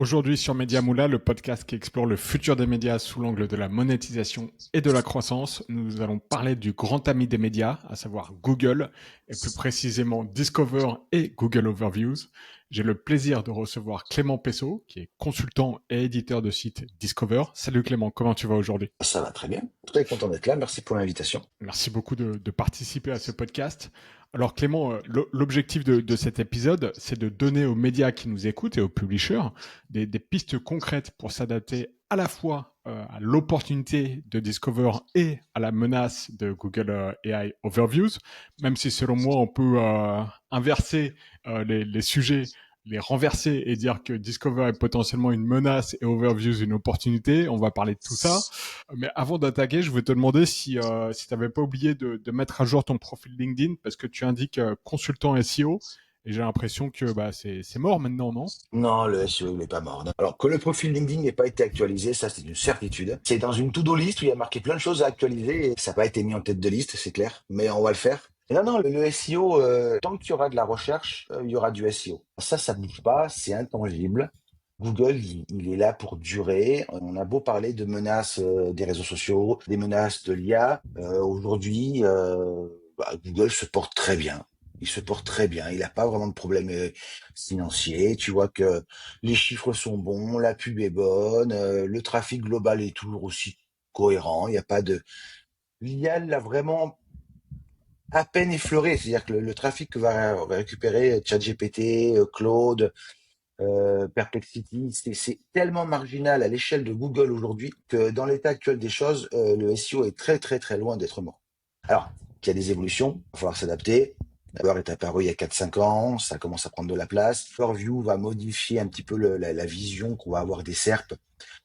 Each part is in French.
Aujourd'hui sur Media Moula, le podcast qui explore le futur des médias sous l'angle de la monétisation et de la croissance, nous allons parler du grand ami des médias, à savoir Google, et plus précisément Discover et Google Overviews. J'ai le plaisir de recevoir Clément Pessot, qui est consultant et éditeur de site Discover. Salut Clément, comment tu vas aujourd'hui? Ça va très bien. Très content d'être là. Merci pour l'invitation. Merci beaucoup de participer à ce podcast. Alors Clément, l'objectif de cet épisode, c'est de donner aux médias qui nous écoutent et aux publishers des pistes concrètes pour s'adapter à la fois à l'opportunité de Discover et à la menace de Google AI Overviews, même si selon moi on peut inverser les sujets, les renverser et dire que Discover est potentiellement une menace et Overviews une opportunité. On va parler de tout ça. Mais avant d'attaquer, je veux te demander si tu n'avais pas oublié de mettre à jour ton profil LinkedIn parce que tu indiques consultant SEO et j'ai l'impression que c'est mort maintenant, non? Non, le SEO, il n'est pas mort. Alors, que le profil LinkedIn n'ait pas été actualisé, ça, c'est une certitude. C'est dans une to-do list où il y a marqué plein de choses à actualiser et ça n'a pas été mis en tête de liste, c'est clair. Mais on va le faire. Et non, non, le SEO, tant qu'il y aura de la recherche, il y aura du SEO. Ça bouge pas, c'est intangible. Google, il est là pour durer. On a beau parler de menaces des réseaux sociaux, des menaces de l'IA. Aujourd'hui, Google se porte très bien. Il se porte très bien. Il n'a pas vraiment de problème financier. Tu vois que les chiffres sont bons, la pub est bonne, le trafic global est toujours aussi cohérent. Il n'y a pas de... L'IA l'a vraiment à peine effleuré. C'est-à-dire que le trafic que va récupérer ChatGPT, Claude, Perplexity, c'est tellement marginal à l'échelle de Google aujourd'hui que dans l'état actuel des choses, le SEO est très très très loin d'être mort. Alors, il y a des évolutions, il va falloir s'adapter. D'abord est apparu il y a 4-5 ans, ça commence à prendre de la place. Purview va modifier un petit peu la vision qu'on va avoir des SERP.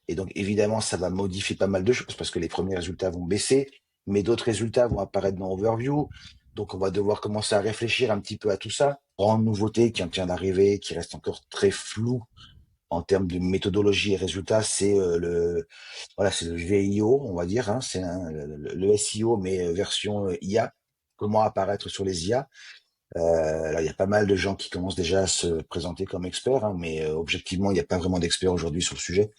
Et donc évidemment, ça va modifier pas mal de choses parce que les premiers résultats vont baisser, mais d'autres résultats vont apparaître dans Overview. Donc on va devoir commencer à réfléchir un petit peu à tout ça. Grande nouveauté qui vient d'arriver, qui reste encore très floue en termes de méthodologie et résultats, c'est c'est le VIO, on va dire, hein, c'est le SEO mais version IA. Comment apparaître sur les IA. Alors il y a pas mal de gens qui commencent déjà à se présenter comme experts, hein, mais objectivement il n'y a pas vraiment d'experts aujourd'hui sur le sujet.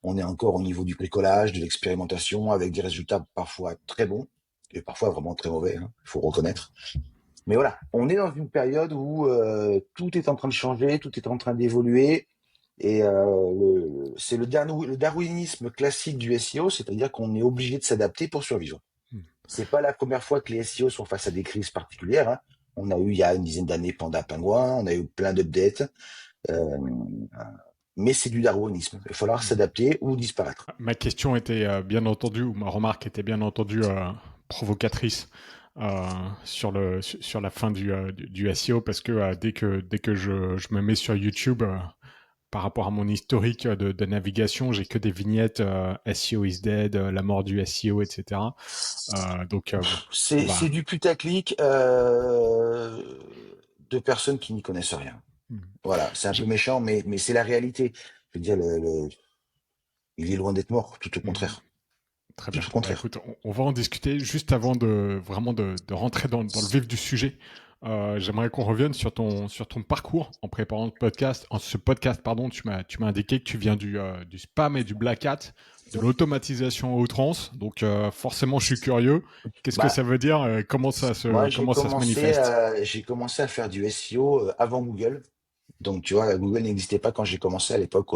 On est encore au niveau du bricolage, de l'expérimentation, avec des résultats parfois très bons et parfois vraiment très mauvais, hein, il faut reconnaître. Mais voilà, on est dans une période où tout est en train de changer, tout est en train d'évoluer. Et c'est le darwinisme classique du SEO, c'est-à-dire qu'on est obligé de s'adapter pour survivre. Hmm. C'est pas la première fois que les SEO sont face à des crises particulières, hein. On a eu il y a une dizaine d'années Panda Pingouin, on a eu plein d'updates, euh, mais c'est du darwinisme. Il va falloir Hmm. s'adapter ou disparaître. Ma question était bien entendu, ou ma remarque était bien entendu provocatrice sur la fin du SEO parce que dès que je me mets sur YouTube par rapport à mon historique de navigation, j'ai que des vignettes SEO is dead, la mort du SEO, etc. Donc bon, on C'est va. du putaclic de personnes qui n'y connaissent rien. Hmm. Voilà, c'est un peu Je- méchant, mais c'est la réalité. Je veux dire, il est loin d'être mort, tout au hmm. contraire. Très Tout bien. au Bah contraire. écoute, on va en discuter juste avant de vraiment de rentrer dans le vif du sujet. J'aimerais qu'on revienne sur ton parcours en préparant ce podcast, pardon. Tu m'as indiqué que tu viens du spam et du black hat, de l'automatisation à outrance. Donc forcément, je suis curieux. Qu'est-ce que Bah, ça veut dire? moi, Comment ça se manifeste? j'ai commencé à faire du SEO avant Google. Donc, tu vois, Google n'existait pas quand j'ai commencé à l'époque.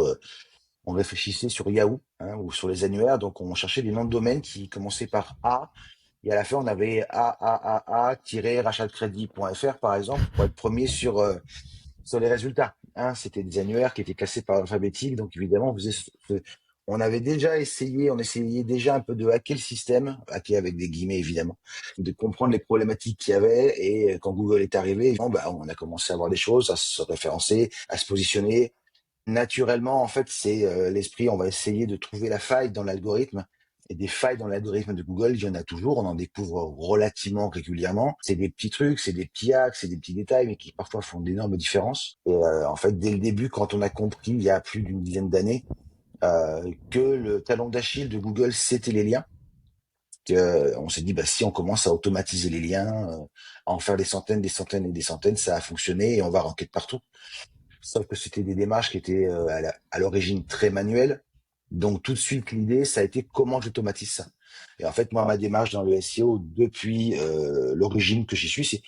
On réfléchissait sur Yahoo, hein, ou sur les annuaires. Donc, on cherchait des noms de domaine qui commençaient par A. Et à la fin, on avait aaa-rachatdecrédit.fr, par exemple, pour être premier sur les résultats. Hein, c'était des annuaires qui étaient classés par alphabétique, donc évidemment, on avait déjà essayé, on essayait déjà un peu de hacker le système, hacker avec des guillemets évidemment, de comprendre les problématiques qu'il y avait. Et quand Google est arrivé, bon, bah, on a commencé à voir des choses, à se référencer, à se positionner. Naturellement, en fait, c'est l'esprit, on va essayer de trouver la faille dans l'algorithme. Et des failles dans l'algorithme de Google, il y en a toujours, on en découvre relativement régulièrement. C'est des petits trucs, c'est des petits hacks, c'est des petits détails, mais qui parfois font d'énormes différences. Et en fait, dès le début, quand on a compris, il y a plus d'une dizaine d'années, que le talon d'Achille de Google, c'était les liens, on s'est dit, bah, si on commence à automatiser les liens, à en faire des centaines et des centaines, ça a fonctionné et on va ranker de partout. Sauf que c'était des démarches qui étaient à l'origine très manuelles. Donc tout de suite, l'idée, ça a été comment j'automatise ça. Et en fait, moi, ma démarche dans le SEO depuis l'origine que j'y suis, c'est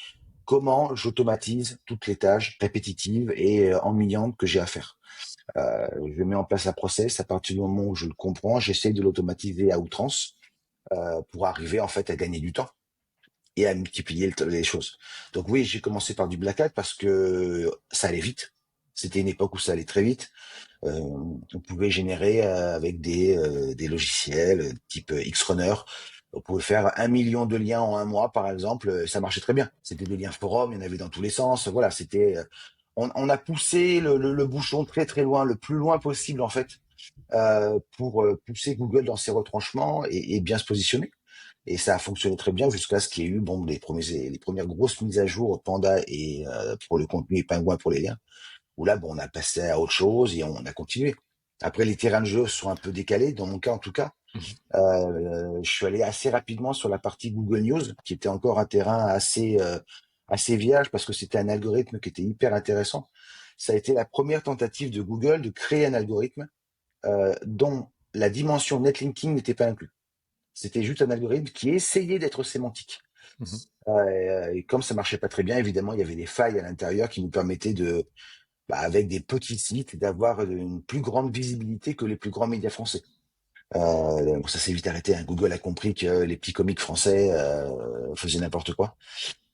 comment j'automatise toutes les tâches répétitives et ennuyantes que j'ai à faire. Je mets en place un process. À partir du moment où je le comprends, j'essaie de l'automatiser à outrance pour arriver en fait à gagner du temps et à multiplier les choses. Donc oui, j'ai commencé par du Black Hat parce que ça allait vite. C'était une époque où ça allait très vite. Euh, on pouvait générer avec des logiciels type Xrunner. On pouvait faire 1 million de liens en un mois, par exemple. Ça marchait très bien. C'était des liens forum, il y en avait dans tous les sens. Voilà, c'était. On a poussé le bouchon très très loin, le plus loin possible en fait, pour pousser Google dans ses retranchements et bien se positionner. Et ça a fonctionné très bien jusqu'à ce qu'il y ait eu bon, les premières grosses mises à jour Panda et pour le contenu et Pingouin pour les liens, où là, bon, on a passé à autre chose et on a continué. Après, les terrains de jeu sont un peu décalés, dans mon cas en tout cas. Mhm. Je suis allé assez rapidement sur la partie Google News, qui était encore un terrain assez vierge parce que c'était un algorithme qui était hyper intéressant. Ça a été la première tentative de Google de créer un algorithme dont la dimension netlinking n'était pas inclue. C'était juste un algorithme qui essayait d'être sémantique. Mhm. Et comme ça marchait pas très bien, évidemment, il y avait des failles à l'intérieur qui nous permettaient avec des petits sites, d'avoir une plus grande visibilité que les plus grands médias français. Bon, ça s'est vite arrêté, hein. Google a compris que les petits comiques français faisaient n'importe quoi.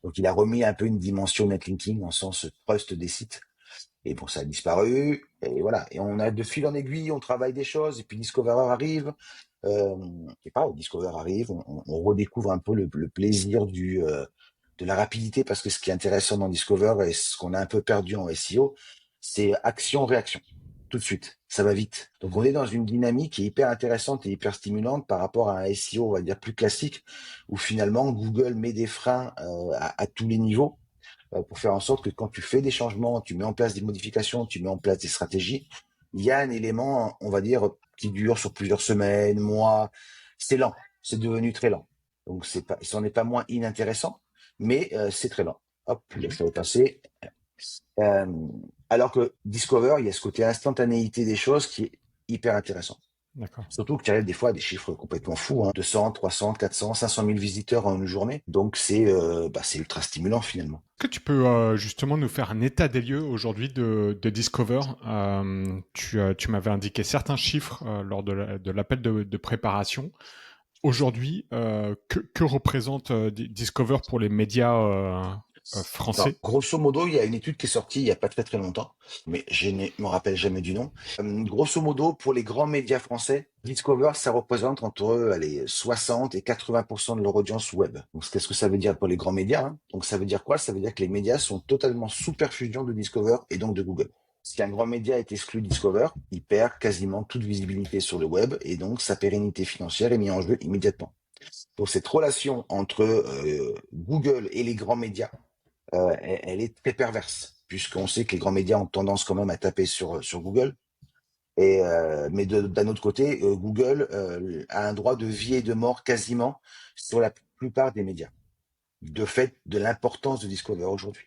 Donc il a remis un peu une dimension netlinking en sens trust des sites. Et bon, ça a disparu. Et voilà. Et on a de fil en aiguille, on travaille des choses. Et puis Discoverer arrive. Euh, et pas, Discover arrive. On redécouvre un peu le plaisir de la rapidité parce que ce qui est intéressant dans Discover et ce qu'on a un peu perdu en SEO, c'est action-réaction. Tout de suite. Ça va vite. Donc on Mhm. est dans une dynamique qui est hyper intéressante et hyper stimulante par rapport à un SEO, on va dire, plus classique où finalement Google met des freins à tous les niveaux pour faire en sorte que quand tu fais des changements, tu mets en place des modifications, tu mets en place des stratégies, il y a un élément, on va dire, qui dure sur plusieurs semaines, mois. C'est lent, c'est devenu très lent. Donc c'est pas, c'en est pas moins inintéressant, mais c'est très lent. Hop, Ok, laisse-le passer. Euh, alors que Discover, il y a ce côté instantanéité des choses qui est hyper intéressant. d'accord. Surtout que tu arrives des fois à des chiffres complètement fous, hein. 200, 300, 400, 500 000 visiteurs en une journée. Donc c'est ultra stimulant finalement. Est-ce que tu peux justement nous faire un état des lieux aujourd'hui de Discover? Tu m'avais indiqué certains chiffres lors de l'appel de préparation. Aujourd'hui, que représente Discover pour les médias Alors, français? grosso modo, il y a une étude qui est sortie il y a pas très très longtemps, mais je ne me rappelle jamais du nom. Grosso modo, pour les grands médias français, Discover, ça représente entre allez, 60 et 80% de leur audience web. Donc, qu'est-ce que ça veut dire pour les grands médias, hein? Donc, ça veut dire quoi? Ça veut dire que les médias sont totalement sous perfusion de Discover et donc de Google. Si un grand média est exclu de Discover, il perd quasiment toute visibilité sur le web et donc sa pérennité financière est mise en jeu immédiatement. Donc, cette relation entre Google et les grands médias elle est très perverse, puisqu'on sait que les grands médias ont tendance quand même à taper sur Google. Mais d'un autre côté, Google a un droit de vie et de mort quasiment sur la plupart des médias, de fait de l'importance de Discover aujourd'hui.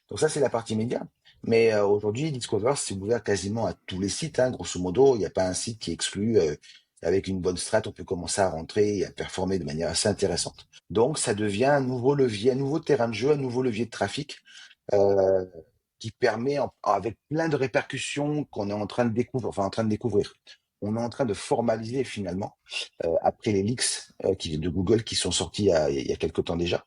Donc ça, c'est la partie média. Mais aujourd'hui, Discover, c'est ouvert quasiment à tous les sites, hein. Grosso modo, il n'y a pas un site qui est exclu. Avec une bonne strat, on peut commencer à rentrer et à performer de manière assez intéressante. Donc, ça devient un nouveau levier, un nouveau terrain de jeu, un nouveau levier de trafic euh, qui permet, avec plein de répercussions qu'on est en train de découvrir, enfin en train de découvrir. On est en train de formaliser finalement après les leaks de Google qui sont sortis il y a quelques temps déjà,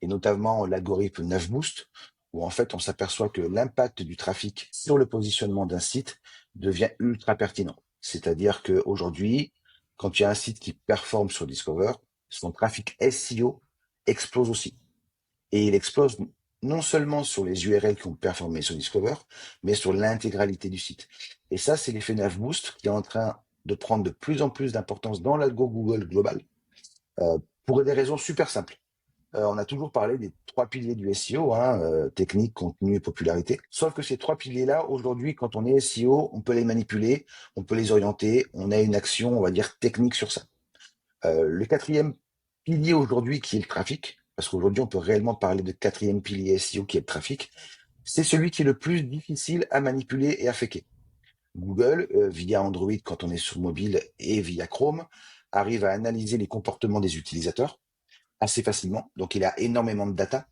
et notamment l'algorithme 9 Boost, où en fait on s'aperçoit que l'impact du trafic sur le positionnement d'un site devient ultra pertinent. C'est-à-dire qu'aujourd'hui, quand tu as un site qui performe sur Discover, son trafic SEO explose aussi. Et il explose non seulement sur les URL qui ont performé sur Discover, mais sur l'intégralité du site. Et ça, c'est l'effet 9 Boost qui est en train de prendre de plus en plus d'importance dans l'algo Google global, pour des raisons super simples. On a toujours parlé des trois piliers du SEO, hein, technique, contenu et popularité. Sauf que ces trois piliers-là, aujourd'hui, quand on est SEO, on peut les manipuler, on peut les orienter, on a une action, on va dire, technique sur ça. Le quatrième pilier aujourd'hui, qui est le trafic, parce qu'aujourd'hui, on peut réellement parler de quatrième pilier SEO qui est le trafic. c'est celui qui est le plus difficile à manipuler et à faker. Google, via Android quand on est sur mobile et via Chrome, arrive à analyser les comportements des utilisateurs assez facilement. Donc, il a énormément de data.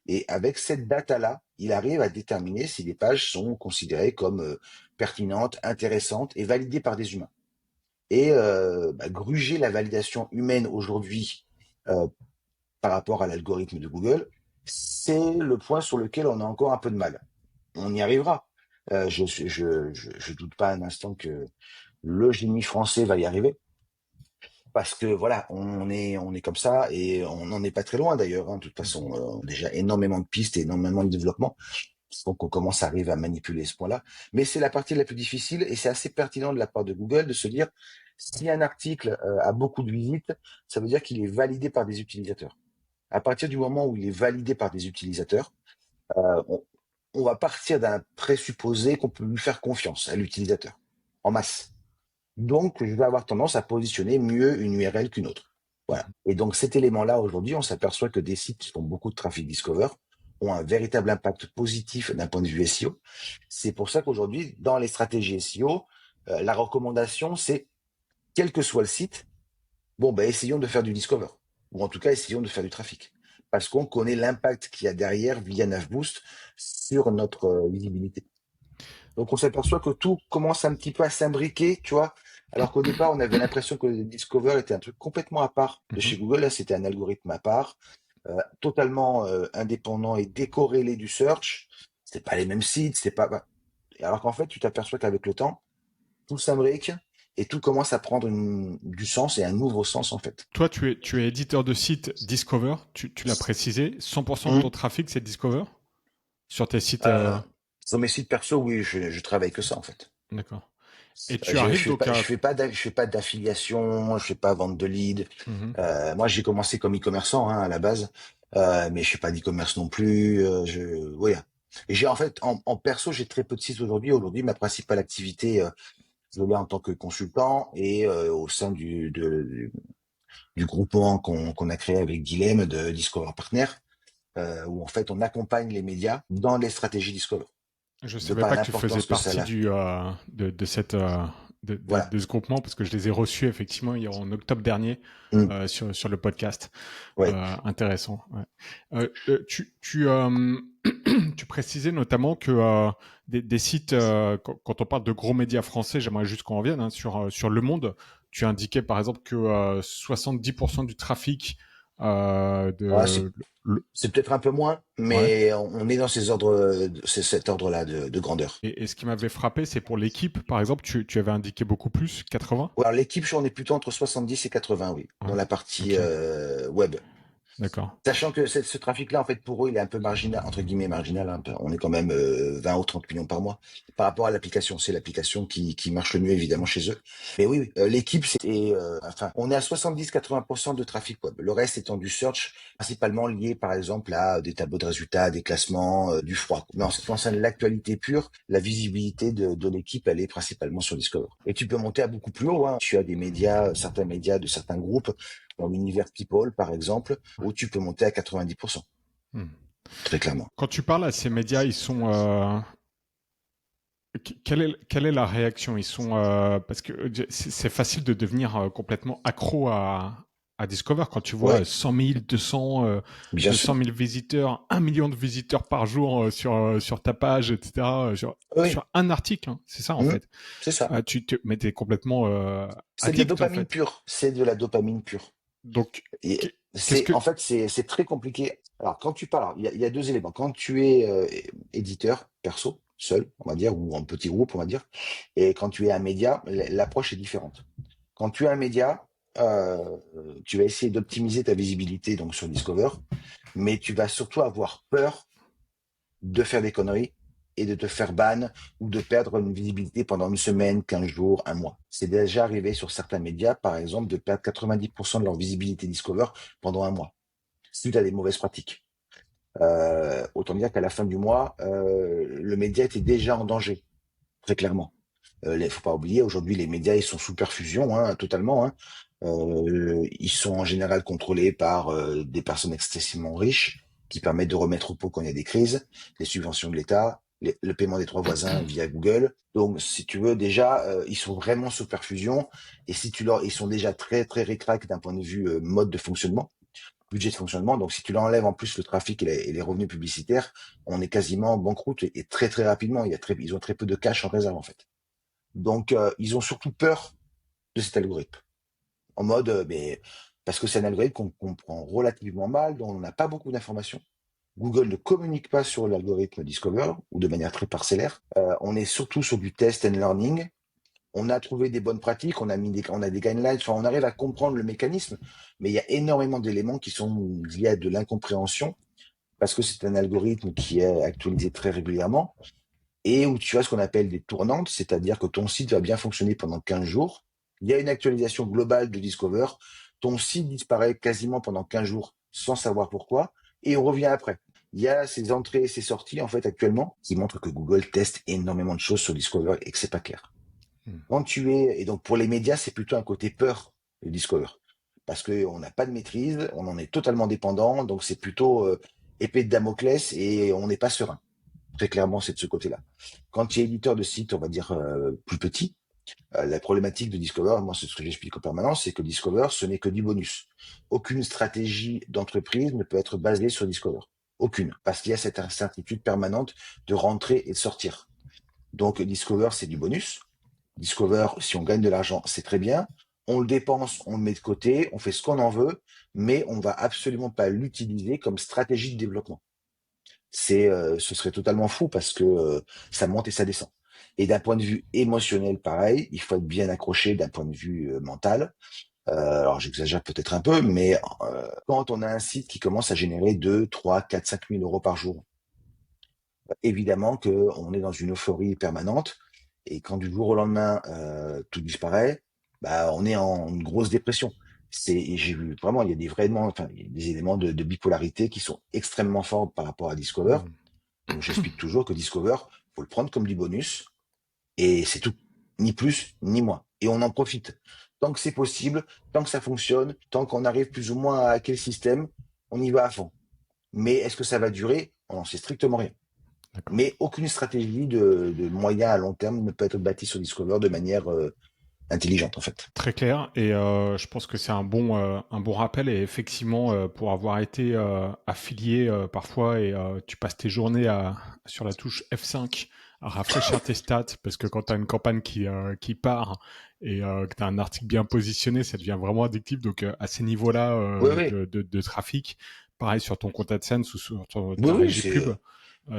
Et avec cette data-là, il arrive à déterminer si les pages sont considérées comme pertinentes, intéressantes et validées par des humains. Et gruger la validation humaine aujourd'hui euh, par rapport à l'algorithme de Google, c'est le point sur lequel on a encore un peu de mal. On y arrivera. Je doute pas un instant que le génie français va y arriver. Parce que voilà, on est comme ça et on n'en est pas très loin d'ailleurs. De toute façon, on a déjà énormément de pistes et énormément de développement. Donc on commence à arriver à manipuler ce point-là. Mais c'est la partie la plus difficile et c'est assez pertinent de la part de Google de se dire si un article a beaucoup de visites, ça veut dire qu'il est validé par des utilisateurs. À partir du moment où il est validé par des utilisateurs, euh, on, on va partir d'un présupposé qu'on peut lui faire confiance à l'utilisateur en masse. Donc, je vais avoir tendance à positionner mieux une URL qu'une autre. Voilà. Et donc, cet élément-là, aujourd'hui, on s'aperçoit que des sites qui font beaucoup de trafic Discover ont un véritable impact positif d'un point de vue SEO. C'est pour ça qu'aujourd'hui, dans les stratégies SEO, la recommandation, c'est, quel que soit le site, bon, ben, essayons de faire du Discover. Ou en tout cas, essayons de faire du trafic. Parce qu'on connaît l'impact qu'il y a derrière via Navboost sur notre visibilité. Donc on s'aperçoit que tout commence un petit peu à s'imbriquer, tu vois. Alors qu'au départ, on avait l'impression que le Discover était un truc complètement à part de Mhm. chez Google. Là, c'était un algorithme à part, totalement indépendant et décorrélé du search. C'était pas les mêmes sites, c'est pas. Alors qu'en fait, tu t'aperçois qu'avec le temps, tout s'imbrique et tout commence à prendre du sens et un nouveau sens en fait. Toi, tu es éditeur de site Discover, tu l'as précisé, 100% de ton Hum. trafic, c'est Discover sur tes sites. Euh, Sur mes sites perso, oui, je travaille que ça en fait. D'accord. Et tu Je arrives fais donc pas, à. je fais pas d'affiliation, je fais pas vente de lead. Mhm. Moi, j'ai commencé comme e-commerçant à la base, mais je fais pas d'e-commerce non plus. Voilà. Et j'ai en fait, en perso, j'ai très peu de sites aujourd'hui. Aujourd'hui, ma principale activité, je l'ai en tant que consultant et au sein du groupement qu'on a créé avec Guilhem de Discover Partner, où en fait, on accompagne les médias dans les stratégies Discover, Je de savais par pas que tu faisais l'importance que ça partie a. de cette Voilà. de ce groupement parce que je les ai reçus effectivement en octobre dernier Mm. sur le podcast. Ouais. Intéressant. Ouais. Tu précisais notamment que des sites quand on parle de gros médias français, j'aimerais juste qu'on revienne sur Le Monde. Tu indiquais par exemple que 70% du trafic Ouais, c'est peut-être un peu moins, ouais. mais on est dans ces ordres, c'est cet ordre-là de grandeur. Et ce qui m'avait frappé, c'est pour l'équipe, par exemple, tu avais indiqué beaucoup plus, 80. Ouais, alors l'équipe, on est plutôt entre 70 et 80, oui, Ouais. dans la partie Ok, web. d'accord. Sachant que ce trafic-là, en fait, pour eux, il est un peu marginal, entre guillemets marginal. Hein. On est quand même 20 ou 30 millions par mois par rapport à l'application. C'est l'application qui marche le mieux, évidemment, chez eux. Mais oui, oui, l'équipe, enfin, on est à 70-80% de trafic web. Le reste étant du search, principalement lié, par exemple, à des tableaux de résultats, des classements, du froid. Mais en ce qui concerne l'actualité pure, la visibilité de l'équipe, elle est principalement sur Discover. Et tu peux monter à beaucoup plus haut. Hein. Tu as des médias, certains médias de certains groupes dans l'univers People, par exemple, où tu peux monter à 90%, Hmm. très clairement. Quand tu parles à ces médias, ils sont. Quelle est la réaction? Ils sont parce que c'est facile de devenir complètement accro à Discover quand tu vois Ouais, 100 000, 200, bien 200 sûr. 000 visiteurs, 1 million de visiteurs par jour sur ta page, etc. Oui, Sur un article, hein. C'est ça en mhm, fait. c'est ça. Mais t'es complètement C'est de la addict en dopamine fait. pure. C'est de la dopamine pure. Donc Et qu'est-ce que en fait, c'est très compliqué. Alors, quand tu parles, alors, il y a deux éléments. Quand tu es éditeur, perso, seul, on va dire, ou en petit groupe, on va dire, et quand tu es un média, l'approche est différente. Quand tu es un média, tu vas essayer d'optimiser ta visibilité donc sur Discover, mais tu vas surtout avoir peur de faire des conneries et de te faire ban ou de perdre une visibilité pendant une semaine, 15 jours, un mois. C'est déjà arrivé sur certains médias, par exemple, de perdre 90% de leur visibilité Discover pendant un mois, suite à des mauvaises pratiques. Autant dire qu'à la fin du mois, le média était déjà en danger, très clairement. Il faut pas oublier, aujourd'hui, les médias, ils sont sous perfusion, hein, totalement. Hein. Ils sont en général contrôlés par des personnes excessivement riches qui permettent de remettre au pot quand il y a des crises, les subventions de l'État, le paiement des 3 voisins via Google. Donc, si tu veux, déjà, ils sont vraiment sous perfusion. Et ils sont déjà très, très ric-rac d'un point de vue mode de fonctionnement, budget de fonctionnement. Donc, si tu leur enlèves en plus le trafic et les revenus publicitaires, on est quasiment en banqueroute et très, très rapidement. Ils ont très peu de cash en réserve, en fait. Donc, ils ont surtout peur de cet algorithme. En mode, mais parce que c'est un algorithme qu'on comprend relativement mal, dont on n'a pas beaucoup d'informations. Google ne communique pas sur l'algorithme Discover ou de manière très parcellaire. On est surtout sur du test and learning. On a trouvé des bonnes pratiques, on a des guidelines, enfin, on arrive à comprendre le mécanisme, mais il y a énormément d'éléments qui sont liés à de l'incompréhension parce que c'est un algorithme qui est actualisé très régulièrement et où tu as ce qu'on appelle des tournantes, c'est-à-dire que ton site va bien fonctionner pendant 15 jours. Il y a une actualisation globale de Discover. Ton site disparaît quasiment pendant 15 jours sans savoir pourquoi et on revient après. Il y a ces entrées et ces sorties, en fait, actuellement, qui montrent que Google teste énormément de choses sur Discover et que c'est pas clair. Et donc pour les médias, c'est plutôt un côté peur, le Discover. Parce qu'on n'a pas de maîtrise, on en est totalement dépendant, donc c'est plutôt épée de Damoclès et on n'est pas serein. Très clairement, c'est de ce côté-là. Quand tu es éditeur de site, on va dire plus petit, la problématique de Discover, moi c'est ce que j'explique en permanence, c'est que Discover, ce n'est que du bonus. Aucune stratégie d'entreprise ne peut être basée sur Discover. Aucune. Parce qu'il y a cette incertitude permanente de rentrer et de sortir. Donc Discover, c'est du bonus. Discover, si on gagne de l'argent, c'est très bien. On le dépense, on le met de côté, on fait ce qu'on en veut, mais on va absolument pas l'utiliser comme stratégie de développement. Ce serait totalement fou parce que ça monte et ça descend. Et d'un point de vue émotionnel, pareil, il faut être bien accroché d'un point de vue mental. Alors j'exagère peut-être un peu, mais quand on a un site qui commence à générer 2, 3, 4, 5 000 euros par jour, évidemment qu'on est dans une euphorie permanente. Et quand du jour au lendemain, tout disparaît, bah, on est en une grosse dépression. J'ai vu vraiment, il y a des éléments de bipolarité qui sont extrêmement forts par rapport à Discover. Donc, j'explique toujours que Discover, faut le prendre comme du bonus et c'est tout. Ni plus, ni moins. Et on en profite. Tant que c'est possible, tant que ça fonctionne, tant qu'on arrive plus ou moins à hacker le système, on y va à fond. Mais est-ce que ça va durer? On n'en sait strictement rien. D'accord. Mais aucune stratégie de moyen à long terme ne peut être bâtie sur Discover de manière intelligente, en fait. Très clair, et je pense que c'est un bon rappel, et effectivement, pour avoir été affilié parfois, et tu passes tes journées sur la touche F5 à rafraîchir tes stats, parce que quand tu as une campagne qui part et que tu as un article bien positionné, ça devient vraiment addictif. Donc à ces niveaux-là Oui, oui. de trafic, pareil sur ton compte AdSense ou sur Oui, ta oui, régie pub,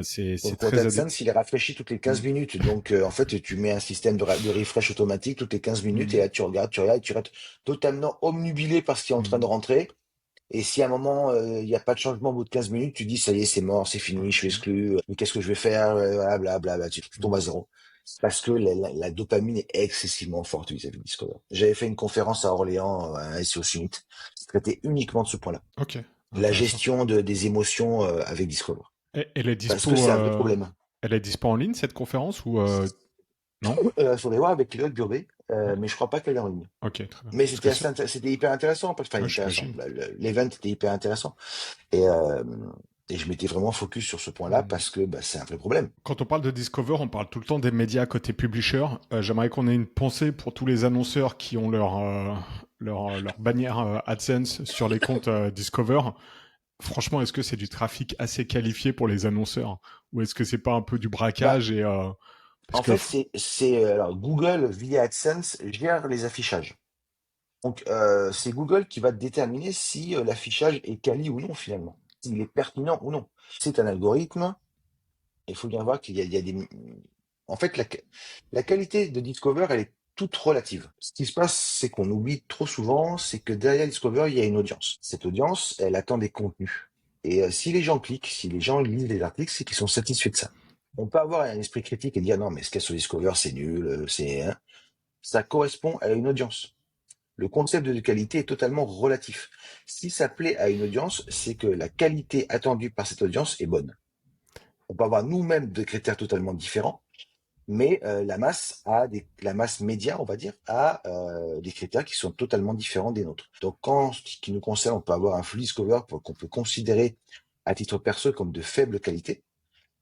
c'est c'est ton compte très AdSense, il est rafraîchi toutes les 15 minutes. Donc, en fait, tu mets un système de refresh automatique toutes les 15 minutes et là, tu regardes, tu restes totalement omnubilé par ce qui est en train de rentrer. Et si à un moment, il n'y a pas de changement au bout de 15 minutes, tu dis, ça y est, c'est mort, c'est fini, je suis exclu, mais qu'est-ce que je vais faire? Voilà, bla, tu tombes à zéro. Parce que la dopamine est excessivement forte vis-à-vis de Discover. J'avais fait une conférence à Orléans, à un SEO Summit, qui traitait uniquement de ce point-là. Ok, La intéressant. gestion des émotions avec Discover. Elle est Parce que dispo, c'est un vrai problème. en ligne, cette conférence, ou non? Faudrait voir avec Loïc Burbet, Ouais. mais je crois pas qu'elle est en ligne. Ok, très bien. Mais Parce que c'était hyper intéressant, enfin ouais, intéressant. j'imagine. L'event était hyper intéressant. Et, euh, et je m'étais vraiment focus sur ce point-là Hmm. parce que bah, c'est un vrai problème. Quand on parle de Discover, on parle tout le temps des médias côté publisher. J'aimerais qu'on ait une pensée pour tous les annonceurs qui ont leur bannière AdSense sur les comptes Discover. Franchement, est-ce que c'est du trafic assez qualifié pour les annonceurs, ou est-ce que c'est pas un peu du Bah, braquage, et parce en que fait, alors Google via AdSense gère les affichages. Donc c'est Google qui va déterminer si l'affichage est quali ou non finalement, s'il est pertinent ou non. C'est un algorithme. Il faut bien voir qu'il y a des. En fait, la qualité de Discover, elle est toute relative. Ce qui se passe, c'est qu'on oublie trop souvent, c'est que derrière Discover, il y a une audience. Cette audience, elle attend des contenus. Et si les gens cliquent, si les gens lisent les articles, c'est qu'ils sont satisfaits de ça. On peut avoir un esprit critique et dire non, mais ce qu'il y a sur Discover, c'est nul, c'est. Hein. Ça correspond à une audience. Le concept de qualité est totalement relatif. Si ça plaît à une audience, c'est que la qualité attendue par cette audience est bonne. On peut avoir nous-mêmes des critères totalement différents, mais la masse média, on va dire, a des critères qui sont totalement différents des nôtres. Donc, ce qui nous concerne, on peut avoir un flux discover qu'on peut considérer à titre perso comme de faible qualité,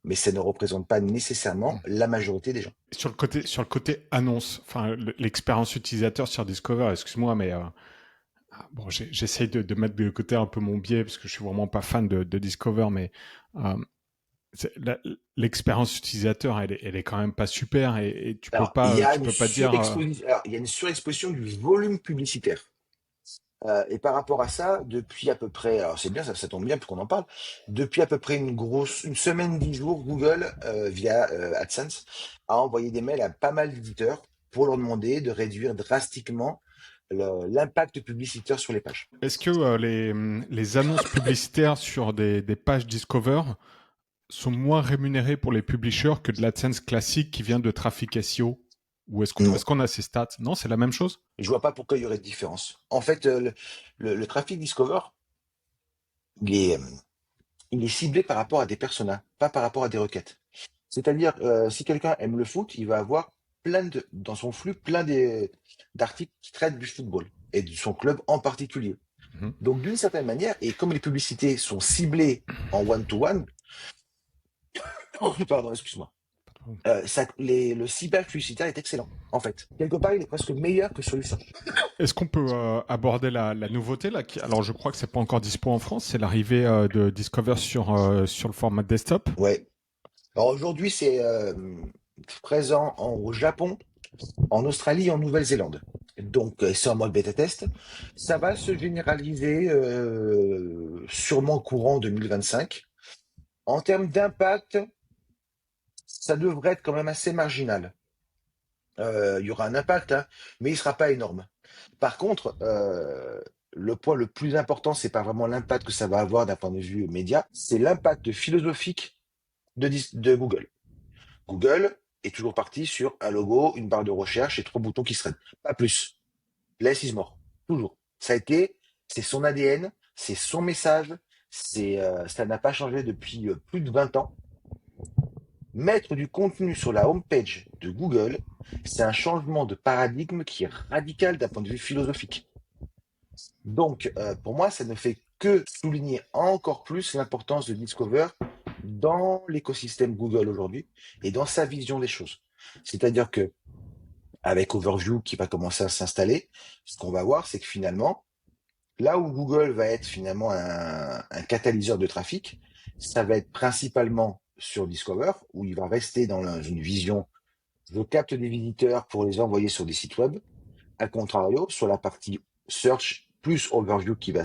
mais ça ne représente pas nécessairement la majorité des gens. Sur le côté annonce, enfin l'expérience utilisateur sur Discover, excuse-moi, mais bon, j'essaye de mettre de côté un peu mon biais parce que je suis vraiment pas fan de Discover, mais euh, l'expérience utilisateur, elle est quand même pas super et Alors, il y a tu une peux pas dire. surexposition, alors, il y a une surexposition du volume publicitaire. Et par rapport à ça, depuis à peu près, alors c'est bien, ça tombe bien puisqu'on en parle, depuis à peu près une semaine, 10 jours, Google, via AdSense, a envoyé des mails à pas mal d'éditeurs pour leur demander de réduire drastiquement l'impact publicitaire sur les pages. Est-ce que les annonces publicitaires sur des pages Discover sont moins rémunérées pour les publishers que de l'AdSense classique qui vient de trafic SEO? Ou Non, est-ce qu'on a ces stats? Non, c'est la même chose? je vois pas pourquoi il y aurait de différence. En fait, le trafic Discover, il est, euh, il est ciblé par rapport à des personas, pas par rapport à des requêtes. C'est-à-dire, si quelqu'un aime le foot, il va avoir dans son flux d'articles qui traitent du football et de son club en particulier. Mhm. Donc, d'une certaine manière, et comme les publicités sont ciblées en one-to-one, pardon, excuse-moi, le ciblage publicitaire est excellent, en fait. Quelque part, il est presque meilleur que sur le search. Est-ce qu'on peut aborder la nouveauté là alors, je crois que c'est pas encore dispo en France, c'est l'arrivée de Discover sur le format desktop. Ouais. Alors aujourd'hui, c'est présent au Japon, en Australie et en Nouvelle-Zélande. Donc, c'est en mode bêta test. Ça va se généraliser sûrement courant 2025. En termes d'impact, ça devrait être quand même assez marginal. Il y aura un impact, hein, mais il sera pas énorme. Par contre, le point le plus important, c'est pas vraiment l'impact que ça va avoir d'un point de vue média, c'est l'impact philosophique de Google. Google est toujours parti sur un logo, une barre de recherche et 3 boutons qui se raident. Pas plus. Less is more. Toujours. C'est son ADN, c'est son message, ça n'a pas changé depuis plus de 20 ans. Mettre du contenu sur la homepage de Google, c'est un changement de paradigme qui est radical d'un point de vue philosophique. Donc, pour moi, ça ne fait que souligner encore plus l'importance de Discover dans l'écosystème Google aujourd'hui et dans sa vision des choses. C'est-à-dire que avec Overview qui va commencer à s'installer, ce qu'on va voir, c'est que finalement, là où Google va être finalement un catalyseur de trafic, ça va être principalement sur Discover, où il va rester dans une vision, je capte des visiteurs pour les envoyer sur des sites web. A contrario, sur la partie search plus overview qui va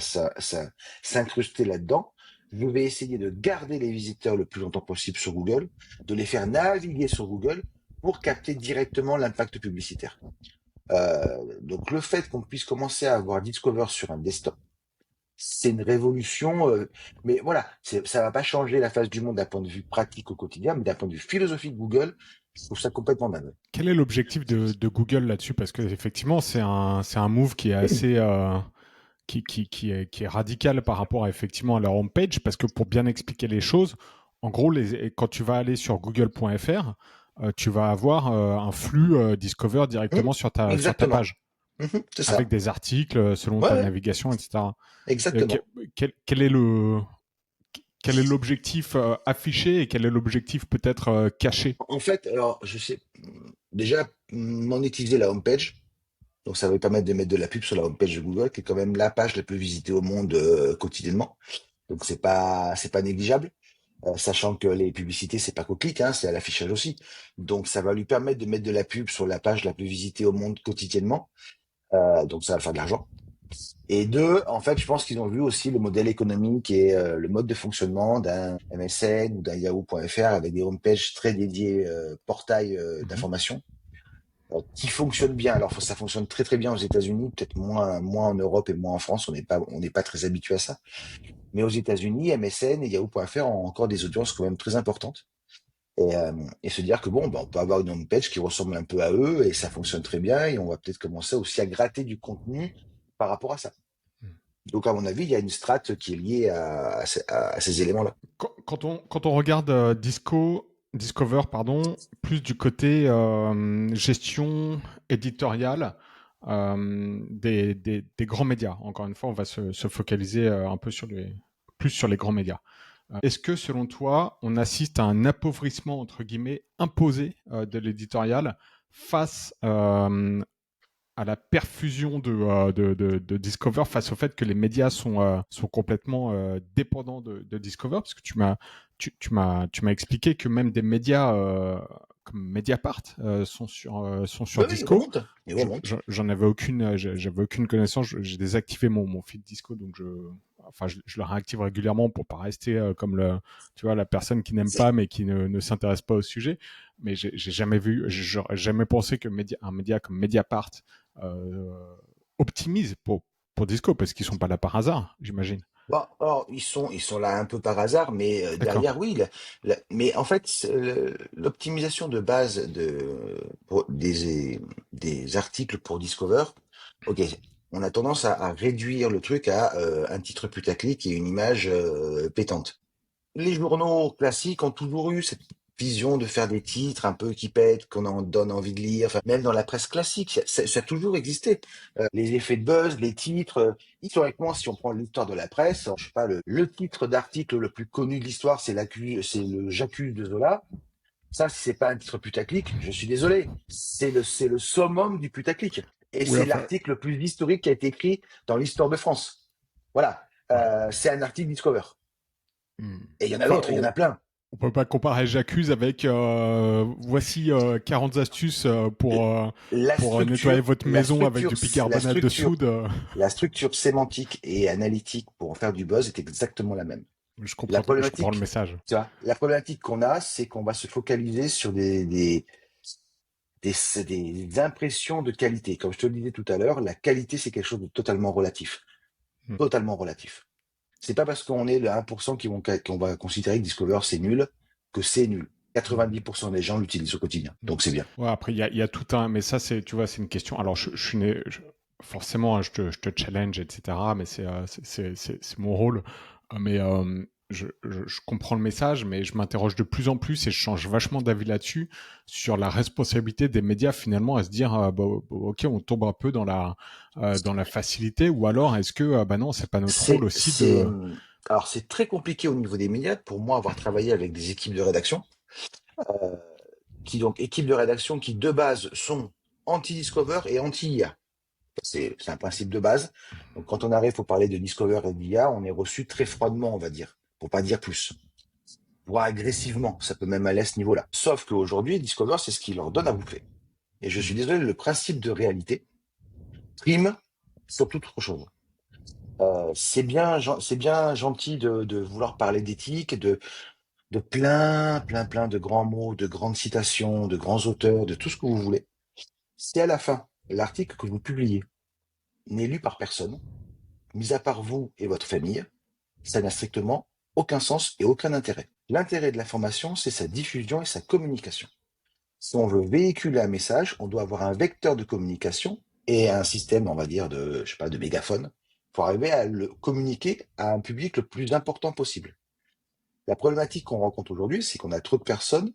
s'incruster là-dedans, je vais essayer de garder les visiteurs le plus longtemps possible sur Google, de les faire naviguer sur Google pour capter directement l'impact publicitaire. Donc le fait qu'on puisse commencer à avoir Discover sur un desktop, c'est une révolution, mais voilà, ça va pas changer la face du monde d'un point de vue pratique au quotidien, mais d'un point de vue philosophique Google, je trouve ça complètement dingue. Quel est l'objectif de Google là-dessus? Parce que effectivement, c'est un move qui est assez qui est radical par rapport à effectivement à leur homepage. Parce que pour bien expliquer les choses, en gros, quand tu vas aller sur google.fr, tu vas avoir un flux Discover Hum, directement sur ta exactement. page, C'est avec ça. des articles selon Ouais, ta ouais, navigation, etc. Euh, que- exactement. quel est quel est l'objectif affiché et quel est l'objectif peut-être caché? En fait, alors, je sais, déjà, monétiser la homepage, donc ça va permettre de mettre de la pub sur la homepage de Google, qui est quand même la page la plus visitée au monde quotidiennement. Donc c'est pas négligeable. Sachant que les publicités, c'est pas qu'au clic, hein, c'est à l'affichage aussi. Donc ça va lui permettre de mettre de la pub sur la page la plus visitée au monde quotidiennement. Donc ça va faire de l'argent. Et deux, en fait, je pense qu'ils ont vu aussi le modèle économique et le mode de fonctionnement d'un MSN ou d'un Yahoo.fr avec des homepages très dédiés, portails Mhm. d'information, qui fonctionnent bien. Alors ça fonctionne très très bien aux États-Unis, peut-être moins en Europe et moins en France. On n'est pas très habitué à ça. Mais aux États-Unis, MSN et Yahoo.fr ont encore des audiences quand même très importantes. Et se dire que bon, ben, on peut avoir une homepage qui ressemble un peu à eux et ça fonctionne très bien et on va peut-être commencer aussi à gratter du contenu par rapport à ça. Donc, à mon avis, il y a une strate qui est liée à ces éléments-là. Quand on regarde Discover, pardon, plus du côté gestion éditoriale des grands médias. Encore une fois, on va se focaliser un peu plus sur les grands médias. Est-ce que, selon toi, on assiste à un appauvrissement, entre guillemets, imposé de l'éditorial face à la perfusion de Discover, face au fait que les médias sont complètement dépendants de Discover? Parce que tu m'as expliqué que même des médias comme Mediapart sont sur Oui, oui, Disco. il remonte. J'en avais aucune, j'avais aucune connaissance. J'ai désactivé mon feed Disco, donc je le réactive régulièrement pour pas rester comme tu vois, la personne qui n'aime C'est- pas mais qui ne s'intéresse pas au sujet. Mais j'ai jamais vu, j'aurais jamais pensé que un média comme Mediapart euh, optimise pour Disco, parce qu'ils sont pas là par hasard, j'imagine. Bon, alors, ils sont là un peu par hasard, mais D'accord. derrière, oui. Mais en fait, l'optimisation de base des articles pour Discover, ok, on a tendance à réduire le truc à un titre putaclic et une image pétante. Les journaux classiques ont toujours eu cette vision de faire des titres un peu qui pètent, qu'on en donne envie de lire. Enfin, même dans la presse classique, ça a toujours existé. Les effets de buzz, les titres. Historiquement, si on prend l'histoire de la presse, je sais pas, le titre d'article le plus connu de l'histoire, c'est le J'accuse de Zola. Ça, si c'est pas un titre putaclic, je suis désolé. C'est le summum du putaclic. Et Oui, c'est enfin, l'article le plus historique qui a été écrit dans l'histoire de France. Voilà. ouais. C'est un article Discover. Hmm. Et il y en a Enfin, d'autres, il y en a plein. on peut pas comparer J'accuse avec voici 40 astuces pour nettoyer votre maison avec du La bicarbonate de structure, soude. la structure sémantique et analytique pour en faire du buzz est exactement la même. La Je comprends le problématique, message. tu vois, la problématique qu'on a, c'est qu'on va se focaliser sur des, des impressions de qualité. Comme je te le disais tout à l'heure, la qualité, c'est quelque chose de totalement relatif. Hmm. Totalement relatif. C'est pas parce qu'on est le 1% qu'on va considérer que Discover c'est nul que c'est nul. Hmm. 90% des gens l'utilisent au quotidien. Hmm. Donc c'est bien. Ouais, après, il y a tout un. Mais ça, c'est, tu vois, c'est une question. Alors, je suis né. Forcément, hein, je te challenge, etc. Mais c'est mon rôle. Mais je comprends le message, mais je m'interroge de plus en plus et je change vachement d'avis là-dessus, sur la responsabilité des médias, finalement, à se dire bah, ok, on tombe un peu dans la facilité, ou alors est-ce que bah non, c'est pas notre rôle C'est, aussi c'est, de. hum, alors c'est très compliqué au niveau des médias pour moi avoir travaillé avec des équipes de rédaction, euh, équipes de rédaction qui de base sont anti-Discover et anti-IA. C'est un principe de base. Donc quand on arrive pour parler de Discover et d'IA, on est reçu très froidement, on va dire, pour pas dire plus, voire agressivement. Ça peut même aller à ce niveau-là. Sauf qu'aujourd'hui, Discover, c'est ce qui leur donne à bouffer. Et je suis Hmm. désolé, le principe de réalité prime sur toute autre chose. C'est bien gentil de vouloir parler d'éthique, de plein de grands mots, de grandes citations, de grands auteurs, de tout ce que vous voulez. Si à la fin, l'article que vous publiez n'est lu par personne, mis à part vous et votre famille, ça n'a strictement aucun sens et aucun intérêt. L'intérêt de l'information, c'est sa diffusion et sa communication. Si on veut véhiculer un message, on doit avoir un vecteur de communication et un système, on va dire, je sais pas, de mégaphone, pour arriver à le communiquer à un public le plus important possible. La problématique qu'on rencontre aujourd'hui, c'est qu'on a trop de personnes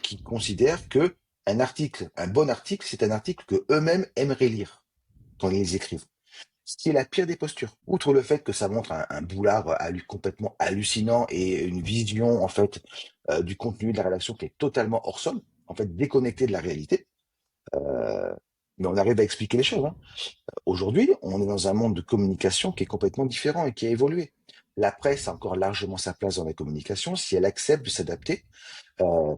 qui considèrent que un bon article, c'est un article que eux-mêmes aimeraient lire quand ils les écrivent. Ce qui est la pire des postures. Outre le fait que ça montre un boulard complètement hallucinant et une vision en fait du contenu de la rédaction qui est totalement hors sol, en fait déconnecté de la réalité. Euh, mais on arrive à expliquer les choses, hein. Aujourd'hui, on est dans un monde de communication qui est complètement différent et qui a évolué. La presse a encore largement sa place dans la communication si elle accepte de s'adapter euh,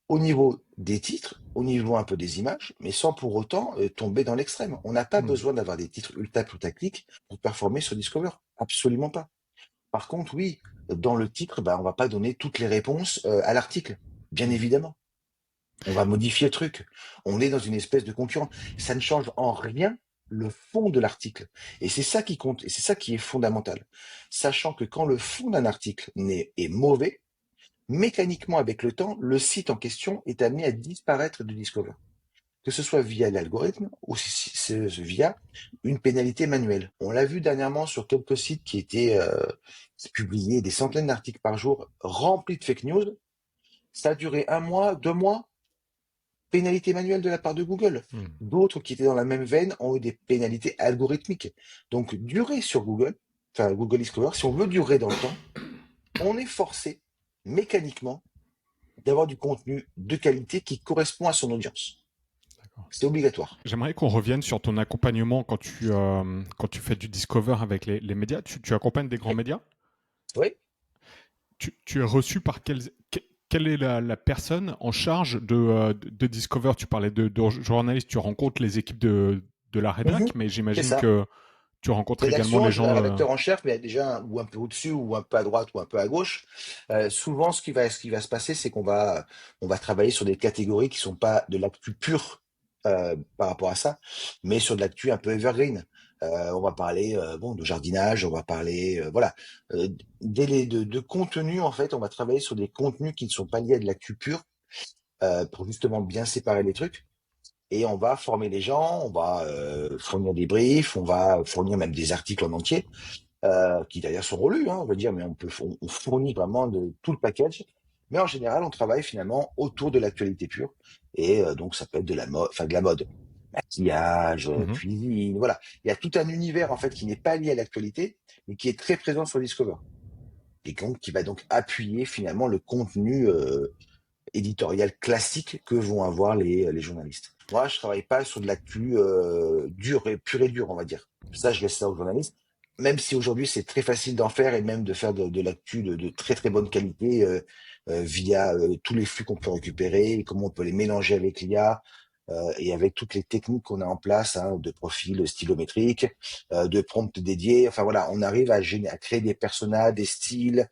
au niveau des titres, au niveau un peu des images, mais sans pour autant tomber dans l'extrême. On n'a pas Hmm. besoin d'avoir des titres ultra putaclic pour performer sur Discover. Absolument pas. Par contre, oui, dans le titre, bah, on va pas donner toutes les réponses à l'article, bien Hmm. évidemment. On va modifier le truc. On est dans une espèce de concurrent. Ça ne change en rien le fond de l'article. Et c'est ça qui compte, et c'est ça qui est fondamental. Sachant que quand le fond d'un article est mauvais, mécaniquement avec le temps, le site en question est amené à disparaître du Discover. Que ce soit via l'algorithme ou via une pénalité manuelle. On l'a vu dernièrement sur quelques sites qui publiaient des centaines d'articles par jour remplis de fake news. Ça a duré un mois, 2 mois, pénalité manuelle de la part de Google. Hmm. D'autres qui étaient dans la même veine ont eu des pénalités algorithmiques. Donc durer sur Google, enfin Google Discover, si on veut durer dans le temps, on est forcé mécaniquement d'avoir du contenu de qualité qui correspond à son audience. D'accord. C'est obligatoire. J'aimerais qu'on revienne sur ton accompagnement quand tu fais du discover avec les médias. Tu accompagnes des grands Oui. médias. Oui. Tu es reçu par quelle est la personne en charge de Discover? Tu parlais de journalistes, tu rencontres les équipes de la rédac, Mhm. mais C'est j'imagine ça. que tu rencontres également Rédaction, les un gens. rédacteur en chef, mais déjà ou un peu au-dessus, ou un peu à droite, ou un peu à gauche. Souvent, ce qui va se passer, c'est qu'on va travailler sur des catégories qui sont pas de l'actu pure par rapport à ça, mais sur de l'actu un peu evergreen. On va parler bon de jardinage, on va parler voilà euh, de contenu en fait. On va travailler sur des contenus qui ne sont pas liés à de l'actu pure pour justement bien séparer les trucs. Et on va former les gens, on va fournir des briefs, on va fournir même des articles en entier, qui d'ailleurs sont relus, hein, on va dire, mais on fournit vraiment tout le package. Mais en général, on travaille finalement autour de l'actualité pure. Et donc, ça peut être de la mode, enfin de la mode, maquillage, Mhm. cuisine, voilà. Il y a tout un univers en fait qui n'est pas lié à l'actualité, mais qui est très présent sur Discover. Et donc, qui va donc appuyer finalement le contenu éditorial classique que vont avoir les journalistes. Moi, je travaille pas sur de l'actu dure et pure et dure, on va dire. Ça, je laisse ça aux journalistes. Même si aujourd'hui c'est très facile d'en faire et même de faire de l'actu de très très bonne qualité via tous les flux qu'on peut récupérer, et comment on peut les mélanger avec l'IA et avec toutes les techniques qu'on a en place, hein, de profil stylométrique, de prompts dédiés. Enfin voilà, on arrive à créer des personas, des styles,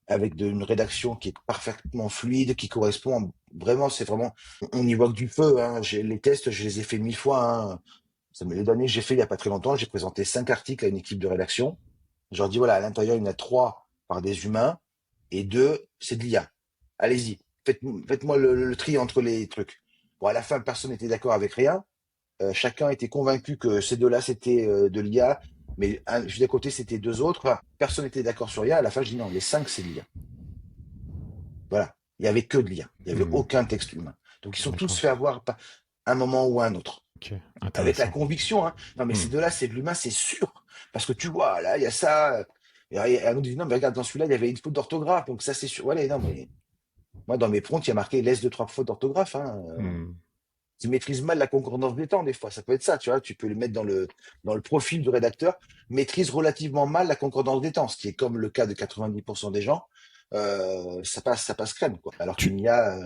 avec une rédaction qui est parfaitement fluide, qui correspond vraiment, c'est vraiment, on y voit que du feu, hein. Les tests, je les ai fait 1000 fois, hein. Ça me les derniers que j'ai fait il y a pas très longtemps, j'ai présenté 5 articles à une équipe de rédaction. Je leur dis, voilà, à l'intérieur, il y en a 3 par des humains et 2, c'est de l'IA. Allez-y, faites-moi le tri entre les trucs. Bon, à la fin, personne n'était d'accord avec rien. Chacun était convaincu que ces deux-là, c'était de l'IA, mais juste à côté, c'était 2 autres. Enfin, personne n'était d'accord sur l'IA. À la fin, je dis non, les 5, c'est de l'IA. Voilà. Il y avait que de l'IA. Il y avait Mhm. aucun texte humain. Donc ils sont tous D'accord. fait avoir par un moment ou un autre. Ok, Avec la intéressant. conviction, hein. Non, mais ces Mhm. deux-là, c'est de l'humain, c'est sûr. Parce que tu vois, là, il y a ça. Et un autre dit, non, mais regarde, dans celui-là, il y avait une faute d'orthographe. Donc ça, c'est sûr. Voilà, non, mais moi, dans mes prompts, il y a marqué laisse 2, 3 fautes d'orthographe, hein. Mhm. Tu maîtrises mal la concordance des temps, des fois. Ça peut être ça, tu vois. Tu peux le mettre dans le profil du rédacteur. Maîtrise relativement mal la concordance des temps, ce qui est comme le cas de 90% des gens. Ça passe crème, quoi. Alors Tu, qu'une IA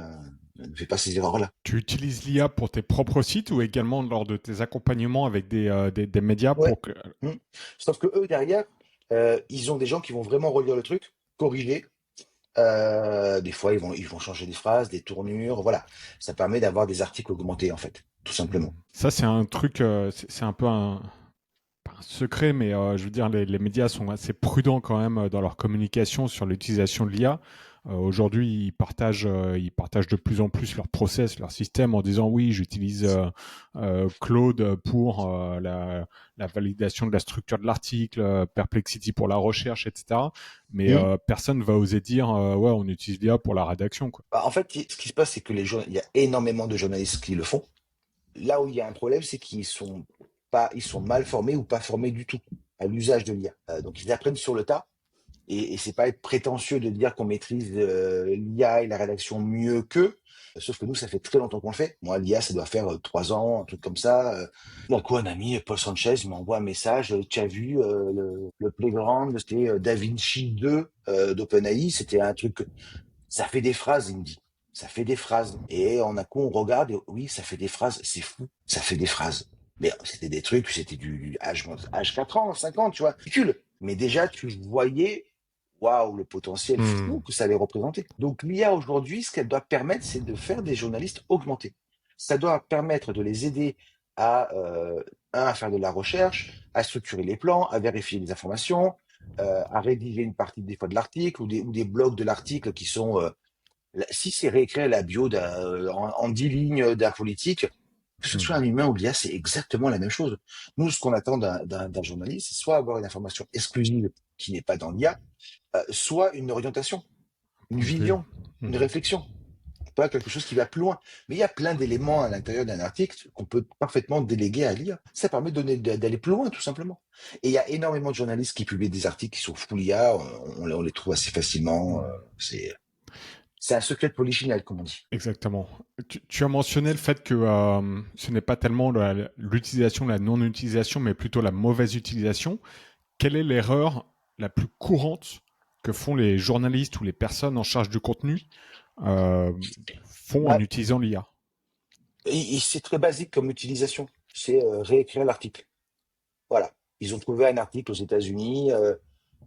ne fait pas ces erreurs-là. tu utilises l'IA pour tes propres sites ou également lors de tes accompagnements avec des médias Ouais. pour que. Mm. Sauf que eux, derrière, ils ont des gens qui vont vraiment relire le truc, corriger. Des fois, ils vont changer des phrases, des tournures. Voilà. Ça permet d'avoir des articles augmentés, en fait, tout Mhm. simplement. Ça, c'est un truc, c'est un peu pas un secret, mais je veux dire, les médias sont assez prudents quand même dans leur communication sur l'utilisation de l'IA. Aujourd'hui, ils partagent de plus en plus leur process, leur système en disant oui, j'utilise Claude pour la validation de la structure de l'article, Perplexity pour la recherche, etc. Mais Mm. personne va oser dire ouais, on utilise l'IA pour la rédaction, quoi. Bah, en fait, ce qui se passe, c'est que il y a énormément de journalistes qui le font. Là où il y a un problème, c'est ils sont mal formés ou pas formés du tout à l'usage de l'IA. Donc ils apprennent sur le tas. Et c'est pas être prétentieux de dire qu'on maîtrise l'IA et la rédaction mieux qu'eux. Sauf que nous, ça fait très longtemps qu'on le fait. Moi, l'IA, ça doit faire 3 ans, un truc comme ça. D'un coup, un ami, Paul Sanchez, il m'envoie un message. Tu as vu le Playground, c'était Da Vinci 2 d'OpenAI. C'était un truc. Ça fait des phrases, il me dit. Ça fait des phrases. Et on a coup, on regarde, et oui, ça fait des phrases. C'est fou. Ça fait des phrases. Mais c'était des trucs, c'était du âge 4 ans, 5 ans, tu vois. Ridicule. Mais déjà, tu voyais, waouh, le potentiel fou Hmm. que ça allait représenter. Donc, l'IA aujourd'hui, ce qu'elle doit permettre, c'est de faire des journalistes augmentés. Ça doit permettre de les aider à, à faire de la recherche, à structurer les plans, à vérifier les informations, à rédiger une partie des fois de l'article ou des blocs de l'article qui sont si c'est réécrire la bio en 10 lignes d'un politique, que ce soit Hmm. un humain ou l'IA, c'est exactement la même chose. Nous, ce qu'on attend d'un journaliste, c'est soit avoir une information exclusive qui n'est pas dans l'IA, soit une orientation, une Point de vue. vision, une Hmm. réflexion. pas quelque chose qui va plus loin. Mais il y a plein d'éléments à l'intérieur d'un article qu'on peut parfaitement déléguer à l'IA. Ça permet d'aller plus loin, tout simplement. Et il y a énormément de journalistes qui publient des articles qui sont full IA. On les trouve assez facilement. C'est, c'est un secret de polichinelle, comme on dit. Exactement. Tu as mentionné le fait que ce n'est pas tellement l'utilisation, la non-utilisation, mais plutôt la mauvaise utilisation. Quelle est l'erreur la plus courante que font les journalistes ou les personnes en charge du contenu euh, font en Bah, utilisant l'IA? et c'est très basique comme utilisation. C'est réécrire l'article. Voilà. Ils ont trouvé un article aux États-Unis.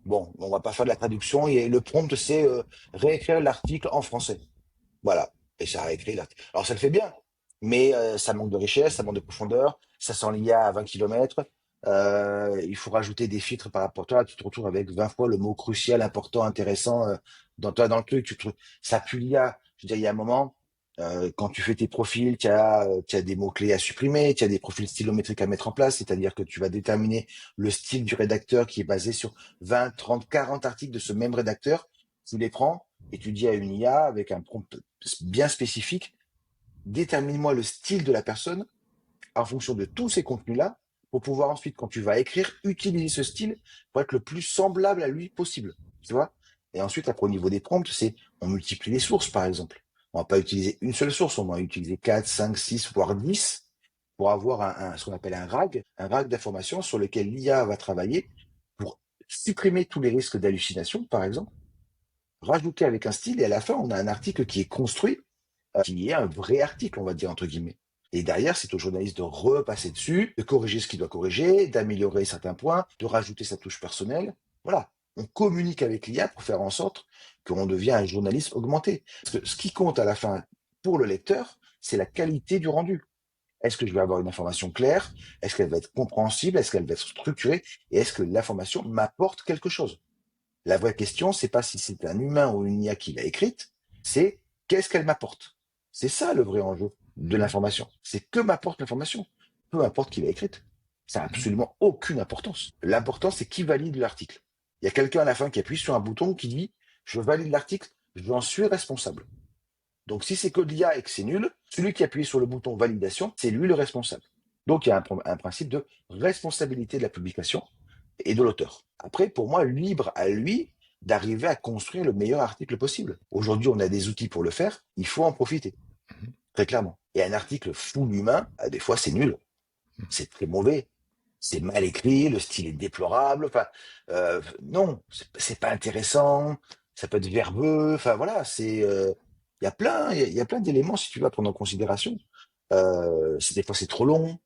Bon, on va pas faire de la traduction. Et le prompt, c'est réécrire l'article en français. Voilà. Et ça réécrit l'article. Alors ça le fait bien, mais ça manque de richesse, ça manque de profondeur. Ça sent l'IA à 20 kilomètres. Il faut rajouter des filtres par rapport à toi. Tu te retrouves avec 20 fois le mot crucial, important, intéressant dans le truc. Ça pue l'IA. Je veux dire, il y a un moment, quand tu fais tes profils, tu as des mots-clés à supprimer, tu as des profils stylométriques à mettre en place, c'est-à-dire que tu vas déterminer le style du rédacteur qui est basé sur 20, 30, 40 articles de ce même rédacteur. Tu les prends et tu dis à une IA avec un prompt bien spécifique, détermine-moi le style de la personne en fonction de tous ces contenus-là pour pouvoir ensuite, quand tu vas écrire, utiliser ce style pour être le plus semblable à lui possible. Tu vois? Et ensuite, après, au niveau des prompts, c'est on multiplie les sources, par exemple. On va pas utiliser une seule source, on va utiliser 4, 5, 6, voire 10 pour avoir ce qu'on appelle un RAG d'informations sur lequel l'IA va travailler pour supprimer tous les risques d'hallucination, par exemple, rajouter avec un style, et à la fin, on a un article qui est construit, qui est un vrai article, on va dire, entre guillemets. Et derrière, c'est au journaliste de repasser dessus, de corriger ce qu'il doit corriger, d'améliorer certains points, de rajouter sa touche personnelle. Voilà. On communique avec l'IA pour faire en sorte qu'on devient un journaliste augmenté. Parce que ce qui compte à la fin pour le lecteur, c'est la qualité du rendu. Est-ce que je vais avoir une information claire? Est-ce qu'elle va être compréhensible? Est-ce qu'elle va être structurée? Et est-ce que l'information m'apporte quelque chose? La vraie question, c'est pas si c'est un humain ou une IA qui l'a écrite, c'est qu'est-ce qu'elle m'apporte. C'est ça le vrai enjeu de Mhm. l'information. C'est que m'apporte l'information. Peu importe qui l'a écrite. Ça n'a Mhm. absolument aucune importance. L'important, c'est qui valide l'article. Il y a quelqu'un à la fin qui appuie sur un bouton qui dit je valide l'article, j'en suis responsable. Donc si c'est que de l'IA et que c'est nul, celui qui appuie sur le bouton validation, c'est lui le responsable. Donc il y a un principe de responsabilité de la publication et de l'auteur. Après, pour moi, libre à lui d'arriver à construire le meilleur article possible. Aujourd'hui, on a des outils pour le faire, il faut en profiter, Mhm. très clairement. Et un article full humain, des fois, c'est nul, c'est très mauvais, c'est mal écrit, le style est déplorable, enfin, non, c'est pas intéressant, ça peut être verbeux, enfin voilà, il y a il y a plein d'éléments si tu vas prendre en considération. Des fois c'est trop long.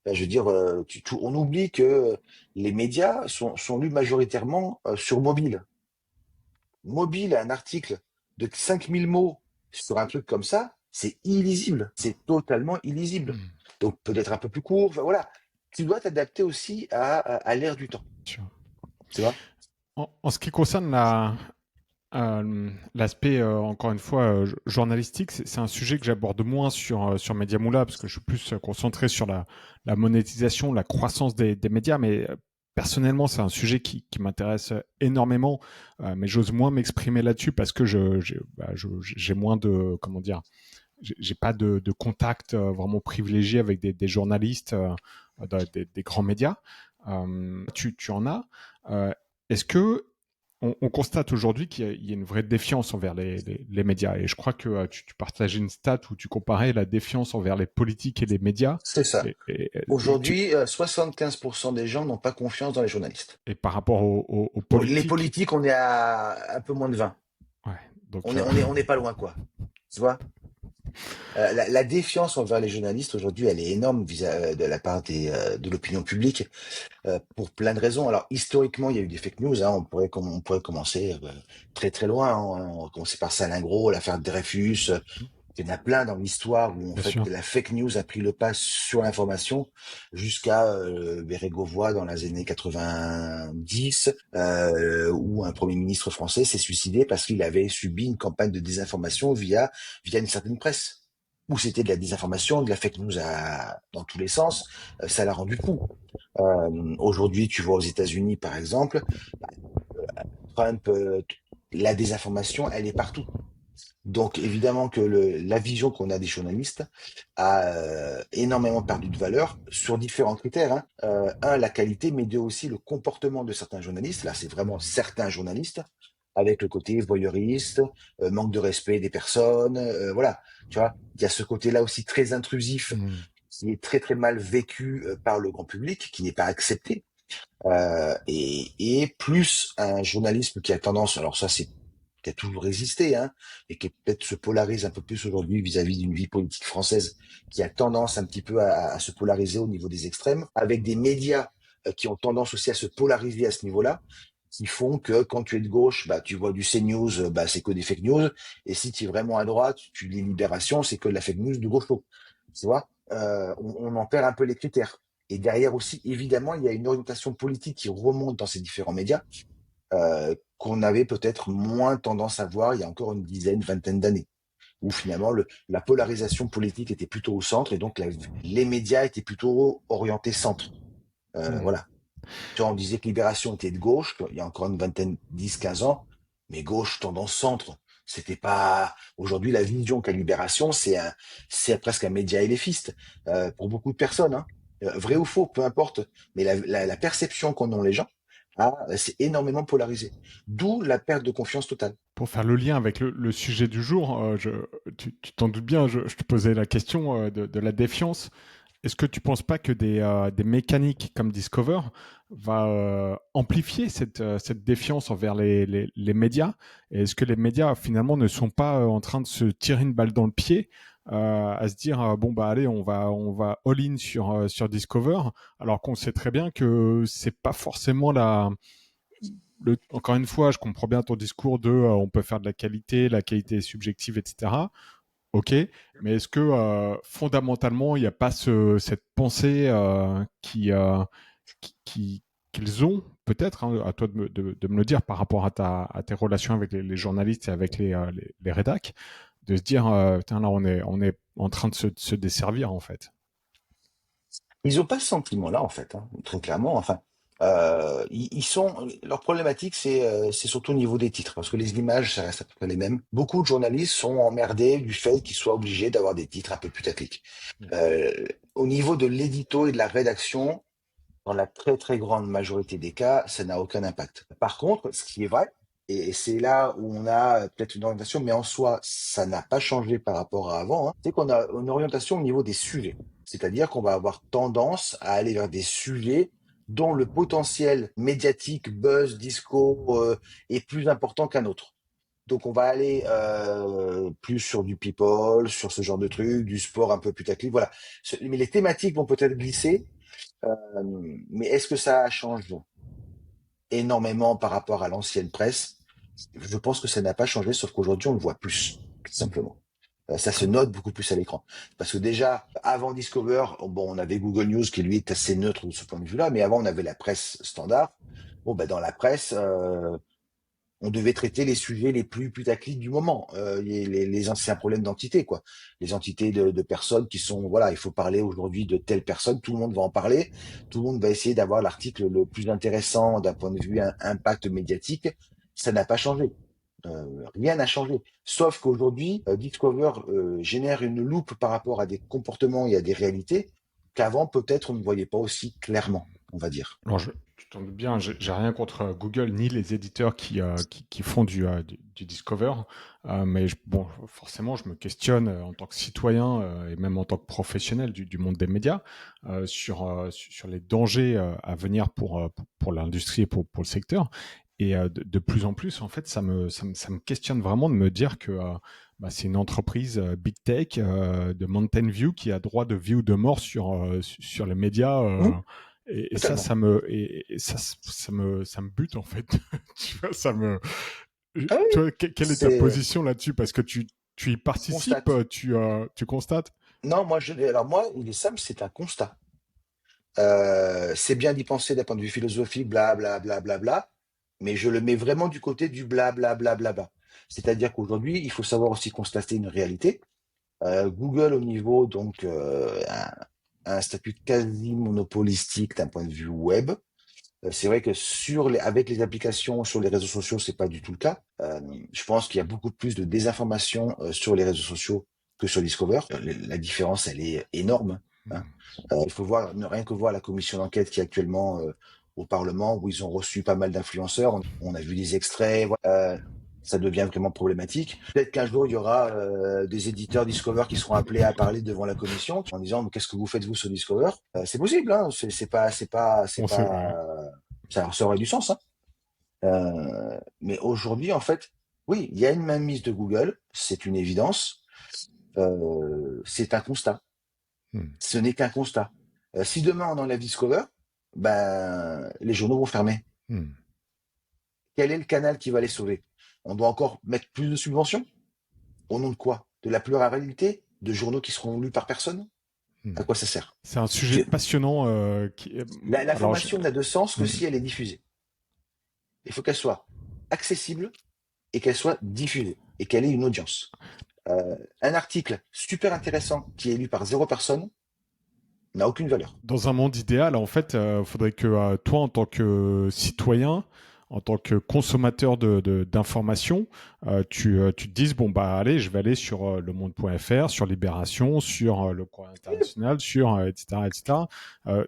Je veux dire, on oublie que les médias sont lus majoritairement sur mobile. Mobile, un article de 5000 mots sur un truc comme ça, c'est illisible. C'est totalement illisible. Mhm. Donc peut-être un peu plus court. Enfin, voilà. Tu dois t'adapter aussi à l'ère du temps. Sûr. Tu vois? En ce qui concerne l'aspect, encore une fois, journalistique, c'est un sujet que j'aborde moins sur Media Moula, parce que je suis plus concentré sur la monétisation, la croissance des médias, mais personnellement, c'est un sujet qui m'intéresse énormément, mais j'ose moins m'exprimer là-dessus parce que j'ai moins de, comment dire, j'ai pas de contact vraiment privilégié avec des journalistes des grands médias. Tu en as. Euh, Est-ce que on constate aujourd'hui qu'il y a une vraie défiance envers les médias. Et je crois que tu partageais une stat où tu comparais la défiance envers les politiques et les médias. C'est ça. Et Aujourd'hui, 75% des gens n'ont pas confiance dans les journalistes. et par rapport aux Pour les politiques, politiques, on est à un peu moins de 20. ouais, donc On est pas loin, quoi. Tu vois? La défiance envers les journalistes aujourd'hui, elle est énorme de la part de l'opinion publique pour plein de raisons. Alors historiquement, il y a eu des fake news. Hein, on pourrait commencer très très loin. Hein. On va commencer par Salingro, l'affaire Dreyfus. Il y en a plein dans l'histoire où en bien fait sûr, la fake news a pris le pas sur l'information jusqu'à Bérégovoy dans les années 90, où un premier ministre français s'est suicidé parce qu'il avait subi une campagne de désinformation via une certaine presse. Où c'était de la désinformation, de la fake news dans tous les sens, ça l'a rendu fou. Aujourd'hui, tu vois aux États-Unis, par exemple, Trump, la désinformation, elle est partout. Donc évidemment que la vision qu'on a des journalistes a énormément perdu de valeur sur différents critères, hein. Un, la qualité, mais deux aussi le comportement de certains journalistes. Là, c'est vraiment certains journalistes avec le côté voyeuriste, manque de respect des personnes, voilà. Tu vois, il y a ce côté-là aussi très intrusif Hmm. qui est très très mal vécu par le grand public, qui n'est pas accepté. Et plus un journalisme qui a tendance, alors ça c'est qui a toujours existé, hein, et qui peut-être se polarise un peu plus aujourd'hui vis-à-vis d'une vie politique française qui a tendance un petit peu à se polariser au niveau des extrêmes, avec des médias qui ont tendance aussi à se polariser à ce niveau-là, qui font que quand tu es de gauche, bah tu vois du CNews, bah c'est que des fake news, et si tu es vraiment à droite, tu lis Libération, c'est que de la fake news de gauche. Tu vois, on en perd un peu les critères. Et derrière aussi, évidemment, il y a une orientation politique qui remonte dans ces différents médias qu'on avait peut-être moins tendance à voir il y a encore une dizaine, vingtaine d'années, où finalement la polarisation politique était plutôt au centre et donc les médias étaient plutôt orientés centre. Hmm. Voilà. Tu vois, on disait que Libération était de gauche il y a encore une vingtaine, 10, 15 ans, mais gauche tendance centre. C'était pas aujourd'hui la vision qu'a Libération, c'est presque un média éléphiste pour beaucoup de personnes, hein. Vrai ou faux, peu importe, mais la perception qu'en ont les gens, c'est énormément polarisé. D'où la perte de confiance totale. Pour faire le lien avec le sujet du jour, tu t'en doutes bien, je te posais la question de la défiance. Est-ce que tu ne penses pas que des mécaniques comme Discover va amplifier cette défiance envers les médias? Et est-ce que les médias finalement ne sont pas en train de se tirer une balle dans le pied à se dire bon bah allez on va all-in sur Discover alors qu'on sait très bien que c'est pas forcément encore une fois, je comprends bien ton discours de on peut faire de la qualité est subjective, etc. Ok, mais est-ce que fondamentalement, il n'y a pas cette pensée qu'ils ont, peut-être, hein, à toi de me le dire par rapport à tes relations avec les journalistes et avec les rédacs, de se dire, putain, là, on est en train de se desservir, en fait. Ils ont pas ce sentiment-là, en fait, hein, très clairement. Enfin, ils sont, leur problématique, c'est surtout au niveau des titres, parce que les images, ça reste à peu près les mêmes. Beaucoup de journalistes sont emmerdés du fait qu'ils soient obligés d'avoir des titres un peu putaclic. Euh, Au niveau de l'édito et de la rédaction, dans la très très grande majorité des cas, ça n'a aucun impact. Par contre, ce qui est vrai, et c'est là où on a peut-être une orientation, mais en soi, ça n'a pas changé par rapport à avant, hein, c'est qu'on a une orientation au niveau des sujets. C'est-à-dire qu'on va avoir tendance à aller vers des sujets dont le potentiel médiatique, buzz, disco, est plus important qu'un autre. Donc on va aller plus sur du people, sur ce genre de truc, du sport un peu putaclic, voilà. Mais les thématiques vont peut-être glisser, mais est-ce que ça change énormément par rapport à l'ancienne presse? Je pense que ça n'a pas changé, sauf qu'aujourd'hui, on le voit plus, tout simplement. Ça se note beaucoup plus à l'écran. Parce que déjà, avant Discover, bon, on avait Google News qui lui est assez neutre de ce point de vue-là, mais avant, on avait la presse standard. Bon, ben, dans la presse, on devait traiter les sujets les plus putaclic du moment, les anciens problèmes d'entité, quoi. Les entités de personnes qui sont, voilà, il faut parler aujourd'hui de telle personne, tout le monde va en parler, tout le monde va essayer d'avoir l'article le plus intéressant d'un point de vue impact médiatique. Ça n'a pas changé. Rien n'a changé. Sauf qu'aujourd'hui, Discover génère une loupe par rapport à des comportements et à des réalités qu'avant, peut-être, on ne voyait pas aussi clairement, on va dire. Alors, tu t'en doutes bien, j'ai rien contre Google ni les éditeurs qui font du Discover, mais bon, forcément, je me questionne en tant que citoyen et même en tant que professionnel du monde des médias sur les dangers à venir pour l'industrie et pour le secteur. Et de plus en plus, en fait, ça me questionne vraiment de me dire que bah, c'est une entreprise Big Tech de Mountain View qui a droit de vie ou de mort sur les médias. Mmh, Et ça, totalement. ça me bute en fait. Tu vois, Ah oui, toi, quelle est ta c'est position là-dessus? Parce que tu y je participes, constate. tu constates? Non, alors moi, il est simple, c'est un constat. C'est bien d'y penser d'un point de vue philosophique, bla bla bla bla bla, mais je le mets vraiment du côté du bla bla bla bla bla. C'est-à-dire qu'aujourd'hui, il faut savoir aussi constater une réalité. Google au niveau un statut quasi monopolistique d'un point de vue web. C'est vrai que avec les applications sur les réseaux sociaux, c'est pas du tout le cas. Je pense qu'il y a beaucoup plus de désinformation sur les réseaux sociaux que sur Discover. La différence, elle est énorme, hein. Il faut voir, ne rien que voir la commission d'enquête qui est actuellement au Parlement, où ils ont reçu pas mal d'influenceurs. On a vu des extraits. Voilà. Ça devient vraiment problématique. Peut-être qu'un jour, il y aura des éditeurs Discover qui seront appelés à parler devant la commission en disant, mais qu'est-ce que vous faites vous sur Discover? C'est possible, hein. C'est On sait, pas, ouais. ça aurait du sens, hein. Mais aujourd'hui, en fait, oui, il y a une mainmise de Google, c'est une évidence. C'est un constat. Hmm. Ce n'est qu'un constat. Si demain on enlève Discover, ben les journaux vont fermer. Hmm. Quel est le canal qui va les sauver? On doit encore mettre plus de subventions? Au nom de quoi? De la pluralité de journaux qui seront lus par personne? Hmm. À quoi ça sert? C'est un sujet Je- passionnant. Alors, L'information n'a de sens que hmm. si elle est diffusée. Il faut qu'elle soit accessible et qu'elle soit diffusée et qu'elle ait une audience. Un article super intéressant qui est lu par 0 personne n'a aucune valeur. Dans un monde idéal, en fait, faudrait que toi, en tant que citoyen, en tant que consommateur d'informations, tu te dises bon bah allez, je vais aller sur lemonde.fr, sur Libération, sur le Courrier International, sur etc. etc.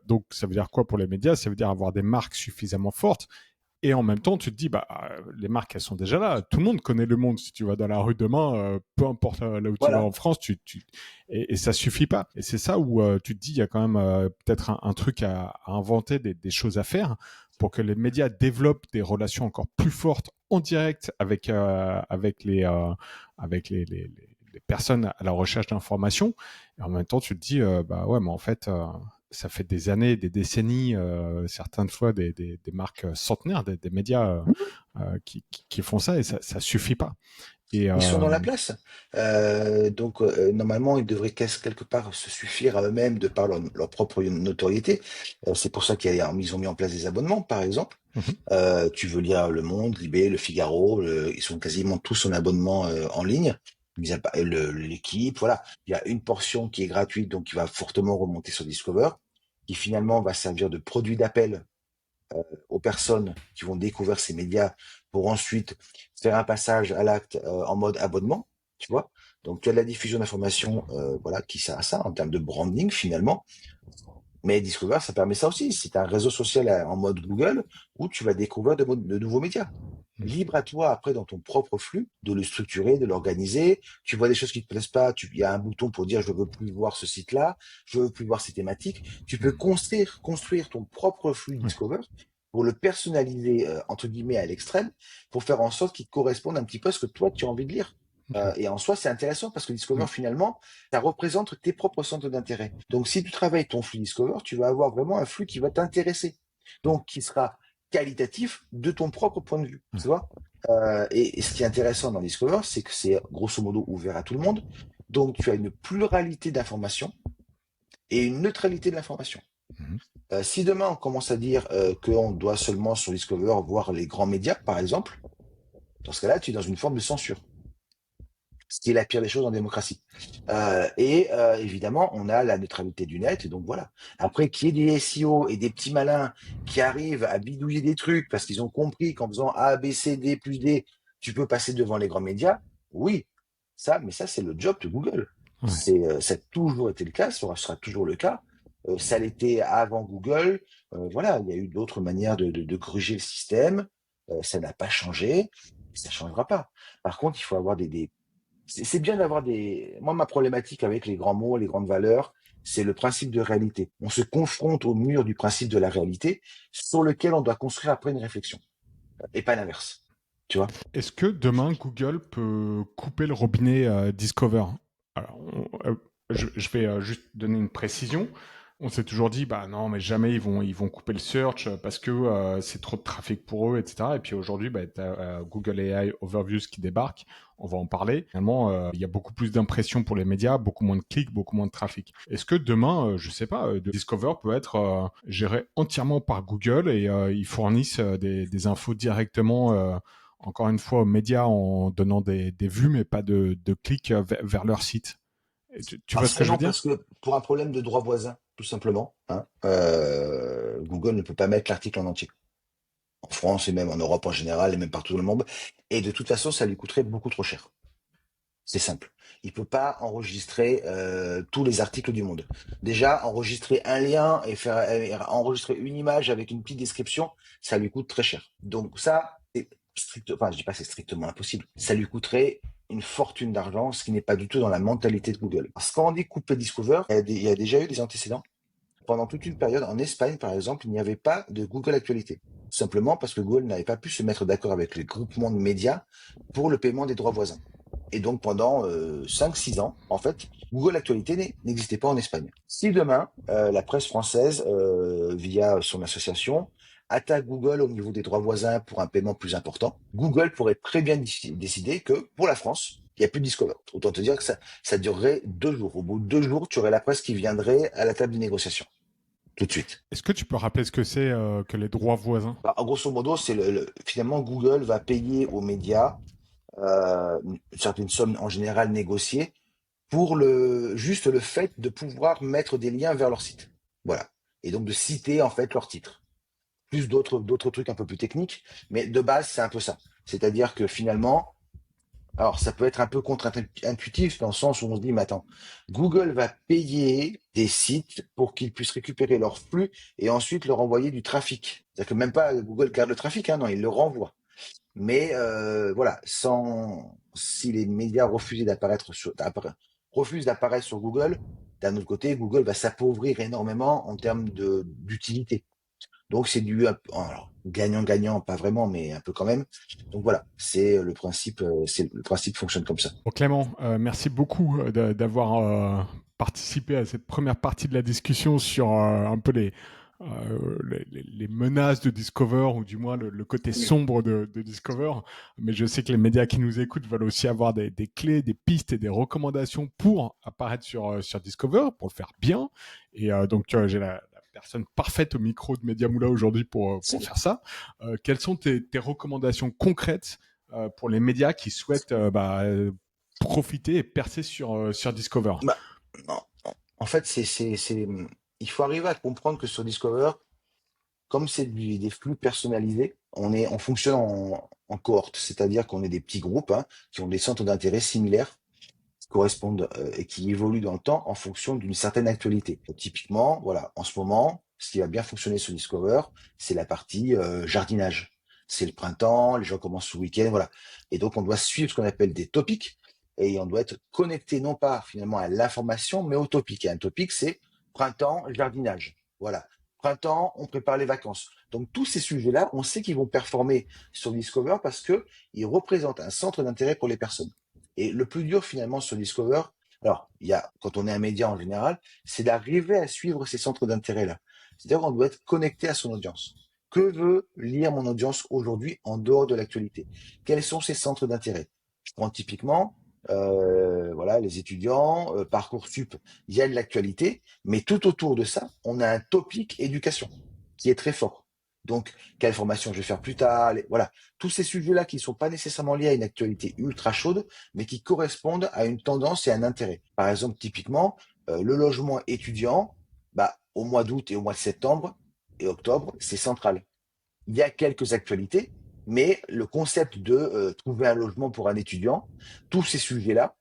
Donc ça veut dire quoi pour les médias? Ça veut dire avoir des marques suffisamment fortes. Et en même temps, tu te dis, bah, les marques, elles sont déjà là. Tout le monde connaît Le Monde. Si tu vas dans la rue demain, peu importe là où tu vas Voilà. en France, et ça suffit pas. Et c'est ça où tu te dis, il y a quand même peut-être un truc à inventer, des choses à faire pour que les médias développent des relations encore plus fortes en direct avec les personnes à la recherche d'informations. Et en même temps, tu te dis, bah ouais, mais en fait, ça fait des années, des décennies, certaines fois des marques centenaires, des médias qui font ça et ça suffit pas. Et Ils sont dans la place. Donc, normalement, ils devraient quelque part se suffire à eux-mêmes de par leur propre notoriété. C'est pour ça ils ont mis en place des abonnements, par exemple. mhm, Tu veux lire Le Monde, Libé, Le Figaro, ils sont quasiment tous en abonnement en ligne. L'équipe, voilà. Il y a une portion qui est gratuite, donc qui va fortement remonter sur Discover, qui finalement va servir de produit d'appel aux personnes qui vont découvrir ces médias pour ensuite faire un passage à l'acte en mode abonnement, tu vois. Donc tu as de la diffusion d'informations, voilà, qui sert à ça en termes de branding finalement. Mais Discover, ça permet ça aussi. C'est un réseau social en mode Google où tu vas découvrir de nouveaux médias. Libre à toi après dans ton propre flux de le structurer, de l'organiser. Tu vois des choses qui te plaisent pas, il y a un bouton pour dire je veux plus voir ce site-là, je veux plus voir ces thématiques. Tu peux construire ton propre flux ouais, Discover pour le personnaliser entre guillemets à l'extrême, pour faire en sorte qu'il corresponde un petit peu à ce que toi tu as envie de lire. ok, Et en soi, c'est intéressant parce que Discover, mm, finalement, ça représente tes propres centres d'intérêt. Donc, si tu travailles ton flux Discover, tu vas avoir vraiment un flux qui va t'intéresser. Donc, qui sera qualitatif de ton propre point de vue. ouais, Tu vois? Et ce qui est intéressant dans Discover, c'est que c'est grosso modo ouvert à tout le monde. Donc, tu as une pluralité d'informations et une neutralité de l'information. mhm, Si demain on commence à dire qu'on doit seulement sur Discover voir les grands médias, par exemple, dans ce cas-là, tu es dans une forme de censure, ce qui est la pire des choses en démocratie. Évidemment, on a la neutralité du net, et donc voilà. Après, qu'il y ait des SEO et des petits malins qui arrivent à bidouiller des trucs parce qu'ils ont compris qu'en faisant A, B, C, D plus D, tu peux passer devant les grands médias, oui, mais ça, c'est le job de Google. ouais, Ça a toujours été le cas, ça sera toujours le cas. Ça l'était avant Google. Voilà, il y a eu d'autres manières de gruger le système. Ça n'a pas changé, ça changera pas. Par contre, il faut avoir c'est bien d'avoir des. Moi, ma problématique avec les grands mots, les grandes valeurs, c'est le principe de réalité. On se confronte au mur du principe de la réalité sur lequel on doit construire après une réflexion, et pas l'inverse. Tu vois? Est-ce que demain Google peut couper le robinet Discover? Alors, je vais juste donner une précision. On s'est toujours dit, bah non, mais jamais ils vont couper le search parce que c'est trop de trafic pour eux, etc. Et puis aujourd'hui, bah, tu as Google AI Overviews qui débarque. On va en parler. Finalement, il y a beaucoup plus d'impressions pour les médias, beaucoup moins de clics, beaucoup moins de trafic. Est-ce que demain, je sais pas, Discover peut être géré entièrement par Google et ils fournissent des infos directement encore une fois aux médias en donnant des vues mais pas de clics vers leur site. Et tu Ah, vois ce que ça, je veux non, dire? parce que pour un problème de droit voisin, tout simplement, hein, Google ne peut pas mettre l'article en entier. en France et même en Europe en général et même partout dans le monde. Et de toute façon, ça lui coûterait beaucoup trop cher. C'est simple. Il peut pas enregistrer tous les articles du monde. Déjà, enregistrer un lien et faire enregistrer une image avec une petite description, ça lui coûte très cher. Donc ça, c'est enfin, je dis pas que c'est strictement impossible. Ça lui coûterait une fortune d'argent, ce qui n'est pas du tout dans la mentalité de Google. Parce que quand on dit couper Discover, il y a déjà eu des antécédents. Pendant toute une période, en Espagne, par exemple, il n'y avait pas de Google Actualité. Simplement parce que Google n'avait pas pu se mettre d'accord avec les groupements de médias pour le paiement des droits voisins. Et donc pendant 5-6 ans, en fait, Google Actualité n'existait pas en Espagne. Si demain, la presse française, via son association, attaque Google au niveau des droits voisins pour un paiement plus important, Google pourrait très bien décider que pour la France, il n'y a plus de Discover. Autant te dire que ça durerait 2 jours. Au bout de 2 jours, tu aurais la presse qui viendrait à la table de négociation. Tout de suite. Est-ce que tu peux rappeler ce que c'est que les droits voisins? Bah, en grosso modo, c'est finalement Google va payer aux médias une certaine somme en général négociée pour juste le fait de pouvoir mettre des liens vers leur site. Voilà. Et donc de citer en fait leur titre. Plus d'autres trucs un peu plus techniques, mais de base, c'est un peu ça. C'est-à-dire que finalement, alors ça peut être un peu contre-intuitif dans le sens où on se dit, mais attends, Google va payer des sites pour qu'ils puissent récupérer leur flux et ensuite leur envoyer du trafic. C'est-à-dire que même pas Google garde le trafic, hein, non, il le renvoie. Mais voilà, si les médias refusent d'apparaître sur Google, d'un autre côté, Google va s'appauvrir énormément en termes d'utilité. Donc c'est alors, gagnant-gagnant, pas vraiment, mais un peu quand même. Donc voilà, le principe fonctionne comme ça. Bon, Clément, merci beaucoup d'avoir participé à cette première partie de la discussion sur un peu les menaces de Discover, ou du moins le côté sombre de Discover. Mais je sais que les médias qui nous écoutent veulent aussi avoir des clés, des pistes et des recommandations pour apparaître sur Discover, pour le faire bien. Et donc, j'ai la personne parfaite au micro de Media Moula aujourd'hui pour faire ça. Quelles sont tes recommandations concrètes pour les médias qui souhaitent profiter et percer sur Discover? Bah, non, non. En fait, il faut arriver à comprendre que sur Discover, comme c'est des flux personnalisés, on fonctionne en cohorte, c'est-à-dire qu'on est des petits groupes hein, qui ont des centres d'intérêt similaires qui correspondent et qui évoluent dans le temps en fonction d'une certaine actualité. Typiquement, voilà, en ce moment, ce qui va bien fonctionner sur Discover, c'est la partie jardinage. C'est le printemps, les gens commencent ce week-end, voilà. Et donc, on doit suivre ce qu'on appelle des topics et on doit être connecté non pas finalement à l'information, mais au topic. Et un topic, c'est printemps, jardinage. Voilà. Printemps, on prépare les vacances. Donc, tous ces sujets-là, on sait qu'ils vont performer sur Discover parce que ils représentent un centre d'intérêt pour les personnes. Et le plus dur finalement sur Discover, alors quand on est un média en général, c'est d'arriver à suivre ces centres d'intérêt-là. C'est-à-dire qu'on doit être connecté à son audience. Que veut lire mon audience aujourd'hui en dehors de l'actualité? Quels sont ces centres d'intérêt? Je prends typiquement voilà, les étudiants, Parcoursup, il y a de l'actualité, mais tout autour de ça, on a un topic éducation qui est très fort. Donc, quelle formation je vais faire plus tard, voilà, tous ces sujets-là qui ne sont pas nécessairement liés à une actualité ultra chaude, mais qui correspondent à une tendance et un intérêt. Par exemple, typiquement, le logement étudiant, bah, au mois d'août et au mois de septembre et octobre, c'est central. Il y a quelques actualités, mais le concept de trouver un logement pour un étudiant, tous ces sujets-là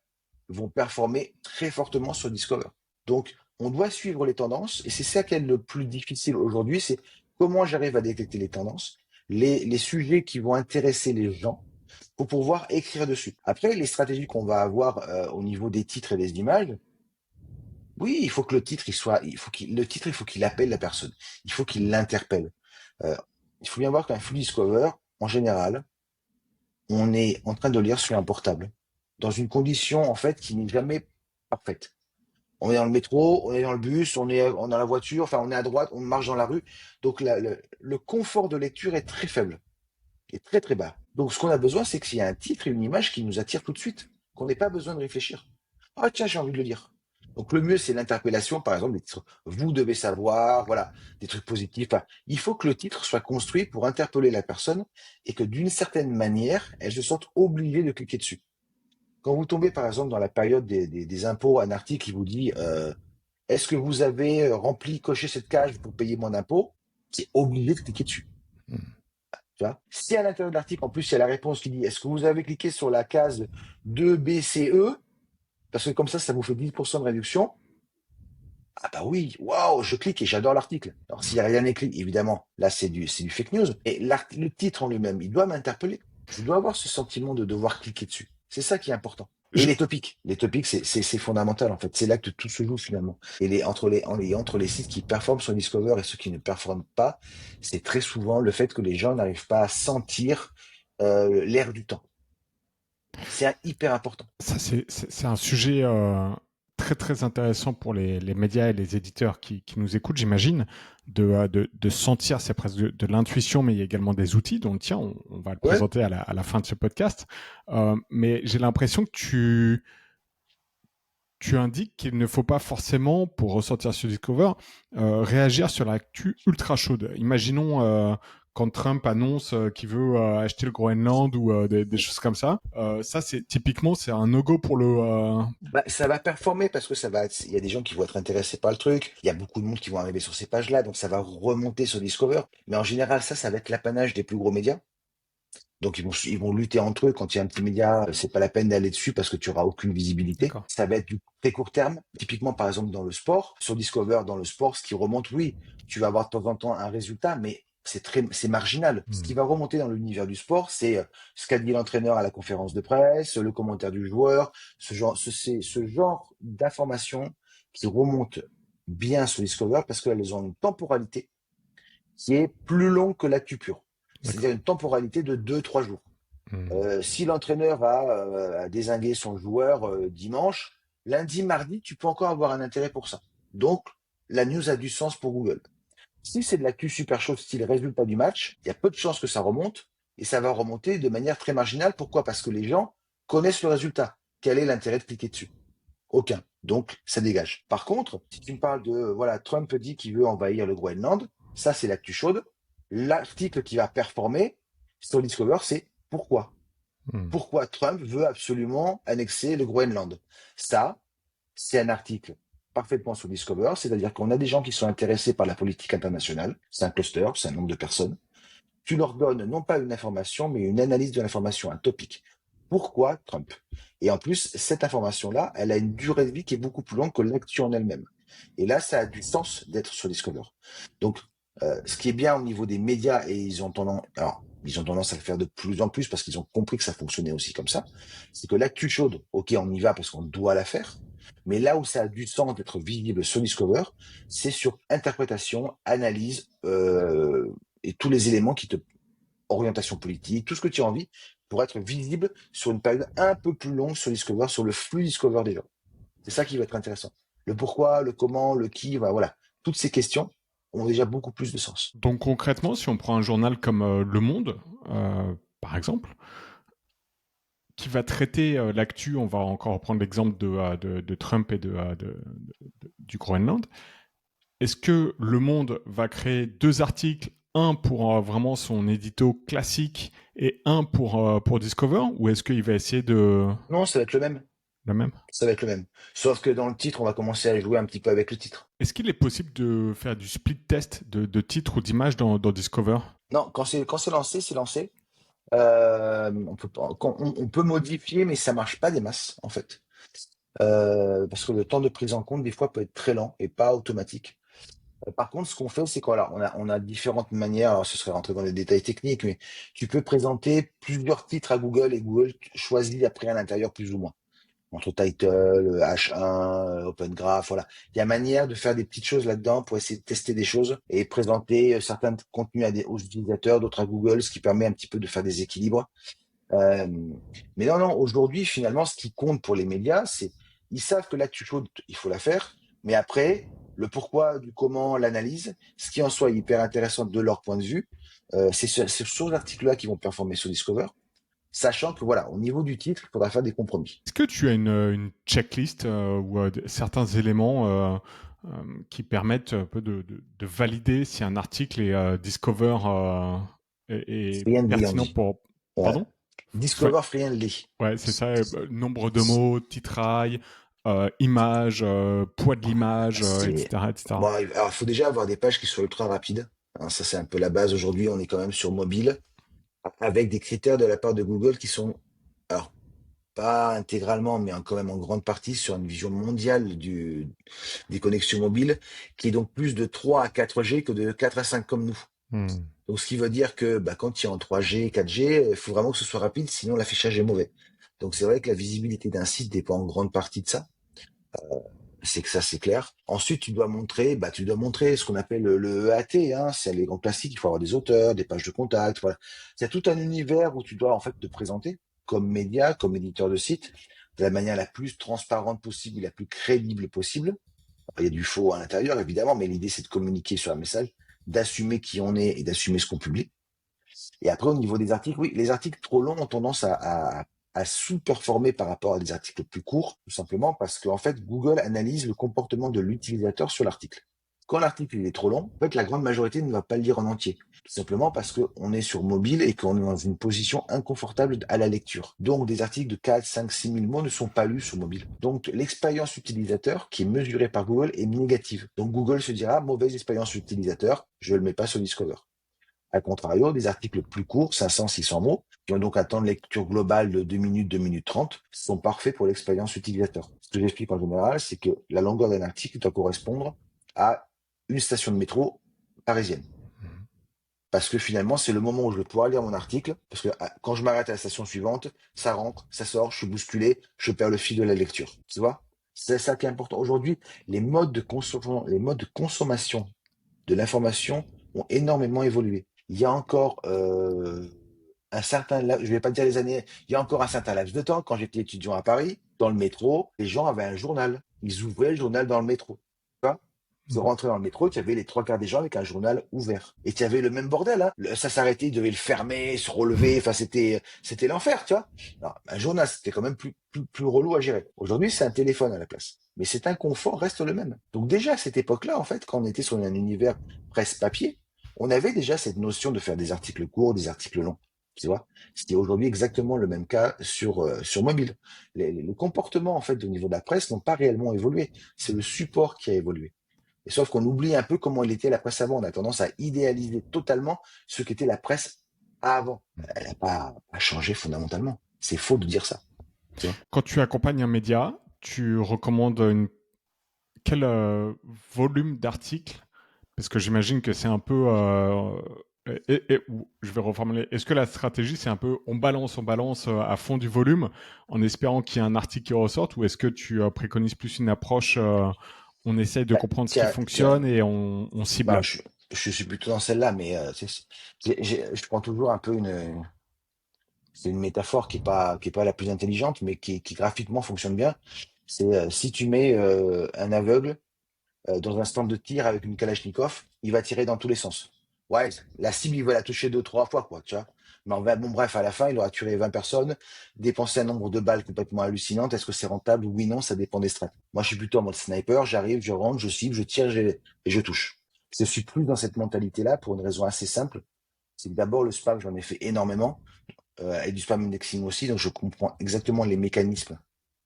vont performer très fortement sur Discover. Donc, on doit suivre les tendances, et c'est ça qui est le plus difficile aujourd'hui, c'est comment j'arrive à détecter les tendances, les sujets qui vont intéresser les gens, pour pouvoir écrire dessus. Après, les stratégies qu'on va avoir au niveau des titres et des images, oui, il faut que le titre, il faut qu'il appelle la personne. Il faut qu'il l'interpelle. Euh, il faut bien voir qu'un flux Discover, en général, on est en train de lire sur un portable, dans une condition en fait qui n'est jamais parfaite. On est dans le métro, on est dans le bus, on est dans la voiture, enfin on est à droite, on marche dans la rue. Donc le confort de lecture est très faible, est très très bas. Donc ce qu'on a besoin, c'est qu'il y ait un titre et une image qui nous attire tout de suite, qu'on n'ait pas besoin de réfléchir. Ah tiens, j'ai envie de le lire. Donc le mieux, c'est l'interpellation, par exemple, des titres. Vous devez savoir, voilà, des trucs positifs. Enfin, il faut que le titre soit construit pour interpeller la personne et que d'une certaine manière, elle se sente obligée de cliquer dessus. Quand vous tombez, par exemple, dans la période des impôts, un article qui vous dit est-ce que vous avez coché cette case pour payer mon impôt? C'est obligé de cliquer dessus. Tu vois? Si à l'intérieur de l'article, en plus, il y a la réponse qui dit, est-ce que vous avez cliqué sur la case 2BCE? Parce que comme ça vous fait 10% de réduction. Ah bah oui, waouh, je clique et j'adore l'article. Alors s'il n'y a rien écrit, évidemment, là c'est du fake news. Et le titre en lui-même, il doit m'interpeller. Je dois avoir ce sentiment de devoir cliquer dessus. C'est ça qui est important. Et Je- les topics, c'est fondamental en fait. C'est là que tout se joue finalement. Et entre les sites qui performent sur Discover et ceux qui ne performent pas, c'est très souvent le fait que les gens n'arrivent pas à sentir l'air du temps. C'est hyper important. Ça, c'est un sujet très très intéressant pour les médias et les éditeurs qui nous écoutent, j'imagine, de sentir, c'est presque de l'intuition, mais il y a également des outils, donc tiens, on va le Ouais. présenter à la fin de ce podcast. Mais j'ai l'impression que tu indiques qu'il ne faut pas forcément, pour ressortir sur Discover, réagir sur l'actu ultra chaude. Imaginons quand Trump annonce qu'il veut acheter le Groenland ou des choses comme ça. Ça, c'est typiquement, c'est un no-go pour le. Bah, ça va performer parce que il y a des gens qui vont être intéressés par le truc. Il y a beaucoup de monde qui vont arriver sur ces pages-là, donc ça va remonter sur Discover. Mais en général, ça va être l'apanage des plus gros médias. Donc ils vont lutter entre eux. Quand il y a un petit média, c'est pas la peine d'aller dessus parce que tu auras aucune visibilité. D'accord. Ça va être du très court terme. Typiquement, par exemple, dans le sport, sur Discover, dans le sport, ce qui remonte, oui, tu vas avoir de temps en temps un résultat, mais c'est marginal. Ce qui Hmm. va remonter dans l'univers du sport, c'est ce qu'a dit l'entraîneur à la conférence de presse, le commentaire du joueur, c'est ce genre d'informations qui remontent bien sur Discover parce qu'elles ont une temporalité qui est plus longue que l'actu pure. C'est-à-dire D'accord. une temporalité de 2, 3 jours. Hmm. Si l'entraîneur a dézingué son joueur dimanche, lundi, mardi, tu peux encore avoir un intérêt pour ça. Donc, la news a du sens pour Google. Si c'est de l'actu super chaude, style résultat du match, il y a peu de chances que ça remonte, et ça va remonter de manière très marginale. Pourquoi? Parce que les gens connaissent le résultat. Quel est l'intérêt de cliquer dessus? Aucun. Donc, ça dégage. Par contre, si tu me parles de, voilà, Trump dit qu'il veut envahir le Groenland, ça, c'est l'actu chaude. L'article qui va performer sur Discover, c'est pourquoi? Hmm. Pourquoi Trump veut absolument annexer le Groenland? Ça, c'est un article parfaitement sur Discover, c'est-à-dire qu'on a des gens qui sont intéressés par la politique internationale. C'est un cluster, c'est un nombre de personnes. Tu leur donnes non pas une information, mais une analyse de l'information, un topic. Pourquoi Trump? Et en plus, cette information-là, elle a une durée de vie qui est beaucoup plus longue que l'actu en elle-même. Et là, ça a du sens d'être sur Discover. Donc, ce qui est bien au niveau des médias, et ils ont tendance à le faire de plus en plus parce qu'ils ont compris que ça fonctionnait aussi comme ça, c'est que l'actu chaude, ok, on y va parce qu'on doit la faire, mais là où ça a du sens d'être visible sur Discover, c'est sur interprétation, analyse, et tous les éléments orientation politique, tout ce que tu as envie, pour être visible sur une période un peu plus longue sur Discover, sur le flux Discover des gens. C'est ça qui va être intéressant. Le pourquoi, le comment, le qui, voilà. Toutes ces questions ont déjà beaucoup plus de sens. Donc concrètement, si on prend un journal comme Le Monde, par exemple, qui va traiter l'actu, on va encore reprendre l'exemple de Trump et du Groenland. Est-ce que Le Monde va créer deux articles, un pour vraiment son édito classique et un pour Discover, ou est-ce qu'il va essayer de Non, ça va être le même. la même? Ça va être le même. Sauf que dans le titre, on va commencer à jouer un petit peu avec le titre. Est-ce qu'il est possible de faire du split test de titres ou d'images dans Discover? Non, quand c'est lancé, c'est lancé. On peut modifier, mais ça marche pas des masses, en fait. Parce que le temps de prise en compte, des fois, peut être très lent et pas automatique. Par contre, ce qu'on fait, c'est qu'on on a différentes manières, alors ce serait rentrer dans les détails techniques, mais tu peux présenter plusieurs titres à Google et Google choisit après à l'intérieur plus ou moins. Entre title, H1, Open Graph, voilà. Il y a manière de faire des petites choses là-dedans pour essayer de tester des choses et présenter certains contenus aux utilisateurs, d'autres à Google, ce qui permet un petit peu de faire des équilibres. Euh, mais non, non, aujourd'hui, finalement, ce qui compte pour les médias, c'est ils savent que l'actu chaude, il faut la faire, mais après, le pourquoi, du comment, l'analyse, ce qui en soit hyper intéressant de leur point de vue, c'est sur l'article-là qu'ils vont performer sur Discover, sachant que voilà, au niveau du titre, il faudra faire des compromis. Est-ce que tu as une checklist ou certains éléments qui permettent un peu de valider si un article est Discover est Friendly, on pertinent dit. pour... Ouais. Pardon? Discover Friendly. Ouais, c'est ça. Nombre de mots, titraille, image, poids de l'image, C'est etc., etc. bon, alors il faut déjà avoir des pages qui soient ultra rapides. Hein, ça, c'est un peu la base aujourd'hui. On est quand même sur mobile. avec des critères de la part de Google qui sont, alors pas intégralement, mais quand même en grande partie sur une vision mondiale des connexions mobiles, qui est donc plus de 3 à 4G que de 4 à 5 comme nous. Hmm. Donc, ce qui veut dire que quand tu es en 3G, 4G, il faut vraiment que ce soit rapide, sinon l'affichage est mauvais. Donc, c'est vrai que la visibilité d'un site dépend en grande partie de ça. C'est que ça, c'est clair. Ensuite, tu dois montrer ce qu'on appelle le EAT, hein. C'est les grands classiques. Il faut avoir des auteurs, des pages de contact. Voilà. C'est tout un univers où tu dois en fait te présenter comme média, comme éditeur de site, de la manière la plus transparente possible, la plus crédible possible. Alors, il y a du faux à l'intérieur, évidemment, mais l'idée, c'est de communiquer sur un message, d'assumer qui on est et d'assumer ce qu'on publie. Et après, au niveau des articles, oui, les articles trop longs ont tendance à sous-performer par rapport à des articles plus courts, tout simplement parce qu'en fait, Google analyse le comportement de l'utilisateur sur l'article. Quand l'article il est trop long, en fait, la grande majorité ne va pas le lire en entier. Tout simplement parce qu'on est sur mobile et qu'on est dans une position inconfortable à la lecture. Donc, des articles de 4, 5, 6 000 mots ne sont pas lus sur mobile. Donc, l'expérience utilisateur qui est mesurée par Google est négative. Donc, Google se dira, mauvaise expérience utilisateur, je ne le mets pas sur Discover. A contrario, des articles plus courts, 500, 600 mots, qui ont donc un temps de lecture global de 2 minutes, 2 minutes 30, sont parfaits pour l'expérience utilisateur. Ce que j'explique en général, c'est que la longueur d'un article doit correspondre à une station de métro parisienne. Parce que finalement, c'est le moment où je vais pouvoir lire mon article, parce que quand je m'arrête à la station suivante, ça rentre, ça sort, je suis bousculé, je perds le fil de la lecture. Tu vois? C'est ça qui est important. Aujourd'hui, les modes de consommation de l'information ont énormément évolué. Il y a encore je vais pas dire les années, il y a encore un certain laps de temps, quand j'étais étudiant à Paris, dans le métro, les gens avaient un journal. Ils ouvraient le journal dans le métro. Tu vois. Ils Hmm. rentraient dans le métro, tu avais les trois quarts des gens avec un journal ouvert. Et tu avais le même bordel, hein. Ça s'arrêtait, ils devaient le fermer, se relever, enfin c'était l'enfer, tu vois. Alors, un journal, c'était quand même plus relou à gérer. Aujourd'hui, c'est un téléphone à la place. Mais cet inconfort reste le même. Donc déjà, à cette époque-là, en fait, quand on était sur un univers presse papier, on avait déjà cette notion de faire des articles courts, des articles longs. Tu vois, c'était aujourd'hui exactement le même cas sur mobile. Les comportements en fait au niveau de la presse n'ont pas réellement évolué. C'est le support qui a évolué. Et sauf qu'on oublie un peu comment il était la presse avant. On a tendance à idéaliser totalement ce qu'était la presse avant. Elle n'a pas changé fondamentalement. C'est faux de dire ça. Tu vois. Quand tu accompagnes un média, tu recommandes quel volume d'articles? Parce que j'imagine que c'est un peu. Je vais reformuler. Est-ce que la stratégie, c'est un peu on balance à fond du volume en espérant qu'il y ait un article qui ressorte, ou est-ce que tu préconises plus une approche on essaye de Bah, comprendre ce qui tiens, fonctionne et on bah, cible? je suis plutôt dans celle-là, mais je prends toujours un peu c'est une métaphore qui est pas la plus intelligente, mais qui graphiquement fonctionne bien. C'est si tu mets un aveugle dans un stand de tir avec une Kalachnikov, il va tirer dans tous les sens. Ouais, la cible, il va la toucher deux, trois fois, quoi, tu vois. Mais bon, bref, à la fin, il aura tué 20 personnes, dépensé un nombre de balles complètement hallucinante. Est-ce que c'est rentable? Oui, non, ça dépend des strats. Moi, je suis plutôt en mode sniper, j'arrive, je rentre, je cible, je tire et je touche. Je suis plus dans cette mentalité-là pour une raison assez simple. C'est que d'abord, le spam, j'en ai fait énormément, et du spam indexing aussi, donc je comprends exactement les mécanismes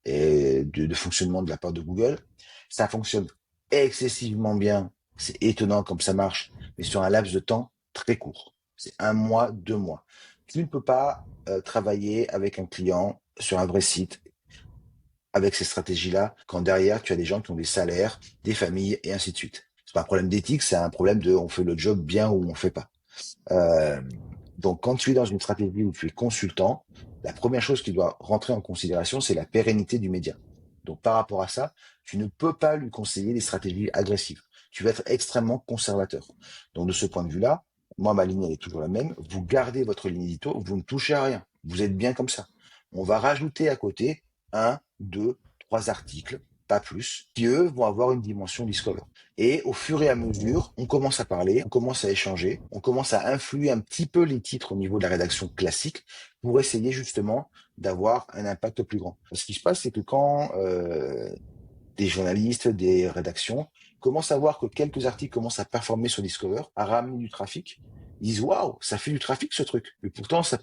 de fonctionnement de la part de Google. Ça fonctionne excessivement bien. C'est étonnant comme ça marche, mais sur un laps de temps très court. C'est 1 mois, 2 mois. Tu ne peux pas travailler avec un client sur un vrai site avec ces stratégies-là quand derrière tu as des gens qui ont des salaires, des familles et ainsi de suite. C'est pas un problème d'éthique, c'est un problème de on fait le job bien ou on fait pas. Euh, donc, quand tu es dans une stratégie où tu es consultant, la première chose qui doit rentrer en considération, c'est la pérennité du média. Donc, par rapport à ça, tu ne peux pas lui conseiller des stratégies agressives. Tu vas être extrêmement conservateur. Donc, de ce point de vue-là, moi, ma ligne, elle est toujours la même. Vous gardez votre ligne édito, vous ne touchez à rien. Vous êtes bien comme ça. On va rajouter à côté un, deux, trois articles, pas plus, qui eux vont avoir une dimension Discover. Et au fur et à mesure, on commence à parler, on commence à échanger, on commence à influer un petit peu les titres au niveau de la rédaction classique pour essayer justement d'avoir un impact plus grand. Ce qui se passe, c'est que quand des journalistes, des rédactions commencent à voir que quelques articles commencent à performer sur Discover, à ramener du trafic, ils disent waouh, ça fait du trafic ce truc. Mais pourtant, enfin,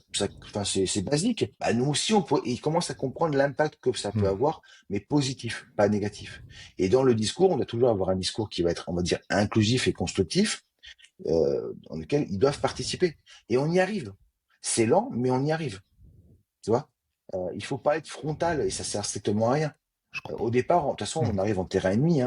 c'est basique. Bah, nous aussi, ils commencent à comprendre l'impact que ça peut Hmm. avoir, mais positif, pas négatif. Et dans le discours, on doit toujours avoir un discours qui va être, on va dire, inclusif et constructif, dans lequel ils doivent participer. Et on y arrive. C'est lent, mais on y arrive, tu vois. Il faut pas être frontal et ça sert strictement à rien. Je Au comprends. départ, de toute façon, Hmm. on arrive en terrain ennemi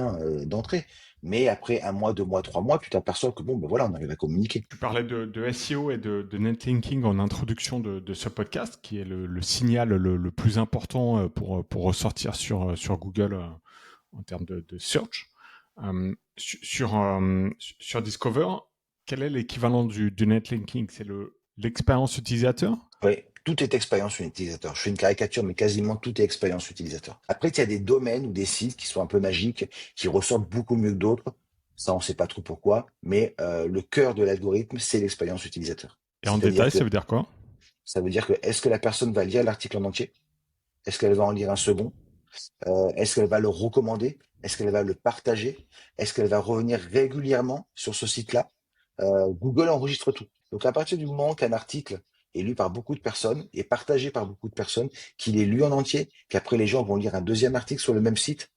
d'entrée. Mais après un mois, 2 mois, 3 mois, tu t'aperçois que bon, ben voilà, on arrive à communiquer. Tu parlais de SEO et de netlinking en introduction de ce podcast, qui est le signal le plus important pour ressortir sur Google en termes de search. Sur Discover, quel est l'équivalent du netlinking? C'est l'expérience utilisateur? Oui, tout est expérience utilisateur. Je fais une caricature, mais quasiment tout est expérience utilisateur. Après, il y a des domaines ou des sites qui sont un peu magiques, qui ressortent beaucoup mieux que d'autres. Ça, on sait pas trop pourquoi, mais le cœur de l'algorithme, c'est l'expérience utilisateur. Et en C'est-à-dire détail, que ça veut dire quoi? est-ce que la personne va lire l'article en entier? Est-ce qu'elle va en lire un second? Est-ce qu'elle va le recommander? Est-ce qu'elle va le partager? Est-ce qu'elle va revenir régulièrement sur ce site-là? Google enregistre tout. Donc à partir du moment qu'un article est lu par beaucoup de personnes et partagé par beaucoup de personnes, qu'il est lu en entier, qu'après les gens vont lire un deuxième article sur le même site,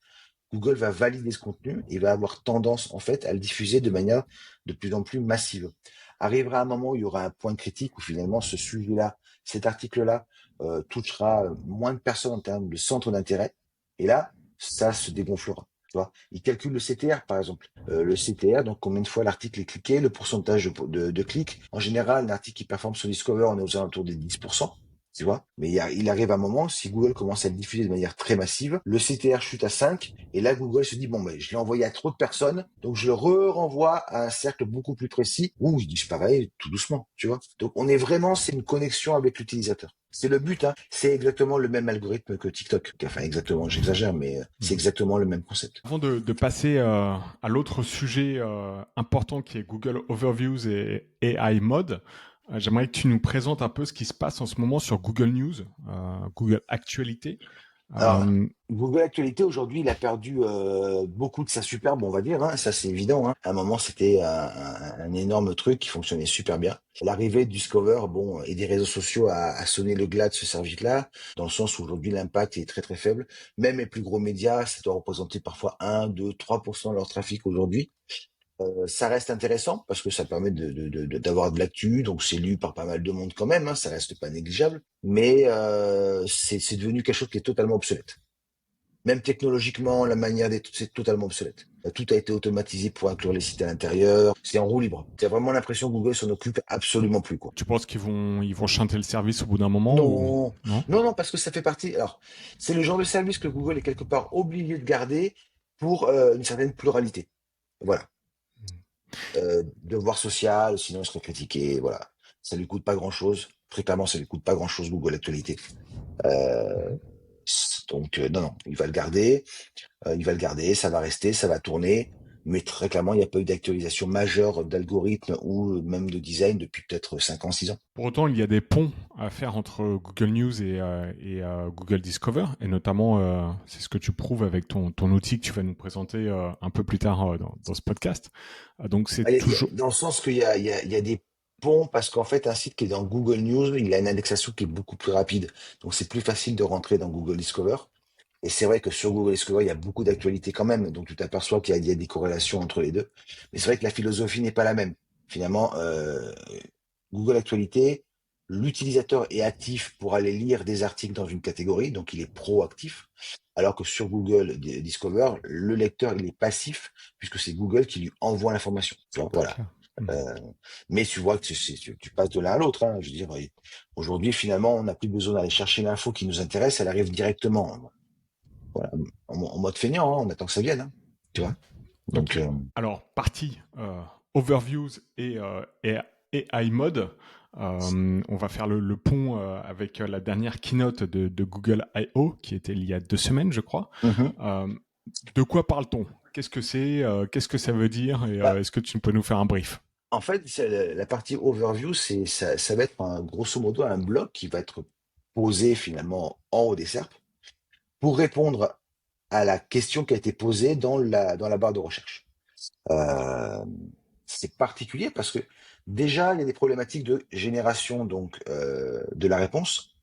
Google va valider ce contenu et va avoir tendance en fait à le diffuser de manière de plus en plus massive. Arrivera un moment où il y aura un point critique où finalement ce sujet-là, cet article-là, touchera moins de personnes en termes de centre d'intérêt. Et là, ça se dégonflera. Tu vois, il calcule le CTR par exemple. Le CTR, donc combien de fois l'article est cliqué, le pourcentage de clics. En général, un article qui performe sur Discover, on est aux alentours des 10%. Tu vois, mais il arrive un moment, si Google commence à le diffuser de manière très massive, le CTR chute à 5, et là Google se dit, bon, ben, je l'ai envoyé à trop de personnes, donc je le renvoie à un cercle beaucoup plus précis, où il disparaît tout doucement, tu vois. Donc on est vraiment, c'est une connexion avec l'utilisateur. C'est le but, hein. C'est exactement le même algorithme que TikTok. Enfin, exactement, j'exagère, mais c'est Mhm. exactement le même concept. Avant de passer à l'autre sujet important qui est Google Overviews et AI Mode, j'aimerais que tu nous présentes un peu ce qui se passe en ce moment sur Google News, Google Actualité. Alors, Euh, Google Actualité, aujourd'hui, il a perdu beaucoup de sa superbe, on va dire, hein. Ça, c'est évident, hein. À un moment, c'était un énorme truc qui fonctionnait super bien. L'arrivée de Discover, bon, et des réseaux sociaux a sonné le glas de ce service-là, dans le sens où aujourd'hui, l'impact est très, très faible. Même les plus gros médias, ça doit représenter parfois 1, 2, 3% de leur trafic aujourd'hui. Ça reste intéressant parce que ça permet d'avoir de l'actu, donc c'est lu par pas mal de monde quand même, hein, ça reste pas négligeable, mais c'est devenu quelque chose qui est totalement obsolète. Même technologiquement, la manière d'être, c'est totalement obsolète. Tout a été automatisé pour inclure les sites à l'intérieur. C'est en roue libre. C'est vraiment l'impression que Google s'en occupe absolument plus, quoi. Tu penses qu'ils vont chanter le service au bout d'un moment ou Non, non? non, non, parce que ça fait partie. Alors, c'est le genre de service que Google est quelque part obligé de garder pour une certaine pluralité. Voilà. Devoir social, sinon il serait critiqué. Voilà. Ça lui coûte pas grand-chose. Très clairement, ça lui coûte pas grand-chose Google Actualité. Euh, Mhm. donc non, non, il va le garder. Il va le garder, ça va rester, ça va tourner. Mais très clairement, il n'y a pas eu d'actualisation majeure d'algorithme ou même de design depuis peut-être 5 ans, 6 ans. Pour autant, il y a des ponts à faire entre Google News et Google Discover, et notamment, c'est ce que tu prouves avec ton outil que tu vas nous présenter un peu plus tard dans ce podcast. Donc Ah, c'est toujours... dans le sens qu'il y a des ponts, parce qu'en fait, un site qui est dans Google News, il a une indexation qui est beaucoup plus rapide. Donc, c'est plus facile de rentrer dans Google Discover. Et c'est vrai que sur Google Discover, il y a beaucoup d'actualités quand même. Donc, tu t'aperçois qu'il y a des corrélations entre les deux. Mais c'est vrai que la philosophie n'est pas la même. Finalement, Google Actualité, l'utilisateur est actif pour aller lire des articles dans une catégorie, donc il est proactif. Alors que sur Google Discover, le lecteur, il est passif, puisque c'est Google qui lui envoie l'information. Tu vois, Très voilà. clair. Mhm. Euh, mais tu vois que tu passes de l'un à l'autre, hein. Je veux dire, aujourd'hui, finalement, on n'a plus besoin d'aller chercher l'info qui nous intéresse, elle arrive directement. Voilà, en mode feignant, hein, on attend que ça vienne, hein, tu vois. Ok. Donc, Alors, partie Overviews et iMode. On va faire le pont avec la dernière keynote de Google I.O. qui était il y a 2 semaines, je crois. mhm. Euh, de quoi parle-t-on? Qu'est-ce que c'est? Qu'est-ce que ça veut dire? Et Bah, est-ce que tu peux nous faire un brief? en fait, la partie overview, ça va être grosso modo un bloc qui va être posé finalement en haut des SERP pour répondre à la question qui a été posée dans la barre de recherche. Euh, c'est particulier parce que déjà, il y a des problématiques de génération donc de la réponse,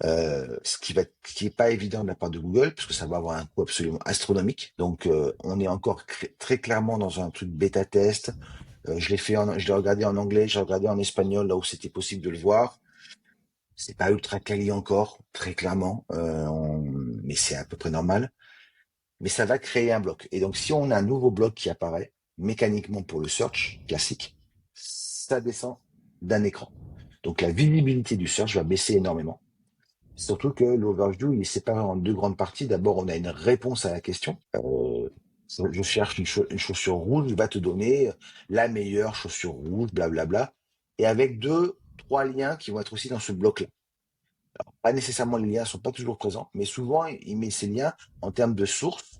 ce qui est pas évident de la part de Google parce que ça va avoir un coût absolument astronomique. Donc, on est encore très clairement dans un truc bêta test. Je l'ai regardé en anglais, j'ai regardé en espagnol là où c'était possible de le voir. C'est pas ultra quali encore, très clairement, mais c'est à peu près normal. Mais ça va créer un bloc. Et donc, si on a un nouveau bloc qui apparaît mécaniquement pour le search classique, ça descend d'un écran. Donc, la visibilité du search va baisser énormément. Surtout que l'overview, il est séparé en deux grandes parties. D'abord, on a une réponse à la question. Je cherche une chaussure rouge, il va te donner la meilleure chaussure rouge, blablabla. Et avec deux, trois liens qui vont être aussi dans ce bloc-là. Pas nécessairement les liens sont pas toujours présents, mais souvent il met ces liens en termes de sources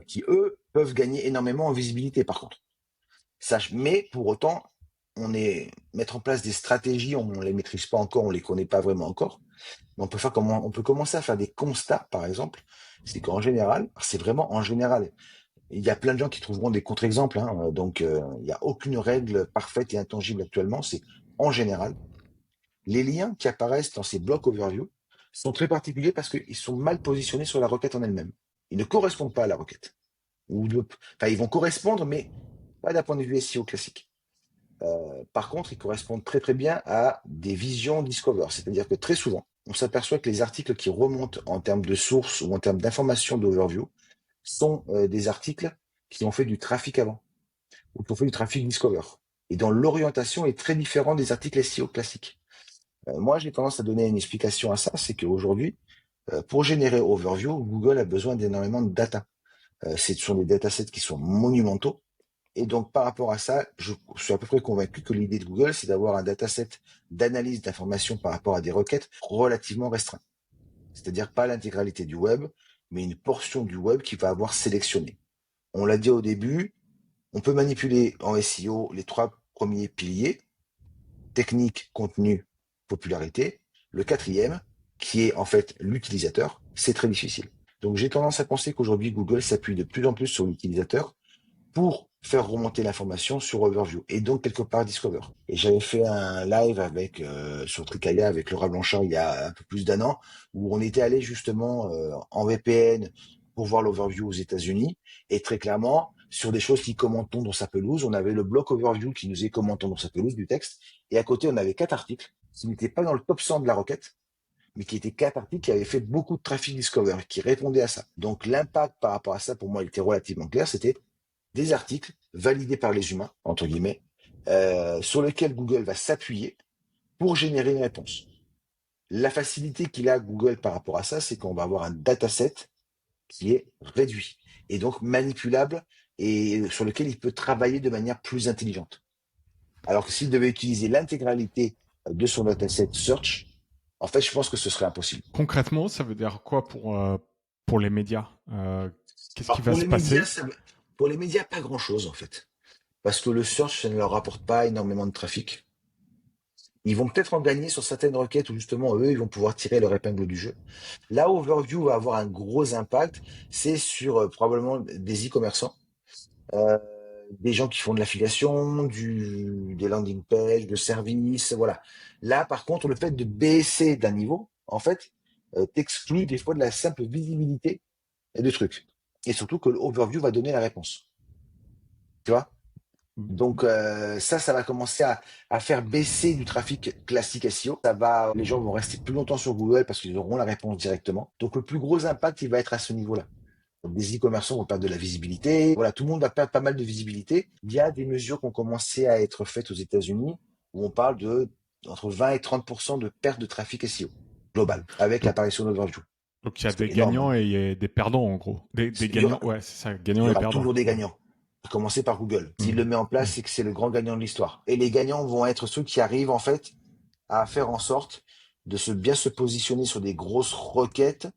qui eux peuvent gagner énormément en visibilité par contre. Mais pour autant, mettre en place des stratégies, on ne les maîtrise pas encore, on les connaît pas vraiment encore. Mais on peut commencer à faire des constats, par exemple. C'est qu'en général, c'est vraiment en général. Il y a plein de gens qui trouveront des contre-exemples, hein, donc il n'y a aucune règle parfaite et intangible actuellement. C'est en général. Les liens qui apparaissent dans ces blocs overview sont très particuliers parce qu'ils sont mal positionnés sur la requête en elle-même. Ils ne correspondent pas à la requête. Enfin, ils vont correspondre, mais pas d'un point de vue SEO classique. Par contre, ils correspondent très très bien à des visions Discover. C'est-à-dire que très souvent, on s'aperçoit que les articles qui remontent en termes de sources ou en termes d'informations d'overview sont des articles qui ont fait du trafic avant ou qui ont fait du trafic Discover. Et dont l'orientation est très différente des articles SEO classiques. Moi, j'ai tendance à donner une explication à ça, c'est qu'aujourd'hui, pour générer Overview, Google a besoin d'énormément de data. Ce sont des datasets qui sont monumentaux. Et donc, par rapport à ça, je suis à peu près convaincu que l'idée de Google, c'est d'avoir un dataset d'analyse d'informations par rapport à des requêtes relativement restreint. C'est-à-dire pas l'intégralité du web, mais une portion du web qu'il va avoir sélectionné. On l'a dit au début, on peut manipuler en SEO les trois premiers piliers, technique, contenu, popularité. Le quatrième, qui est en fait l'utilisateur, c'est très difficile. Donc j'ai tendance à penser qu'aujourd'hui Google s'appuie de plus en plus sur l'utilisateur pour faire remonter l'information sur Overview et donc quelque part Discover. Et j'avais fait un live avec sur Tricaya avec Laura Blanchard il y a un peu plus d'un an où on était allé justement en VPN pour voir l'Overview aux États-Unis et très clairement sur des choses qui commentons dans sa pelouse, on avait le bloc Overview qui nous est commentant dans sa pelouse du texte et à côté on avait quatre articles qui n'étaient pas dans le top 100 de la requête mais qui étaient quatre articles qui avaient fait beaucoup de trafic Discover, qui répondaient à ça. Donc l'impact par rapport à ça, pour moi, il était relativement clair. C'était des articles validés par les humains, entre guillemets, sur lesquels Google va s'appuyer pour générer une réponse. La facilité qu'il a Google par rapport à ça, c'est qu'on va avoir un dataset qui est réduit et donc manipulable et sur lequel il peut travailler de manière plus intelligente. Alors que s'il devait utiliser l'intégralité de son dataset search, en fait, je pense que ce serait impossible. Concrètement, ça veut dire quoi pour les médias? Qu'est-ce qui Alors va se passer? pour les médias, pas grand-chose en fait. Parce que le search, ça ne leur rapporte pas énormément de trafic. Ils vont peut-être en gagner sur certaines requêtes où justement eux, ils vont pouvoir tirer leur épingle du jeu. Là où Overview va avoir un gros impact, c'est sur probablement des e-commerçants, euh, des gens qui font de l'affiliation, des landing pages, de services, voilà. Là, par contre, le fait de baisser d'un niveau, en fait, t'exclut des fois de la simple visibilité de trucs. Et surtout que l'overview va donner la réponse. Tu vois? Donc ça va commencer à faire baisser du trafic classique SEO. Les gens vont rester plus longtemps sur Google parce qu'ils auront la réponse directement. Donc le plus gros impact, il va être à ce niveau-là. Donc, des e-commerçants vont perdre de la visibilité. Voilà, tout le monde va perdre pas mal de visibilité. Il y a des mesures qui ont commencé à être faites aux États-Unis où on parle de entre 20 et 30% de perte de trafic SEO global avec Donc, l'apparition d'Overview. donc il y a C'est des énorme, hein. gagnants et il y a des perdants en gros. Des Il y gagnants, aura, ouais, c'est ça, il gagnants y et aura perdants. toujours des gagnants. À commencer par Google. S'il le Mhm. met en place, Mhm. c'est que c'est le grand gagnant de l'histoire. Et les gagnants vont être ceux qui arrivent en fait à faire en sorte de bien se positionner sur des grosses requêtes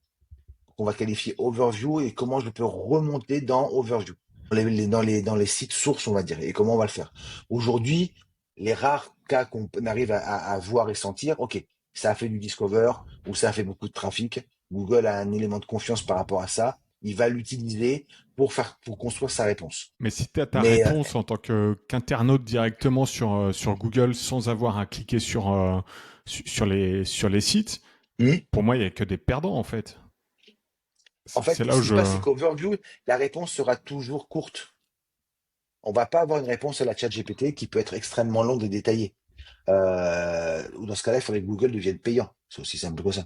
qu'on va qualifier overview et comment je peux remonter dans overview. Dans les sites sources, on va dire, et comment on va le faire. Aujourd'hui, les rares cas qu'on arrive à voir et sentir, ok, ça a fait du discover ou ça a fait beaucoup de trafic. Google a un élément de confiance par rapport à ça. Il va l'utiliser pour construire sa réponse. Mais si tu as ta Mais réponse en tant qu'internaute directement sur Google sans avoir à cliquer sur les sites, pour moi, il n'y a que des perdants en fait. en C'est fait, là où ce qui se passe, je. c'est qu'overview, la réponse sera toujours courte. On va pas avoir une réponse à la chat GPT qui peut être extrêmement longue et détaillée. Ou dans ce cas-là, il faudrait que Google devienne payant. C'est aussi simple que ça.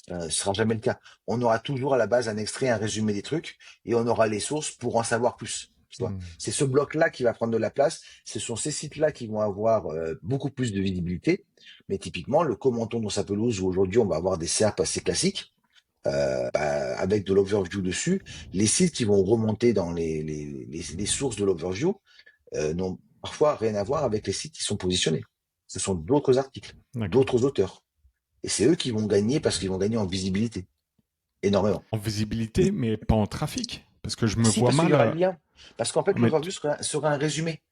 Ce sera jamais le cas. On aura toujours à la base un extrait, un résumé des trucs, et on aura les sources pour en savoir plus. Tu vois. Hmm. C'est ce bloc-là qui va prendre de la place. Ce sont ces sites-là qui vont avoir beaucoup plus de visibilité. Mais typiquement, le commenton dans sa pelouse, où aujourd'hui on va avoir des SERP assez classiques, avec de l'overview dessus, les sites qui vont remonter dans les sources de l'overview n'ont parfois rien à voir avec les sites qui sont positionnés. Ce sont d'autres articles, D'accord. d'autres auteurs. Et c'est eux qui vont gagner parce qu'ils vont gagner en visibilité, énormément. En visibilité, mais pas en trafic. Parce que je me Si, vois parce qu'il mal. y aura le lien. Parce qu'en fait, Mais l'overview sera un résumé.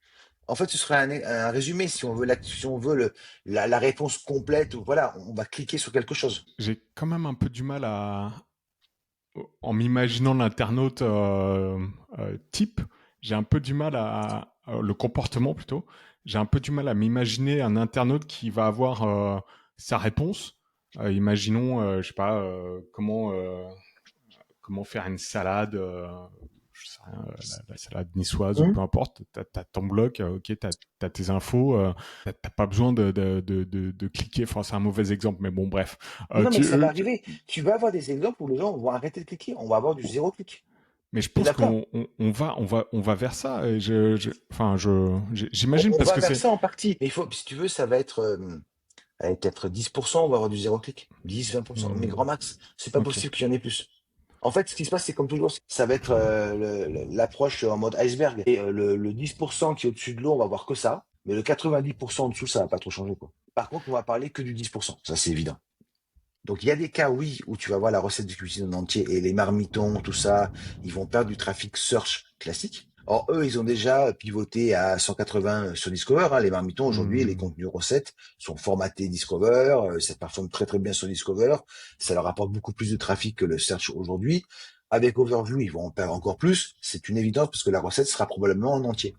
En fait, ce sera un résumé si on veut, si on veut la réponse complète. Ou voilà, on va cliquer sur quelque chose. j'ai quand même un peu du mal en m'imaginant l'internaute type, j'ai un peu du mal le comportement plutôt, j'ai un peu du mal à m'imaginer un internaute qui va avoir sa réponse. Imaginons, je sais pas, comment faire une salade, je sais rien, la salade niçoise ou Hum. peu importe. T'as ton bloc, ok, t'as tes infos, t'as pas besoin de cliquer. Enfin, c'est un mauvais exemple, mais bon, bref. Non, mais ça va arriver. Tu vas avoir des exemples où les gens vont arrêter de cliquer. On va avoir du zéro clic. Mais je T'es pense d'accord? qu'on va vers ça. Et enfin, On, j'imagine on parce va que vers c'est. ça en partie. Mais il faut, si tu veux, ça va être allez, peut-être 10%, on va avoir du zéro clic. 10-20%. Mais Hmm, grand max. C'est pas ok. possible qu'il y en ait plus. En fait, ce qui se passe, c'est comme toujours, ça va être l'approche en mode iceberg. Et le 10% qui est au-dessus de l'eau, on va voir que ça. Mais le 90% en dessous, ça va pas trop changer, quoi. Par contre, on va parler que du 10%. Ça, c'est évident. Donc, il y a des cas, oui, où tu vas voir la recette de cuisine en entier et les marmitons, tout ça, ils vont perdre du trafic search classique. Or, eux, ils ont déjà pivoté à 180 sur Discover. Hein. Les marmitons, aujourd'hui, les Hmm, contenus recettes sont formatés Discover. Ça performe très, très bien sur Discover. Ça leur apporte beaucoup plus de trafic que le search aujourd'hui. Avec Overview, ils vont en perdre encore plus. C'est une évidence parce que la recette sera probablement en entier.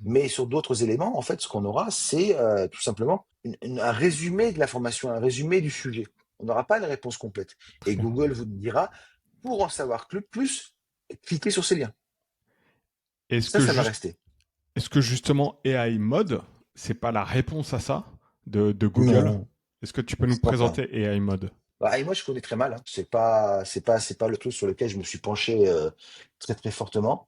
Mais sur d'autres éléments, en fait, ce qu'on aura, c'est tout simplement un résumé de l'information, un résumé du sujet. On n'aura pas une réponse complète. très Et bien. Google vous dira, pour en savoir plus, cliquez sur ces liens. Est-ce que Ça va juste, rester. est-ce que justement AI Mode, c'est pas la réponse à ça de Google? Non, Est-ce que tu peux nous je crois pas. présenter AI Mode? Bah, et moi, je connais très mal. Hein. C'est pas le truc sur lequel je me suis penché très très fortement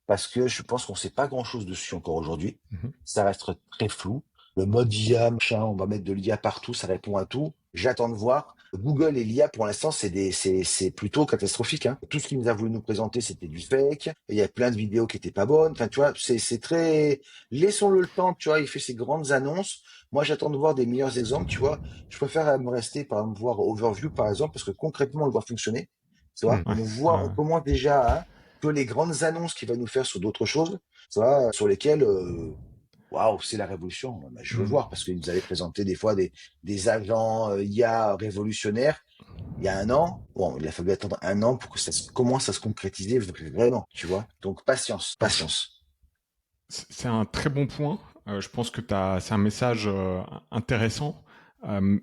parce que je pense qu'on sait pas grand-chose dessus encore aujourd'hui. Mhm. Ça reste très flou. Le mode IA, machin, on va mettre de l'IA partout, ça répond à tout. J'attends de voir. Google et l'IA, pour l'instant, c'est plutôt catastrophique. Hein. Tout ce qu'il nous a voulu nous présenter, c'était du fake. Il y a plein de vidéos qui étaient pas bonnes. Enfin, tu vois, c'est très. Laissons-le le temps. Tu vois, il fait ses grandes annonces. Moi, j'attends de voir des meilleurs exemples. Tu vois, je préfère me rester par exemple voir Overview par exemple parce que concrètement, on le voit fonctionner. Tu vois, Ouais, on ouais. commence déjà à que les grandes annonces qu'il va nous faire sur d'autres choses, tu vois, sur lesquelles waouh, c'est la révolution. Ben, je veux Hmm. voir parce qu'ils nous avaient présenté des fois des agents IA révolutionnaires il y a un an. Bon, il a fallu attendre un an pour que commence à se concrétiser vraiment, tu vois. Donc patience, Alors, patience. c'est un très bon point. Je pense que c'est un message intéressant. Euh,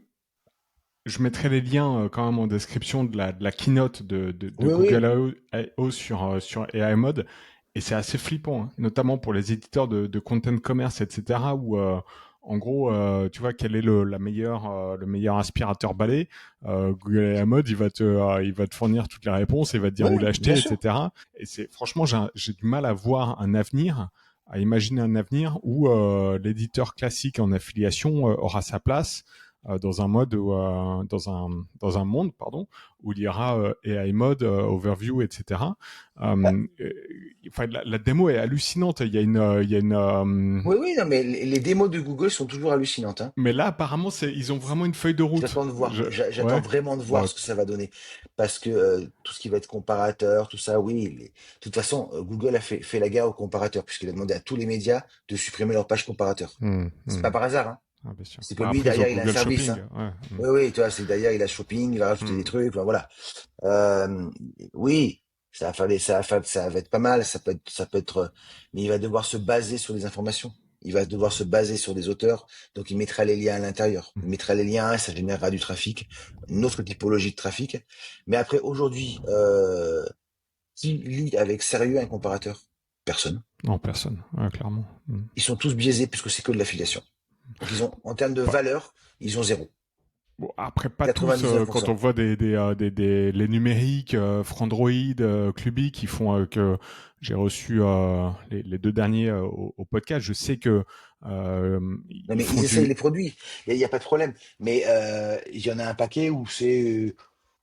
je mettrai les liens quand même en description de la keynote de Oui, oui, Google I/O sur AI Mode. Et c'est assez flippant, hein, notamment pour les éditeurs de content commerce, etc. Où, en gros, tu vois, quel est le meilleur aspirateur balai. Google AI Mode, il va te fournir toutes les réponses, il va te dire oui, où bien l'acheter, sûr. etc. Et franchement, j'ai du mal à voir un avenir, à imaginer un avenir où l'éditeur classique en affiliation aura sa place dans un mode dans un monde pardon où il y aura AI mode, overview, etc. Bah, Enfin, la démo est hallucinante. Il y a une. oui, oui, non, mais les démos de Google sont toujours hallucinantes, hein. Mais là, apparemment, ils ont vraiment une feuille de route. J'attends de voir. J'attends Ouais. vraiment de voir Bon, ce que ça va donner. Parce que tout ce qui va être comparateur, tout ça, oui. De toute façon, Google a fait la guerre aux comparateurs, puisqu'il a demandé à tous les médias de supprimer leur page comparateur. C'est pas par hasard, hein. ah, bien sûr. C'est que Bah, lui, après, ils ont derrière, il a un Google service, Shopping. hein. Ouais. Oui, oui, tu vois, c'est derrière, il a shopping, il va rajouter des Hmm. trucs, enfin, voilà. Euh, oui, ça va être pas mal, ça peut être, mais il va devoir se baser sur des informations. Il va devoir se baser sur des auteurs, donc il mettra les liens à l'intérieur. Il mettra les liens et ça générera du trafic, une autre typologie de trafic. Mais après, aujourd'hui, qui lit avec sérieux un comparateur? Personne. Non, personne, ouais, clairement. Ils sont tous biaisés puisque c'est que de l'affiliation. Donc ils ont, en termes de Pas- valeur, ils ont zéro. Bon, après, pas tous, quand on 99%. voit les numériques, Frandroid, Cluby, qui font que j'ai reçu les deux derniers au podcast, je sais que Non, ils mais font ils essayent les du... produits. Il y a pas de problème. Mais il y en a un paquet où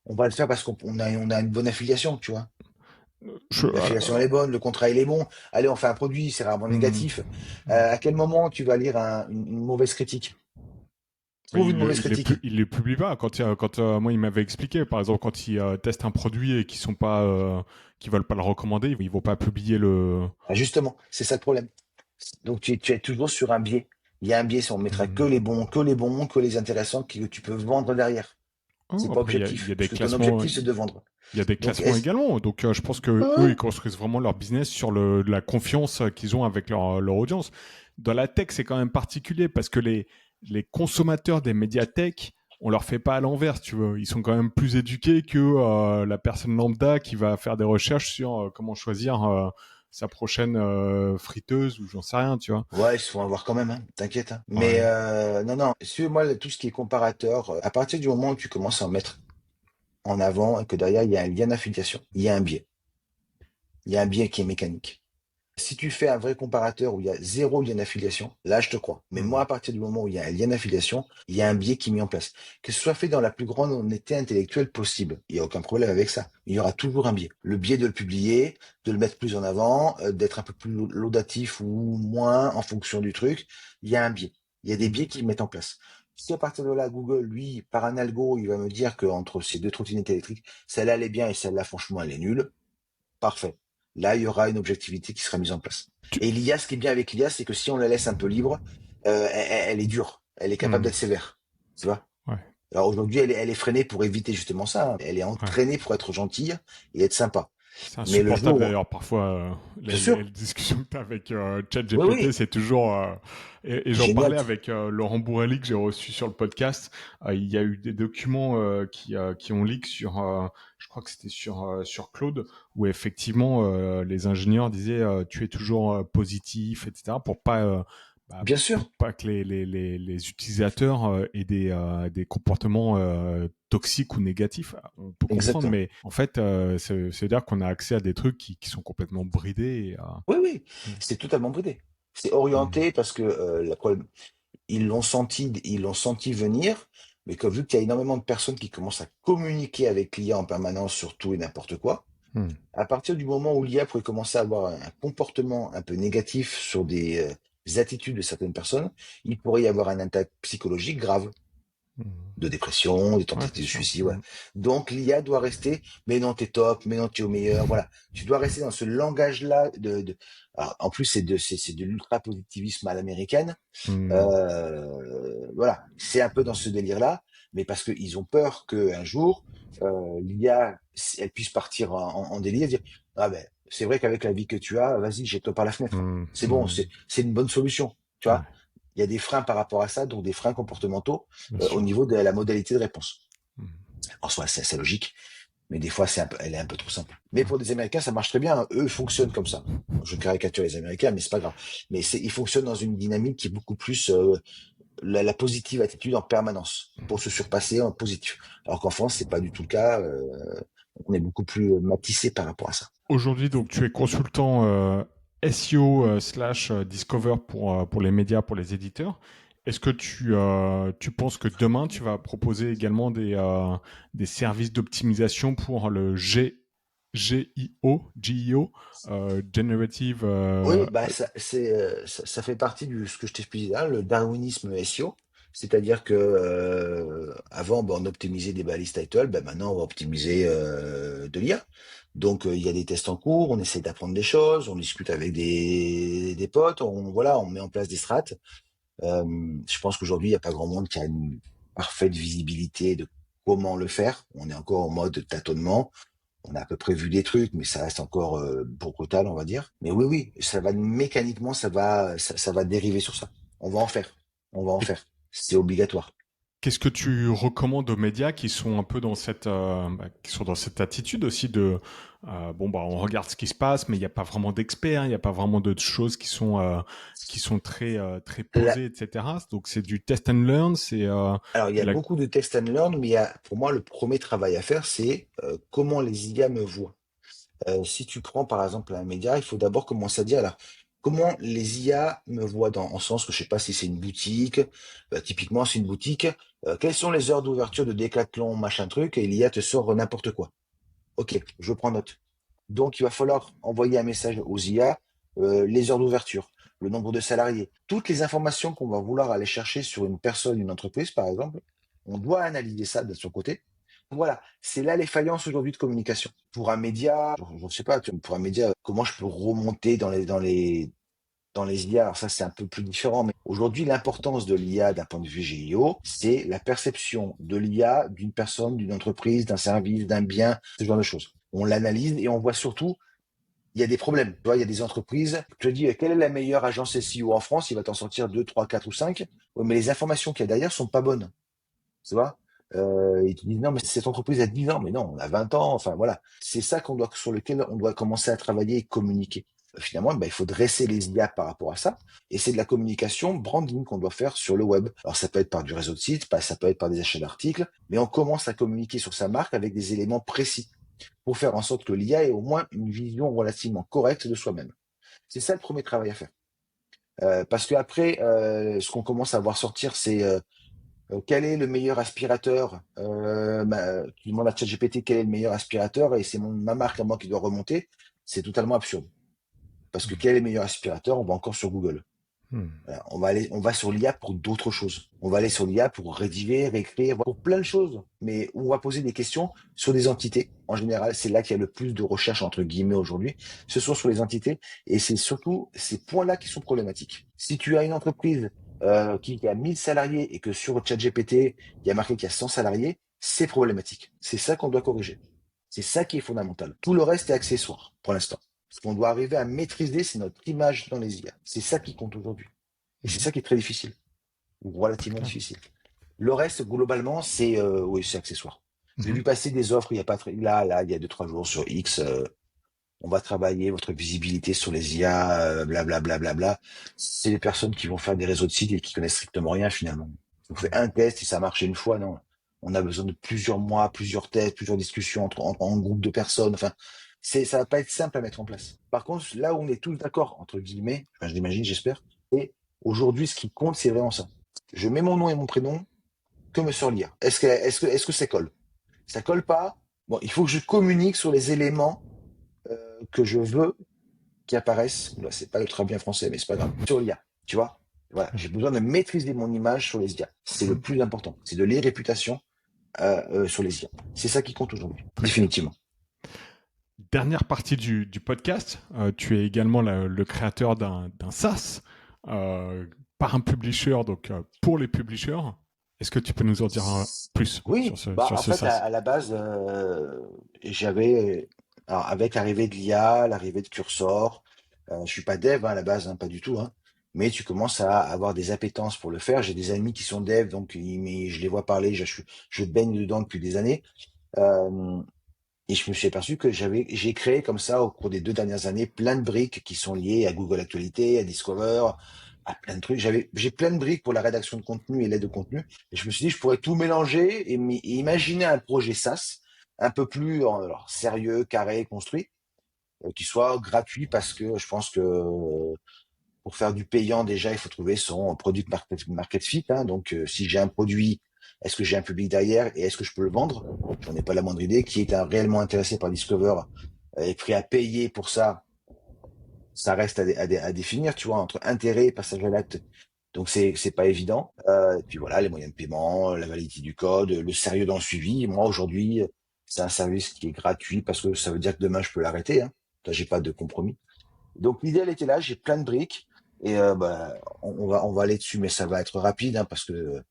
on va le faire parce qu'on a une bonne affiliation, tu vois. Je, L'affiliation elle est bonne, le contrat il est bon. Allez, on fait un produit, c'est rarement hmm, négatif. hmm. À quel moment tu vas lire une mauvaise critique? Mais Trouve une mauvaise critique. il les publie pas. Moi, il m'avait expliqué, par exemple, quand ils testent un produit et qui veulent pas le recommander, ils vont pas publier le. Ah, justement, c'est ça le problème. Donc tu es toujours sur un biais. Il y a un biais, si on mettra Hmm. que les intéressants que tu peux vendre derrière. Oh, C'est pas après, il y objectif, a des puisque ton classements, objectif c'est de vendre. il y a des Donc classements également. Donc, je pense que eux, ils Hein. construisent vraiment leur business sur la confiance qu'ils ont avec leur audience. Dans la tech, c'est quand même particulier parce que les consommateurs des médiathèques, on leur fait pas à l'envers, tu vois. Ils sont quand même plus éduqués que la personne lambda qui va faire des recherches sur comment choisir sa prochaine friteuse ou j'en sais rien, tu vois. Ouais, ils se font avoir quand même, hein, t'inquiète, hein. Mais Ouais. non, non, moi, tout ce qui est comparateur, à partir du moment où tu commences à en mettre en avant et que derrière il y a un lien d'affiliation, il y a un biais. Il y a un biais qui est mécanique. Si tu fais un vrai comparateur où il y a zéro lien d'affiliation, là je te crois. Mais moi, Hmm. à partir du moment où il y a un lien d'affiliation, il y a un biais qui est mis en place. Que ce soit fait dans la plus grande honnêteté intellectuelle possible, il n'y a aucun problème avec ça. Il y aura toujours un biais. Le biais de le publier, de le mettre plus en avant, d'être un peu plus laudatif ou moins en fonction du truc, il y a un biais. Il y a des biais qui mettent en place. Si à partir de là, Google, lui, par un algo, il va me dire qu'entre ces deux trottinettes électriques, celle-là elle est bien et celle-là, franchement, elle est nulle, parfait. Là, il y aura une objectivité qui sera mise en place. Tu- Et l'IA, ce qui est bien avec l'IA, c'est que si on la laisse un peu libre, elle est dure. Elle est capable hmm. d'être sévère. Tu vois? Ouais. Alors aujourd'hui, elle est freinée pour éviter justement ça, hein. Elle est Ouais. entraînée pour être gentille et être sympa. C'est Mais le insupportable jour où... d'ailleurs parfois Bien les sûr, discussions que tu as avec oui, ChatGPT, oui, c'est toujours et j'en génial. parlais avec Laurent Bourrelli que j'ai reçu sur le podcast. Il y a eu des documents qui ont leak sur je crois que c'était sur Claude où effectivement les ingénieurs disaient tu es toujours positif etc Bien pour sûr, pas que les utilisateurs aient des comportements toxiques ou négatifs. On peut comprendre, exactement. mais en fait, c'est-à-dire qu'on a accès à des trucs qui sont complètement bridés. Oui, oui, Mm. c'est totalement bridé. C'est Mm. orienté parce que ils l'ont senti venir, mais que vu qu'il y a énormément de personnes qui commencent à communiquer avec l'IA en permanence sur tout et n'importe quoi, Mm. à partir du moment où l'IA pourrait commencer à avoir un comportement un peu négatif sur des attitudes de certaines personnes, il pourrait y avoir un impact psychologique grave, Mm. de dépression, des Ouais, bien tentatives de sûr. suicide, voilà. Mm. Donc l'IA doit rester, mais non, t'es top, mais non, t'es au meilleur, voilà. Tu dois rester dans ce langage-là alors, en plus, c'est de l'ultra-positivisme à l'américaine. Mm. Voilà, c'est un peu dans ce délire-là, mais parce qu'ils ont peur qu'un jour, l'IA, elle puisse partir en délire, dire, ah ben, c'est vrai qu'avec la vie que tu as, vas-y, jette-toi par la fenêtre. Mm. C'est bon, Mm. c'est une bonne solution, tu vois. Ouais, Il y a des freins par rapport à ça, donc des freins comportementaux bien au sûr. niveau de la modalité de réponse. Mm. En soi, c'est assez logique, mais des fois, elle est un peu trop simple. Mais Ouais. pour des Américains, ça marche très bien, hein. Eux fonctionnent comme ça. Je caricature les Américains, mais c'est pas grave. Mais ils fonctionnent dans une dynamique qui est beaucoup plus la positive attitude en permanence pour se surpasser en positif. Alors qu'en France, c'est pas du tout le cas. On est beaucoup plus matissé par rapport à ça. Aujourd'hui, donc, tu es consultant SEO slash Discover pour les médias, pour les éditeurs. Est-ce que tu penses que demain, tu vas proposer également des services d'optimisation pour le GIO, Generative Oui, bah ça fait partie du ce que je t'expliquais là, le darwinisme SEO. C'est-à-dire que avant, bah, on optimisait des balises title, bah, maintenant on va optimiser de l'IA. Donc il y a des tests en cours, on essaie d'apprendre des choses, on discute avec des potes, on met en place des strates. Je pense qu'aujourd'hui, il n'y a pas grand monde qui a une parfaite visibilité de comment le faire. On est encore en mode tâtonnement. On a à peu près vu des trucs, mais ça reste encore brutal, on va dire. Mais oui, oui, ça va mécaniquement, ça va dériver sur ça. On va en faire. On va en et, faire. C'est obligatoire. Qu'est-ce que tu recommandes aux médias qui sont un peu dans qui sont dans cette attitude aussi de bon bah on regarde ce qui se passe, mais il n'y a pas vraiment d'experts, il n'y a pas vraiment de choses qui sont très La- posées, etc. Donc c'est du test and learn, c'est Alors, il y de a la beaucoup de test and learn, mais pour moi, le premier travail à faire, c'est comment les IA me voient. Si tu prends par exemple un média, il faut d'abord commencer à dire là, comment les IA me voient en sens que je sais pas si c'est une boutique, typiquement c'est une boutique, quelles sont les heures d'ouverture de Decathlon, machin truc, et l'IA te sort n'importe quoi. Ok, je prends note. Donc il va falloir envoyer un message aux IA, les heures d'ouverture, le nombre de salariés, toutes les informations qu'on va vouloir aller chercher sur une personne, une entreprise par exemple, on doit analyser ça de son côté. Voilà, c'est là les faillances aujourd'hui de communication. Pour un média, je ne sais pas, pour un média, comment je peux remonter dans les IA, alors ça c'est un peu plus différent, mais aujourd'hui l'importance de l'IA d'un point de vue GIO, c'est la perception de l'IA d'une personne, d'une entreprise, d'un service, d'un bien, ce genre de choses. On l'analyse et on voit surtout, il y a des problèmes. Tu vois, il y a des entreprises, je te dis, quelle est la meilleure agence SEO en France? Il va t'en sortir 2, 3, 4 ou 5. Ouais, mais les informations qu'il y a derrière sont pas bonnes. Tu vois? Ils te disent, non, mais cette entreprise a 10 ans, mais non, on a 20 ans. Enfin, voilà. C'est ça sur lequel on doit commencer à travailler et communiquer. Finalement, ben, il faut dresser les IA par rapport à ça. Et c'est de la communication branding qu'on doit faire sur le web. Alors, ça peut être par du réseau de sites, ça peut être par des achats d'articles, mais on commence à communiquer sur sa marque avec des éléments précis pour faire en sorte que l'IA ait au moins une vision relativement correcte de soi-même. C'est ça le premier travail à faire. Parce que après, ce qu'on commence à voir sortir, c'est quel est le meilleur aspirateur tu demandes à ChatGPT quel est le meilleur aspirateur et c'est ma marque à moi qui doit remonter. C'est totalement absurde. Parce que quel est le meilleur aspirateur? On va encore sur Google. Hmm. Voilà, on va sur l'IA pour d'autres choses. On va aller sur l'IA pour rédiger, réécrire, pour plein de choses. Mais on va poser des questions sur des entités. En général, c'est là qu'il y a le plus de recherche entre guillemets aujourd'hui. Ce sont sur les entités et c'est surtout ces points-là qui sont problématiques. Si tu as une entreprise qui a 1000 salariés et que sur ChatGPT, il y a marqué qu'il y a 100 salariés, c'est problématique. C'est ça qu'on doit corriger. C'est ça qui est fondamental. Tout le reste est accessoire pour l'instant. Ce qu'on doit arriver à maîtriser, c'est notre image dans les IA. C'est ça qui compte aujourd'hui. Et c'est Mhm. ça qui est très difficile, ou Très relativement clair. difficile. Le reste, globalement, c'est oui, c'est accessoire. J'ai Mhm. vu passer des offres il y a pas là, il y a 2, 3 jours sur X. On va travailler votre visibilité sur les IA, blablabla. Bla, bla, bla. C'est des personnes qui vont faire des réseaux de sites et qui connaissent strictement rien finalement. On fait un test et ça marche une fois, non. On a besoin de plusieurs mois, plusieurs tests, plusieurs discussions en groupe de personnes. Enfin, ça va pas être simple à mettre en place. Par contre, là où on est tous d'accord, entre guillemets, enfin, je l'imagine, j'espère, et aujourd'hui, ce qui compte, c'est vraiment ça. Je mets mon nom et mon prénom, que me sort l'IA? Est-ce que ça colle? Ça colle pas? Bon, il faut que je communique sur les éléments que je veux qui apparaissent. Là, c'est pas ultra bien français, mais c'est pas grave. Sur l'IA, tu vois? Voilà, j'ai besoin de maîtriser mon image sur les IA. C'est le Mhm. plus important. C'est de l'irréputation sur les IA. C'est ça qui compte aujourd'hui, Très clair. définitivement. Dernière partie du podcast, tu es également le créateur d'un SaaS par un publisher, donc pour les publishers. Est-ce que tu peux nous en dire plus Oui, bah sur en ce fait SaaS? à la base j'avais alors avec l'arrivée de l'IA, l'arrivée de Cursor, je suis pas dev hein, à la base, hein, pas du tout, hein, mais tu commences à avoir des appétences pour le faire. J'ai des amis qui sont devs, donc mais je les vois parler, je baigne dedans depuis des années, euh, et je me suis aperçu que j'ai créé comme ça au cours des 2 dernières années plein de briques qui sont liées à Google Actualité, à Discover, à plein de trucs. J'ai plein de briques pour la rédaction de contenu et l'aide de contenu. Et je me suis dit, je pourrais tout mélanger et imaginer un projet SaaS un peu plus alors, sérieux, carré, construit, qui soit gratuit parce que je pense que pour faire du payant, déjà, il faut trouver son produit market fit. Hein. Donc, si j'ai un produit, est-ce que j'ai un public derrière et est-ce que je peux le vendre? J'en ai pas la moindre idée. Qui est réellement intéressé par Discover est prêt à payer pour ça? Ça reste à définir, tu vois, entre intérêt et passage à l'acte. Donc, c'est pas évident. Et puis voilà, les moyens de paiement, la validité du code, le sérieux dans le suivi. Moi, aujourd'hui, c'est un service qui est gratuit parce que ça veut dire que demain, je peux l'arrêter. Hein. Là, j'ai pas de compromis. Donc l'idée elle était là, j'ai plein de briques et bah, on va aller dessus, mais ça va être rapide hein, parce que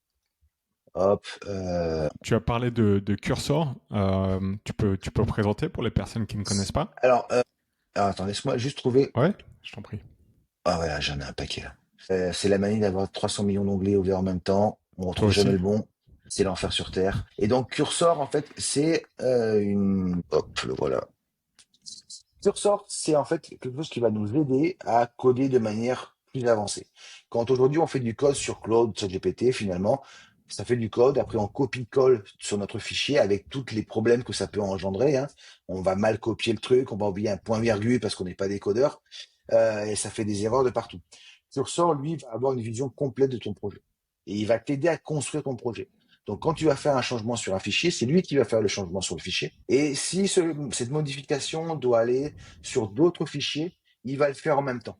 hop, Tu as parlé de Cursor. Tu peux présenter pour les personnes qui ne connaissent pas? alors, attends, laisse-moi juste trouver. Ouais, je t'en prie. Ah ouais, là, j'en ai un paquet là. C'est la manie d'avoir 300 millions d'onglets ouverts en même temps. On Toi retrouve jamais aussi? le bon. C'est l'enfer sur Terre. Et donc Cursor, en fait, c'est une... Hop, le voilà. Cursor, c'est en fait quelque chose qui va nous aider à coder de manière plus avancée. Quand aujourd'hui on fait du code sur Claude, sur GPT, finalement, ça fait du code, après on copie-colle sur notre fichier avec tous les problèmes que ça peut engendrer, hein. On va mal copier le truc, on va oublier un point-virgule parce qu'on n'est pas des codeurs, et ça fait des erreurs de partout. Cursor, lui, va avoir une vision complète de ton projet. Et il va t'aider à construire ton projet. Donc, quand tu vas faire un changement sur un fichier, c'est lui qui va faire le changement sur le fichier. Et si cette modification doit aller sur d'autres fichiers, il va le faire en même temps.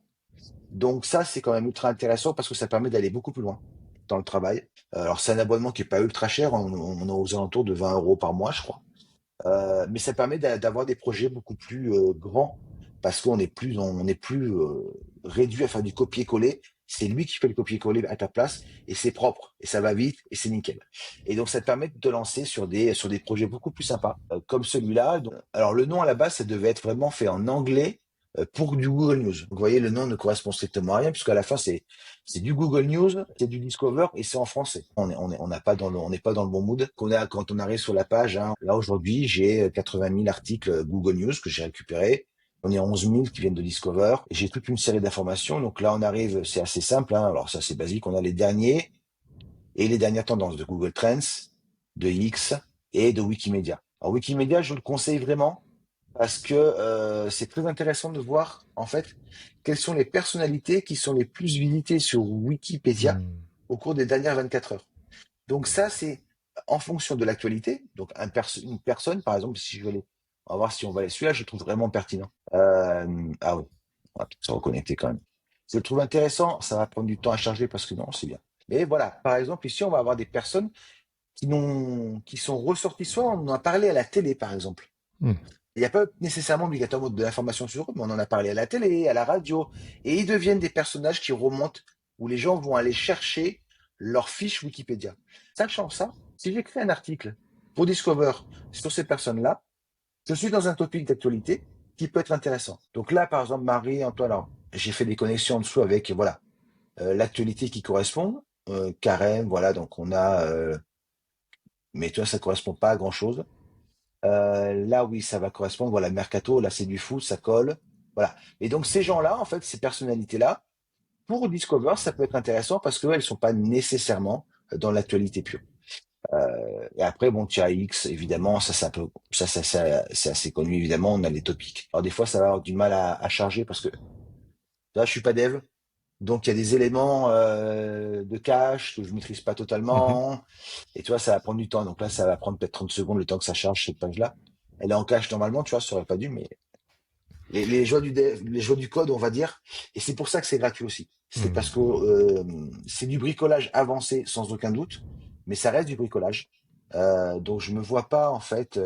Donc ça, c'est quand même ultra intéressant parce que ça permet d'aller beaucoup plus loin dans le travail. Alors, c'est un abonnement qui est pas ultra cher, on est aux alentours de 20 € par mois, je crois. Mais ça permet d'avoir des projets beaucoup plus grands parce qu'on est plus réduit à faire du copier-coller. C'est lui qui fait le copier-coller à ta place et c'est propre et ça va vite et c'est nickel. Et donc ça te permet de te lancer sur des projets beaucoup plus sympas comme celui-là. Alors le nom à la base, ça devait être vraiment fait en anglais pour du Google News. Donc, vous voyez, le nom ne correspond strictement à rien puisqu'à la fin c'est du Google News, c'est du Discover et c'est en français. On n'a pas on n'est pas dans le bon mood qu'on a quand on arrive sur la page, hein. Là aujourd'hui, j'ai 80 000 articles Google News que j'ai récupérés. On est à 11 000 qui viennent de Discover. Et j'ai toute une série d'informations. Donc là, on arrive, c'est assez simple, hein. Alors ça, c'est basique. On a les derniers et les dernières tendances de Google Trends, de X et de Wikimedia. Alors Wikimedia, je le conseille vraiment parce que c'est très intéressant de voir en fait quelles sont les personnalités qui sont les plus visitées sur Wikipédia Hmm. au cours des dernières 24 heures. Donc ça, c'est en fonction de l'actualité. Donc une personne, par exemple, si je veux aller, on va voir si on va aller. Celui-là, je le trouve vraiment pertinent. Ah oui, on va peut-être se reconnecter quand même. Je le trouve intéressant. Ça va prendre du temps à charger parce que non, c'est bien. Mais voilà, par exemple, ici, on va avoir des personnes qui sont ressorties. Soit on en a parlé à la télé, par exemple. Hmm. Il n'y a pas nécessairement obligatoirement de l'information sur eux, mais on en a parlé à la télé, à la radio, et ils deviennent des personnages qui remontent, où les gens vont aller chercher leur fiche Wikipédia. Sachant ça, si j'écris un article pour Discover sur ces personnes-là, je suis dans un topic d'actualité qui peut être intéressant. Donc là, par exemple, Marie-Antoine, alors, j'ai fait des connexions en dessous avec, voilà, l'actualité qui correspond, carême, voilà, donc on a, mais tu vois, ça correspond pas à grand-chose. Là, oui, ça va correspondre. Voilà, Mercato, là, c'est du foot, ça colle. Voilà. Et donc, ces gens-là, en fait, ces personnalités-là, pour Discover, ça peut être intéressant parce qu'elles sont pas nécessairement dans l'actualité pure. Et après, bon, tu as X, évidemment, ça, c'est assez connu, évidemment. On a les topics. Alors, des fois, ça va avoir du mal à charger parce que là, je suis pas dev. Donc, il y a des éléments de cache que je maîtrise pas Mhm. totalement. Et tu vois, ça va prendre du temps. Donc là, ça va prendre peut-être 30 secondes le temps que ça charge cette page-là. Elle est en cache normalement, tu vois, ça aurait pas dû, mais les joies les joies du code, on va dire. Et c'est pour ça que c'est gratuit aussi. C'est parce que Hmm. c'est du bricolage avancé, sans aucun doute, mais ça reste du bricolage. Donc je me vois pas en fait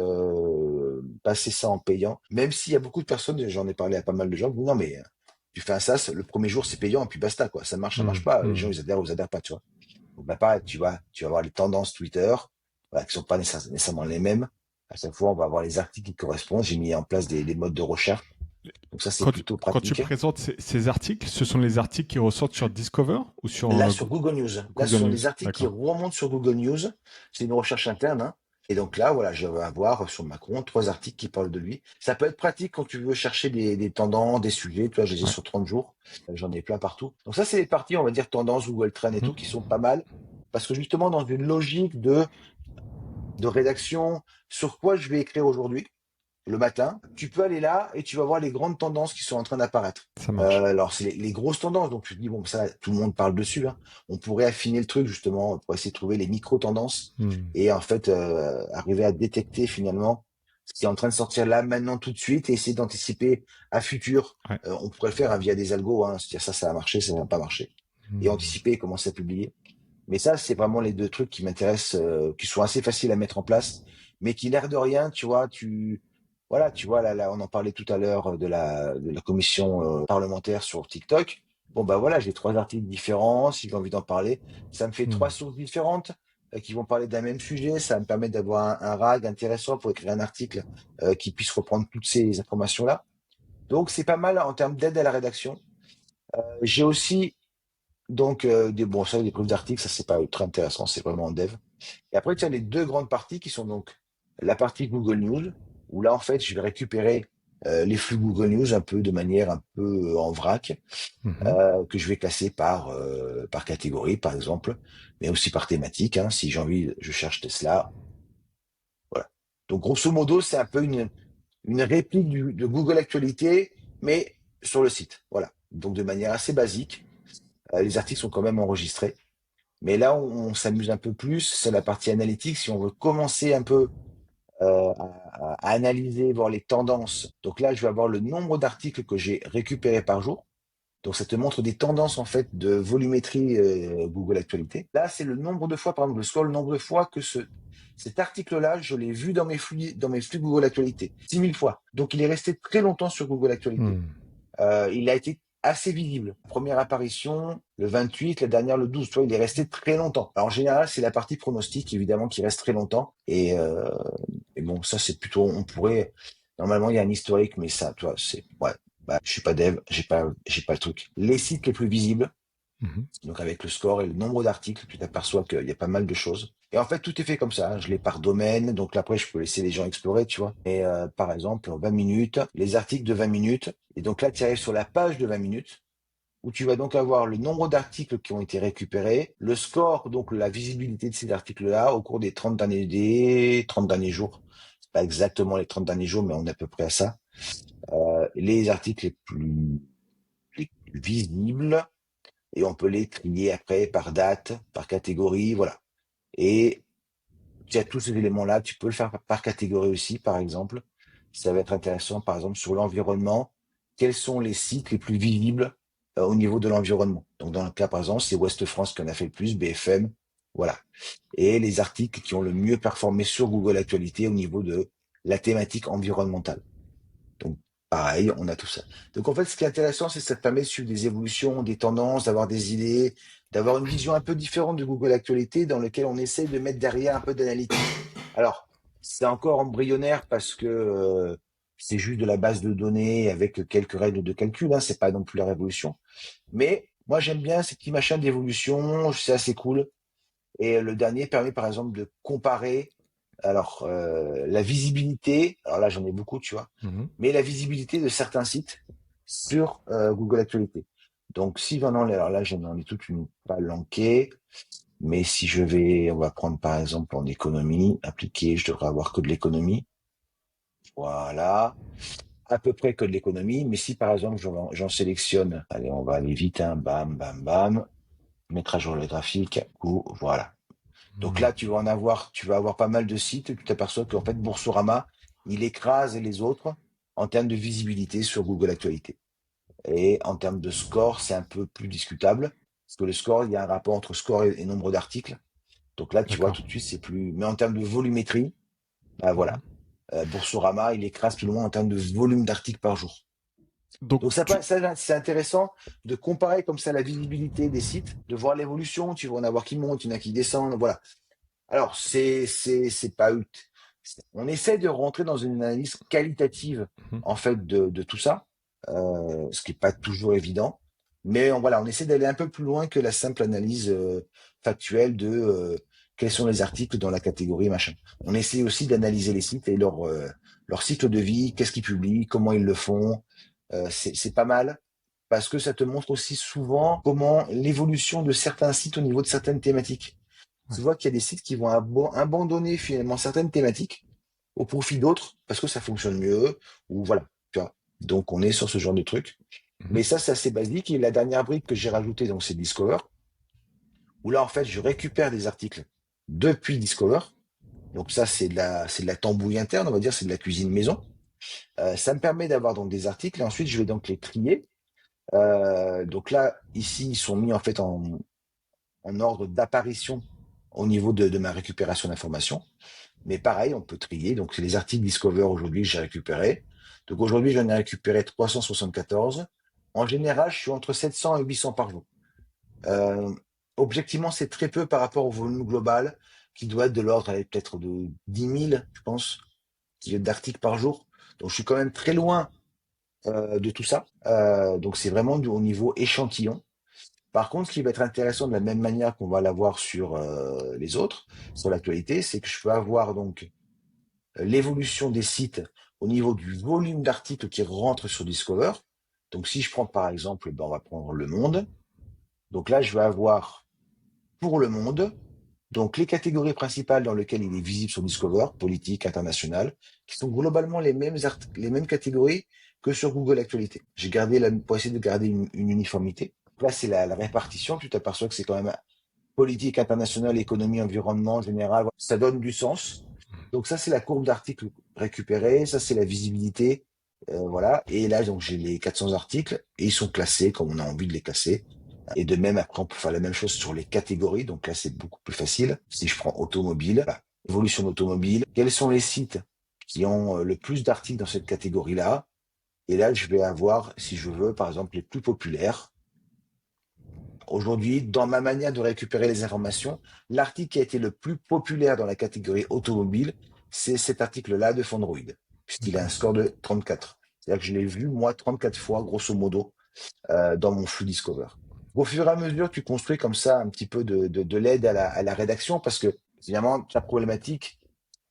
passer ça en payant, même s'il y a beaucoup de personnes, j'en ai parlé à pas mal de gens, qui disent, non mais tu fais un SaaS, le premier jour c'est payant et puis basta quoi, ça Hmm. marche pas, les gens Hmm. ils adhèrent ou ils adhèrent pas, tu vois. Donc bah pareil, tu vas voir les tendances Twitter, voilà, qui sont pas nécessairement les mêmes. À chaque fois, on va avoir les articles qui correspondent. J'ai mis en place des modes de recherche. Donc ça, c'est plutôt Quand tu pratique. présentes ces articles, ce sont les articles qui ressortent sur Discover ou sur Là, sur Google News. Là, ce Google sont News? des articles qui D'accord. remontent sur Google News. C'est une recherche interne, hein. Et donc là, voilà, je vais avoir sur Macron 3 articles qui parlent de lui. Ça peut être pratique quand tu veux chercher des tendances, des sujets. Tu vois, je les ai Ouais. sur 30 jours. J'en ai plein partout. Donc ça, c'est les parties, on va dire, tendances, Google Trends et tout, qui Mhm. sont pas mal. Parce que justement, dans une logique de rédaction, sur quoi je vais écrire aujourd'hui, le matin, tu peux aller là et tu vas voir les grandes tendances qui sont en train d'apparaître. Ça marche. Alors, c'est les grosses tendances, donc tu te dis, bon, ça, tout le monde parle dessus, hein. On pourrait affiner le truc, justement, pour essayer de trouver les micro-tendances Hmm. et en fait, arriver à détecter finalement ce qui est en train de sortir là, maintenant, tout de suite et essayer d'anticiper à futur. Ouais. On pourrait le faire hein, via des algos, hein, se dire ça a marché, ça va pas marcher. Et Hmm. anticiper et commencer à publier. Mais ça, c'est vraiment les deux trucs qui m'intéressent, qui sont assez faciles à mettre en place, mais qui, l'air de rien, tu vois, voilà, tu vois, là, on en parlait tout à l'heure de la commission parlementaire sur TikTok. Bon, bah voilà, j'ai 3 articles différents, si j'ai envie d'en parler. Ça me fait Hmm. 3 sources différentes qui vont parler d'un même sujet. Ça va me permet d'avoir un RAG intéressant pour écrire un article qui puisse reprendre toutes ces informations-là. Donc, c'est pas mal en termes d'aide à la rédaction. J'ai aussi Donc, bon, ça, des preuves d'articles, ça, c'est pas ultra intéressant, c'est vraiment en dev. Et après, tu as les deux grandes parties qui sont donc la partie Google News, où là, en fait, je vais récupérer les flux Google News un peu de manière un peu en vrac, Mhm. que je vais classer par catégorie, par exemple, mais aussi par thématique. Hein. Si j'ai envie, je cherche Tesla, voilà. Donc, grosso modo, c'est un peu une réplique de Google Actualité, mais sur le site. Voilà. Donc, de manière assez basique. Les articles sont quand même enregistrés. Mais là, on s'amuse un peu plus, c'est la partie analytique. Si on veut commencer un peu à analyser, voir les tendances. Donc là, je vais avoir le nombre d'articles que j'ai récupérés par jour. Donc ça te montre des tendances en fait de volumétrie Google Actualité. Là, c'est le nombre de fois, par exemple, le score, le nombre de fois que cet article-là, je l'ai vu dans mes flux Google Actualité. 6 000 fois. Donc il est resté très longtemps sur Google Actualité. Hmm. Il a été assez visible. Première apparition, le 28, la dernière, le 12. Tu vois, il est resté très longtemps. Alors, en général, c'est la partie pronostic, évidemment, qui reste très longtemps. Et bon, ça, c'est plutôt, on pourrait, normalement, il y a un historique, mais ça, tu vois, c'est, ouais, bah, je suis pas dev, j'ai pas le truc. Les sites les plus visibles, Mhm. donc avec le score et le nombre d'articles, tu t'aperçois qu'il y a pas mal de choses. Et en fait, tout est fait comme ça. Hein. Je l'ai par domaine, donc là, après, je peux laisser les gens explorer, tu vois. Et par exemple, en 20 minutes, les articles de 20 minutes. Et donc là, tu arrives sur la page de 20 minutes, où tu vas donc avoir le nombre d'articles qui ont été récupérés, le score, donc la visibilité de ces articles-là au cours des 30 derniers jours. C'est pas exactement les 30 derniers jours, mais on est à peu près à ça. Les articles les plus visibles, et on peut les trier après par date, par catégorie, voilà. Et tu as tous ces éléments-là, tu peux le faire par catégorie aussi, par exemple. Ça va être intéressant, par exemple, sur l'environnement. Quels sont les sites les plus visibles au niveau de l'environnement? Donc, dans le cas, par exemple, c'est Ouest France qui en a fait le plus, BFM, voilà. Et les articles qui ont le mieux performé sur Google Actualité au niveau de la thématique environnementale. Donc, pareil, on a tout ça. Donc, en fait, ce qui est intéressant, c'est que ça te permet de suivre des évolutions, des tendances, d'avoir des idées, d'avoir une vision un peu différente de Google Actualité dans lequel on essaie de mettre derrière un peu d'analytique. Alors, c'est encore embryonnaire parce que c'est juste de la base de données avec quelques règles de calcul, hein, c'est pas non plus la révolution. Mais moi, j'aime bien ces petits machins d'évolution, c'est assez cool. Et le dernier permet par exemple de comparer alors la visibilité, alors là j'en ai beaucoup, tu vois, Mhm. mais la visibilité de certains sites sur Google Actualité. Donc si vraiment, alors là j'en ai toute une palanquée, mais si je vais, on va prendre par exemple en économie appliquée, je devrais avoir que de l'économie. Voilà, à peu près que de l'économie, mais si par exemple j'en sélectionne, allez on va aller vite, hein, bam, bam, bam, mettre à jour le graphique, ou voilà. Donc Hmm. là, tu vas avoir pas mal de sites et tu t'aperçois qu'en fait, Boursorama, il écrase les autres en termes de visibilité sur Google Actualité. Et en termes de score, c'est un peu plus discutable. Parce que le score, il y a un rapport entre score et nombre d'articles. Donc là, tu vois, D'accord. tout de suite, c'est plus. Mais en termes de volumétrie, bah Mhm. voilà. Boursorama, il écrase tout le monde en termes de volume d'articles par jour. Donc, Donc ça c'est intéressant de comparer comme ça la visibilité des sites, de voir l'évolution. Tu vas en avoir qui montent, il y en a qui descendent. Voilà. Alors, c'est pas on essaie de rentrer dans une analyse qualitative Mhm. en fait de tout ça, ce qui est pas toujours évident. Mais voilà, on essaie d'aller un peu plus loin que la simple analyse factuelle de quels sont les articles dans la catégorie machin. On essaie aussi d'analyser les sites et leur cycle de vie, qu'est-ce qu'ils publient, comment ils le font. C'est pas mal parce que ça te montre aussi souvent comment l'évolution de certains sites au niveau de certaines thématiques. Ouais. Tu vois qu'il y a des sites qui vont abandonner finalement certaines thématiques au profit d'autres parce que ça fonctionne mieux ou voilà, tu vois. Donc on est sur ce genre de truc. Mhm. Mais ça, c'est assez basique. Et la dernière brique que j'ai rajoutée, donc c'est Discover, où là en fait je récupère des articles depuis Discover. Donc ça, c'est de la tambouille interne, on va dire, c'est de la cuisine maison. Ça me permet d'avoir donc des articles et ensuite je vais donc les trier. Donc là, ici, ils sont mis en fait en ordre d'apparition au niveau de ma récupération d'informations. Mais pareil, on peut trier. Donc, c'est les articles Discover aujourd'hui que j'ai récupérés. Donc, aujourd'hui, j'en ai récupéré 374. En général, je suis entre 700 et 800 par jour. Euh, Objectivement, c'est très peu par rapport au volume global qui doit être de l'ordre, allez, peut-être de 10 000, je pense, d'articles par jour. Donc, je suis quand même très loin de tout ça. Donc, c'est vraiment au niveau échantillon. Par contre, ce qui va être intéressant de la même manière qu'on va l'avoir sur les autres, sur l'actualité, c'est que je peux avoir donc l'évolution des sites au niveau du volume d'articles qui rentrent sur Discover. Donc, si je prends par exemple, ben, on va prendre Le Monde. Donc là, je vais avoir pour Le Monde, donc les catégories principales dans lesquelles il est visible sur Discover, politique, international, qui sont globalement les mêmes catégories que sur Google Actualité. J'ai gardé pour essayer de garder une uniformité. Donc là, c'est la répartition. Tu t'aperçois que c'est quand même politique, internationale, économie, environnement, général. Ça donne du sens. Donc ça, c'est la courbe d'articles récupérés. Ça, c'est la visibilité. Voilà. Et là, donc, j'ai les 400 articles et ils sont classés comme on a envie de les classer. Et de même, après, on peut faire la même chose sur les catégories. Donc là, c'est beaucoup plus facile. Si je prends automobile, voilà, évolution d'automobile, quels sont les sites qui ont le plus d'articles dans cette catégorie-là? Et là, je vais avoir, si je veux, par exemple, les plus populaires. Aujourd'hui, dans ma manière de récupérer les informations, l'article qui a été le plus populaire dans la catégorie automobile, c'est cet article-là de Fondroid, puisqu'il a un score de 34. C'est-à-dire que je l'ai vu, moi, 34 fois, grosso modo, dans mon flux Discover. Au fur et à mesure, tu construis comme ça un petit peu de l'aide à la rédaction, parce que, évidemment, ta problématique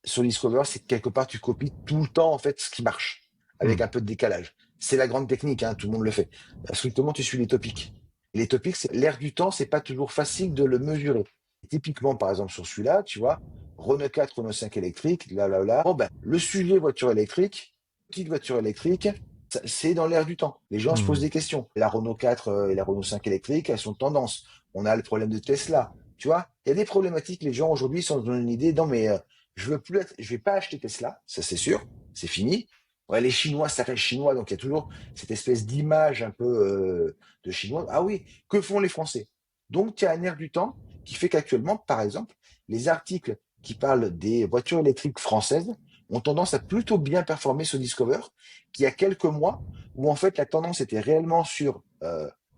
sur Discover, c'est que quelque part, tu copies tout le temps, en fait, ce qui marche, avec un peu de décalage. C'est la grande technique, hein, tout le monde le fait. Strictement, tu suis les topics. Et les topics, l'air du temps, c'est pas toujours facile de le mesurer. Typiquement, par exemple, sur celui-là, tu vois, Renault 4, Renault 5 électrique, là, là, là. Bon, ben, le sujet voiture électrique, petite voiture électrique, c'est dans l'air du temps. Les gens se posent des questions. La Renault 4 et la Renault 5 électrique, elles sont tendance. On a le problème de Tesla. Tu vois, il y a des problématiques. Les gens aujourd'hui sont dans une idée, non, mais je vais pas acheter Tesla, ça c'est sûr, c'est fini. Ouais, les Chinois, ça reste chinois, donc il y a toujours cette espèce d'image un peu de chinois. Ah oui, que font les Français? Donc, il y a un air du temps qui fait qu'actuellement, par exemple, les articles qui parlent des voitures électriques françaises ont tendance à plutôt bien performer sur Discover, qu'il y a quelques mois, où en fait la tendance était réellement sur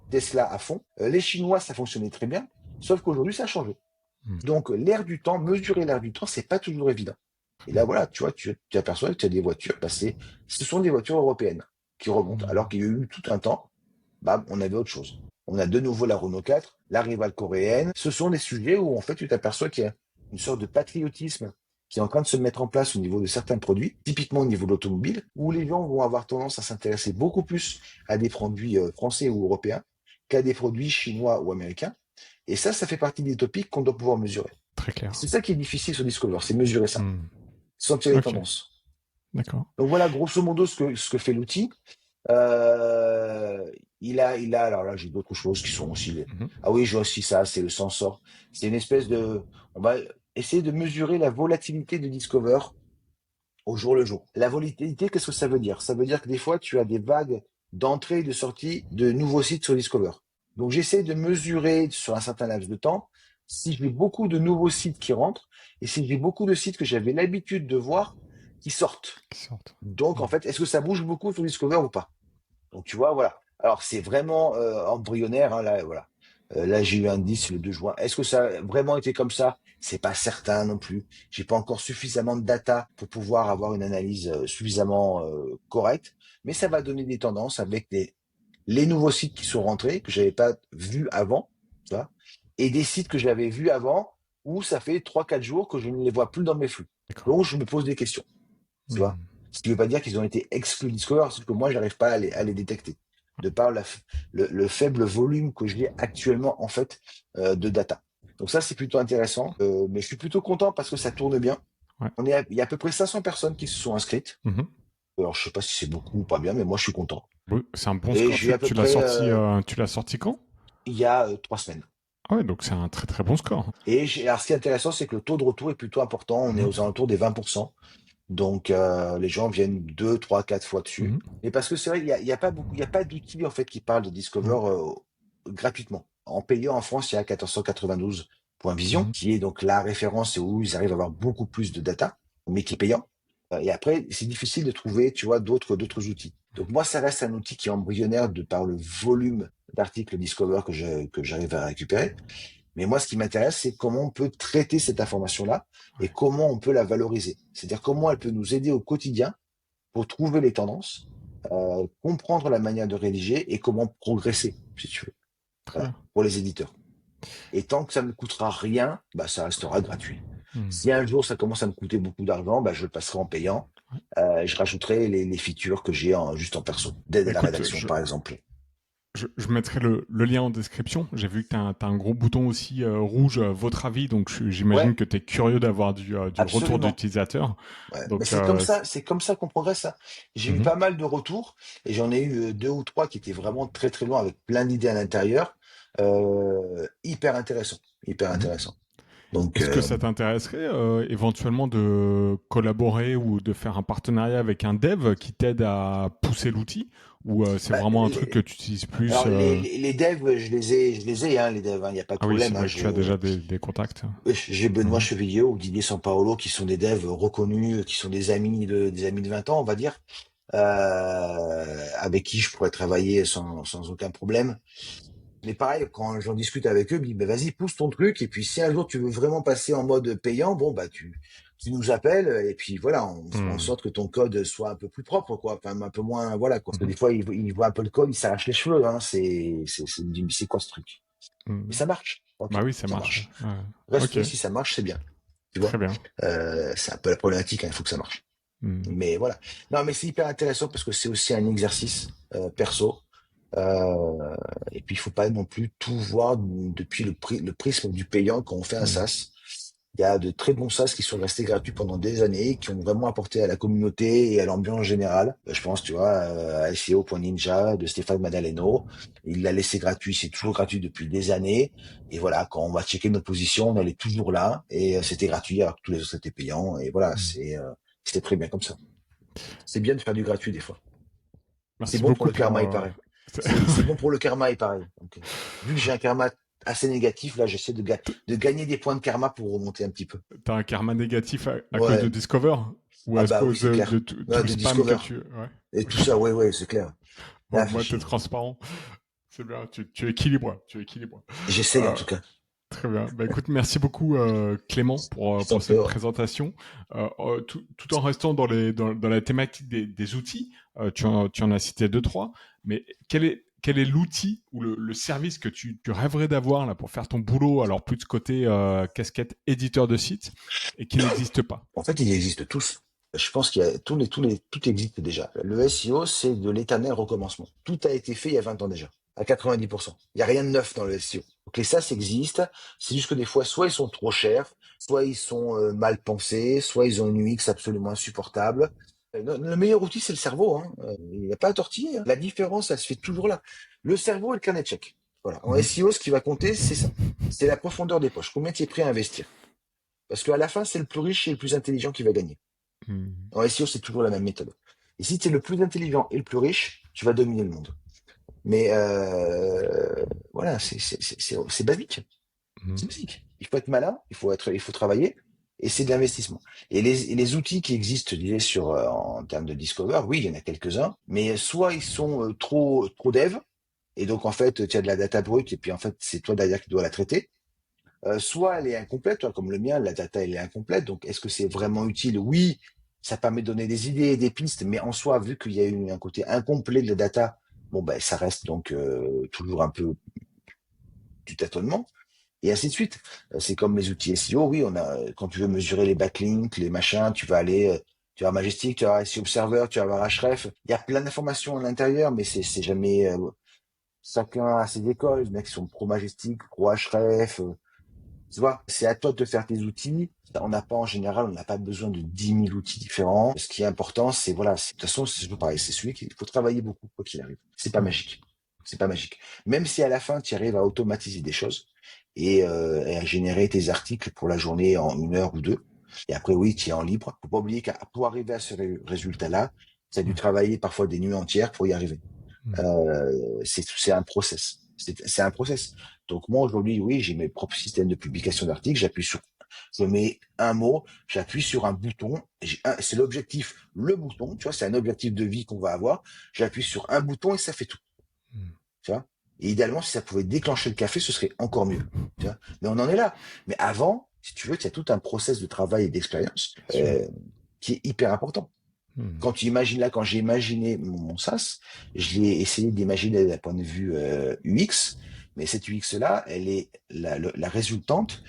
Tesla à fond. Les Chinois, ça fonctionnait très bien, sauf qu'aujourd'hui, ça a changé. Hmm. Donc, l'air du temps, mesurer l'air du temps, c'est pas toujours évident. Et là, voilà, tu vois, tu aperçois que tu as des voitures passées. Ce sont des voitures européennes qui remontent. Alors qu'il y a eu tout un temps, bah, on avait autre chose. On a de nouveau la Renault 4, la rivale coréenne. Ce sont des sujets où, en fait, tu t'aperçois qu'il y a une sorte de patriotisme qui est en train de se mettre en place au niveau de certains produits, typiquement au niveau de l'automobile, où les gens vont avoir tendance à s'intéresser beaucoup plus à des produits français ou européens qu'à des produits chinois ou américains. Et ça fait partie des topics qu'on doit pouvoir mesurer. Très clair. C'est ça qui est difficile sur Discover, c'est mesurer ça, Hmm. sentir les Ok, tendances. d'accord. Donc voilà, grosso modo, ce que fait l'outil. Euh, alors là, j'ai d'autres choses qui sont aussi. Mhm. Ah oui, j'ai aussi ça, c'est le sensor. C'est une espèce de. On va essayer de mesurer la volatilité de Discover au jour le jour. La volatilité, qu'est-ce que ça veut dire? Ça veut dire que des fois, tu as des vagues d'entrée et de sortie de nouveaux sites sur Discover. Donc, j'essaie de mesurer sur un certain laps de temps si j'ai beaucoup de nouveaux sites qui rentrent et si j'ai beaucoup de sites que j'avais l'habitude de voir qui sortent. Qui sortent. Donc, en Hmm. fait, est-ce que ça bouge beaucoup sur Discover ou pas? Donc, tu vois, voilà. Alors, c'est vraiment embryonnaire, hein, là, voilà. Là, j'ai eu un 10 le 2 juin. Est-ce que ça a vraiment été comme ça? C'est pas certain non plus. J'ai pas encore suffisamment de data pour pouvoir avoir une analyse suffisamment correcte, mais ça va donner des tendances avec les nouveaux sites qui sont rentrés que j'avais pas vus avant, tu vois, et des sites que j'avais vus avant où ça fait 3 4 jours que je ne les vois plus dans mes flux. D'accord. Donc, je me pose des questions, tu vois. Hmm. Ce qui veut pas dire qu'ils ont été exclus de Discover, c'est que moi, j'arrive pas à les détecter de par le faible volume que j'ai actuellement en fait de data. Donc ça, c'est plutôt intéressant. Mais je suis plutôt content parce que ça tourne bien. Ouais. Il y a à peu près 500 personnes qui se sont inscrites. Mhm. Alors, je sais pas si c'est beaucoup ou pas bien, mais moi, je suis content. Oui, c'est un bon Et score. j'ai à peu près Tu l'as sorti quand? il y a 3 semaines. Ah ouais, donc c'est un très très bon score. Alors, ce qui est intéressant, c'est que le taux de retour est plutôt important. On est Mhm. aux alentours des 20%. Donc, les gens viennent 2 3 4 fois dessus. Mhm. Et parce que c'est vrai, il y a pas beaucoup, il y a pas d'outils en fait qui parlent de Discover Mhm. gratuitement. En payant en France, il y a 1492.vision, Mhm. qui est donc la référence et où ils arrivent à avoir beaucoup plus de data, mais qui est payant. Et après, c'est difficile de trouver, tu vois, d'autres outils. Donc moi, ça reste un outil qui est embryonnaire de par le volume d'articles Discover que j'arrive à récupérer. Mais moi, ce qui m'intéresse, c'est comment on peut traiter cette information-là et Ouais. comment on peut la valoriser. C'est-à-dire comment elle peut nous aider au quotidien pour trouver les tendances, comprendre la manière de rédiger et comment progresser, si tu veux. Très Voilà, bien. pour les éditeurs. Et tant que ça ne me coûtera rien, bah, ça restera gratuit. Hmm. Si un jour ça commence à me coûter beaucoup d'argent, bah, je le passerai en payant. Ouais. Je rajouterai les features que j'ai juste en perso, d'aide Bah, à la écoute, rédaction, par exemple. je mettrai le lien en description. J'ai vu que tu as, un gros bouton aussi rouge, votre avis, donc j'imagine Ouais, que tu es curieux d'avoir du retour absolument. d'utilisateur. Ouais. Mais Donc, c'est comme ça qu'on progresse, hein. J'ai eu mhm, pas mal de retours et j'en ai eu deux ou trois qui étaient vraiment très très loin avec plein d'idées à l'intérieur. Hyper intéressant, hyper mhm. intéressant. Donc, Est-ce que ça t'intéresserait éventuellement de collaborer ou de faire un partenariat avec un dev qui t'aide à pousser l'outil ou c'est bah, vraiment un truc que tu utilises plus alors les devs, je les ai, hein, les devs, hein, il n'y a pas de Ah oui, c'est problème, hein, vrai que tu as déjà des contacts. j'ai Benoît Mhm. Chevillot ou Didier Sampaolo qui sont des devs reconnus, qui sont des amis de 20 ans, on va dire, avec qui je pourrais travailler sans aucun problème. Mais pareil, quand j'en discute avec eux, ils me disent, bah, vas-y, pousse ton truc, et puis si un jour tu veux vraiment passer en mode payant, bon, bah, tu nous appelles, et puis voilà, on fera en Mhm. sorte que ton code soit un peu plus propre, quoi, enfin, un peu moins, voilà, quoi. Parce que Mhm. des fois, ils voient un peu le code, ils s'arrachent les cheveux, hein, c'est quoi ce truc? Mais Mhm. ça marche, Bah ok, oui, ça ça marche. marche. Ouais. Ok, Reste, si ça marche, c'est bien, tu très vois. bien. C'est un peu la problématique, hein, il faut que ça marche. Mhm. Mais voilà. Non, mais c'est hyper intéressant parce que c'est aussi un exercice perso. Euh, et puis, il faut pas non plus tout voir depuis le prisme du payant quand on fait un Mhm. SaaS. Il y a de très bons SaaS qui sont restés gratuits pendant des années, qui ont vraiment apporté à la communauté et à l'ambiance générale. Je pense, tu vois, à SEO.ninja de Stéphane Madaleno. Il l'a laissé gratuit, c'est toujours gratuit depuis des années. Et voilà, quand on va checker nos positions, on est toujours là. Et c'était gratuit alors que tous les autres étaient payants. Et voilà, Mhm. c'est très bien comme ça. C'est bien de faire du gratuit des fois. C'est Merci bon pour beaucoup le pour. karma, il paraît. C'est bon pour le karma, il paraît. Donc, vu que j'ai un karma assez négatif, là, j'essaie de gagner des points de karma pour remonter un petit peu. T'as un karma négatif à cause de Ouais. Discover ou Ah à bah oui, cause c'est de clair. tout Ouais, le de spam que Discover. tu. Ouais. Et tout ça, ouais, ouais, c'est clair. Au Ah, fait moins, t'es chier. transparent. C'est bien, tu équilibres. Tu équilibres. J'essaye, en Euh, tout cas. Très bien. Bah, écoute, merci beaucoup Clément Je t'en pour prie, cette ouais. présentation. Tout en restant dans la thématique des outils, tu en as cité deux, trois, mais quel est l'outil ou le service que tu rêverais d'avoir là pour faire ton boulot, alors plus de côté casquette éditeur de site, et qui n'existe pas? En fait, ils existent tous. Je pense qu'il y a tout existe déjà. Le SEO, c'est de l'éternel recommencement. Tout a été fait il y a 20 ans déjà, à 90%. Il n'y a rien de neuf dans le SEO. Donc les SaaS existent. C'est juste que des fois, soit ils sont trop chers, soit ils sont mal pensés, soit ils ont une UX absolument insupportable. Le meilleur outil, c'est le cerveau, hein. Il n'y a pas à tortiller, hein. La différence, elle se fait toujours là. Le cerveau et le carnet de chèques. Voilà. En Mhm. SEO, ce qui va compter, c'est ça. C'est la profondeur des poches. Combien tu es prêt à investir? Parce qu'à la fin, c'est le plus riche et le plus intelligent qui va gagner. Mhm. En SEO, c'est toujours la même méthode. Et si tu es le plus intelligent et le plus riche, tu vas dominer le monde. Mais voilà, c'est basique. Mhm. C'est basique. Il faut être malin, il faut travailler, et c'est de l'investissement. Et les outils qui existent, je disais, en termes de Discover, oui, il y en a quelques-uns, mais soit ils sont trop dev, et donc en fait, tu as de la data brute, et puis en fait, c'est toi derrière qui dois la traiter. Soit elle est incomplète, toi, comme le mien, la data elle est incomplète. Donc est-ce que c'est vraiment utile? Oui, ça permet de donner des idées et des pistes, mais en soi, vu qu'il y a eu un côté incomplet de la data, bon ben ça reste donc toujours un peu du tâtonnement, et ainsi de suite. C'est comme les outils SEO, oui, quand tu veux mesurer les backlinks, les machins, tu vas avoir Majestic, tu vas avoir SEO Observer, tu vas avoir Ahref. Il y a plein d'informations à l'intérieur, mais c'est jamais chacun a ses écoles, les mecs qui sont pro Majestic, pro Ahref. Tu vois, c'est à toi de faire tes outils. On n'a pas, en général, on n'a pas besoin de 10 000 outils différents. Ce qui est important, c'est, voilà, de toute façon, c'est toujours pareil. C'est celui qu'il faut travailler beaucoup, quoi qu'il arrive. C'est pas Mhm. magique. C'est pas magique. Même si à la fin, tu arrives à automatiser des choses et à générer tes articles pour la journée en 1 heure ou deux. Et après, oui, tu es en libre. Faut pas oublier pour arriver à ce résultat-là, tu as dû Mhm. travailler parfois des nuits entières pour y arriver. Mhm. C'est un process. C'est un process. Donc moi aujourd'hui, oui, j'ai mes propres systèmes de publication d'articles. Je mets un mot, j'appuie sur un bouton. C'est l'objectif, le bouton. Tu vois, c'est un objectif de vie qu'on va avoir. J'appuie sur un bouton et ça fait tout. Tu vois. Et idéalement, si ça pouvait déclencher le café, ce serait encore mieux. Tu vois. Mais on en est là. Mais avant, si tu veux, il y a tout un process de travail et d'expérience Bien sûr. qui est hyper important. Mhm. Quand tu imagines là, quand j'ai imaginé mon SaaS, je l'ai essayé d'imaginer d'un point de vue UX. Mais cette UX-là, elle est la résultante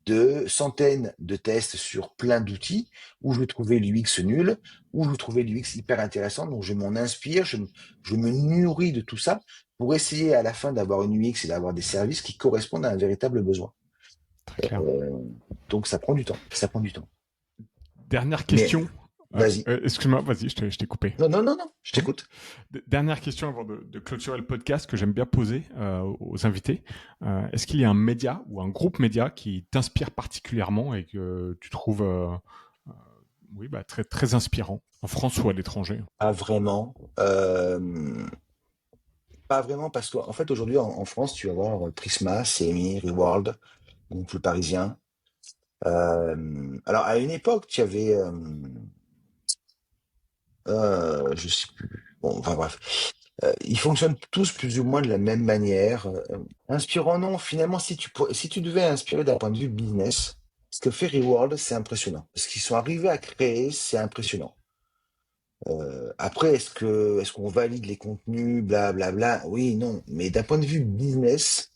de centaines de tests sur plein d'outils où je trouvais l'UX nul, où je trouvais l'UX hyper intéressant. Donc je m'en inspire, je me nourris de tout ça pour essayer à la fin d'avoir une UX et d'avoir des services qui correspondent à un véritable besoin. Très clair. Euh, donc ça prend du temps, ça prend du temps. Dernière Mais question. vas-y. Excuse-moi, vas-y, je t'ai coupé. Non, non, non, non, je Non. t'écoute. Dernière question avant de clôturer le podcast que j'aime bien poser aux invités. Est-ce qu'il y a un média ou un groupe média qui t'inspire particulièrement et que tu trouves euh, oui, bah, très, très inspirant, en France ou à l'étranger? Pas vraiment. Pas vraiment parce qu'en fait aujourd'hui en France tu vas voir Prisma, CMI, Reworld, groupe Le Parisien. Alors à une époque tu avais, je sais plus. Bon, enfin bref, ils fonctionnent tous plus ou moins de la même manière. Inspirant non, finalement si tu devais inspirer d'un point de vue business, ce que fait Reworld c'est impressionnant. Ce qu'ils sont arrivés à créer c'est impressionnant. Après, est-ce qu'on valide les contenus, blablabla? Oui, non. Mais d'un point de vue business,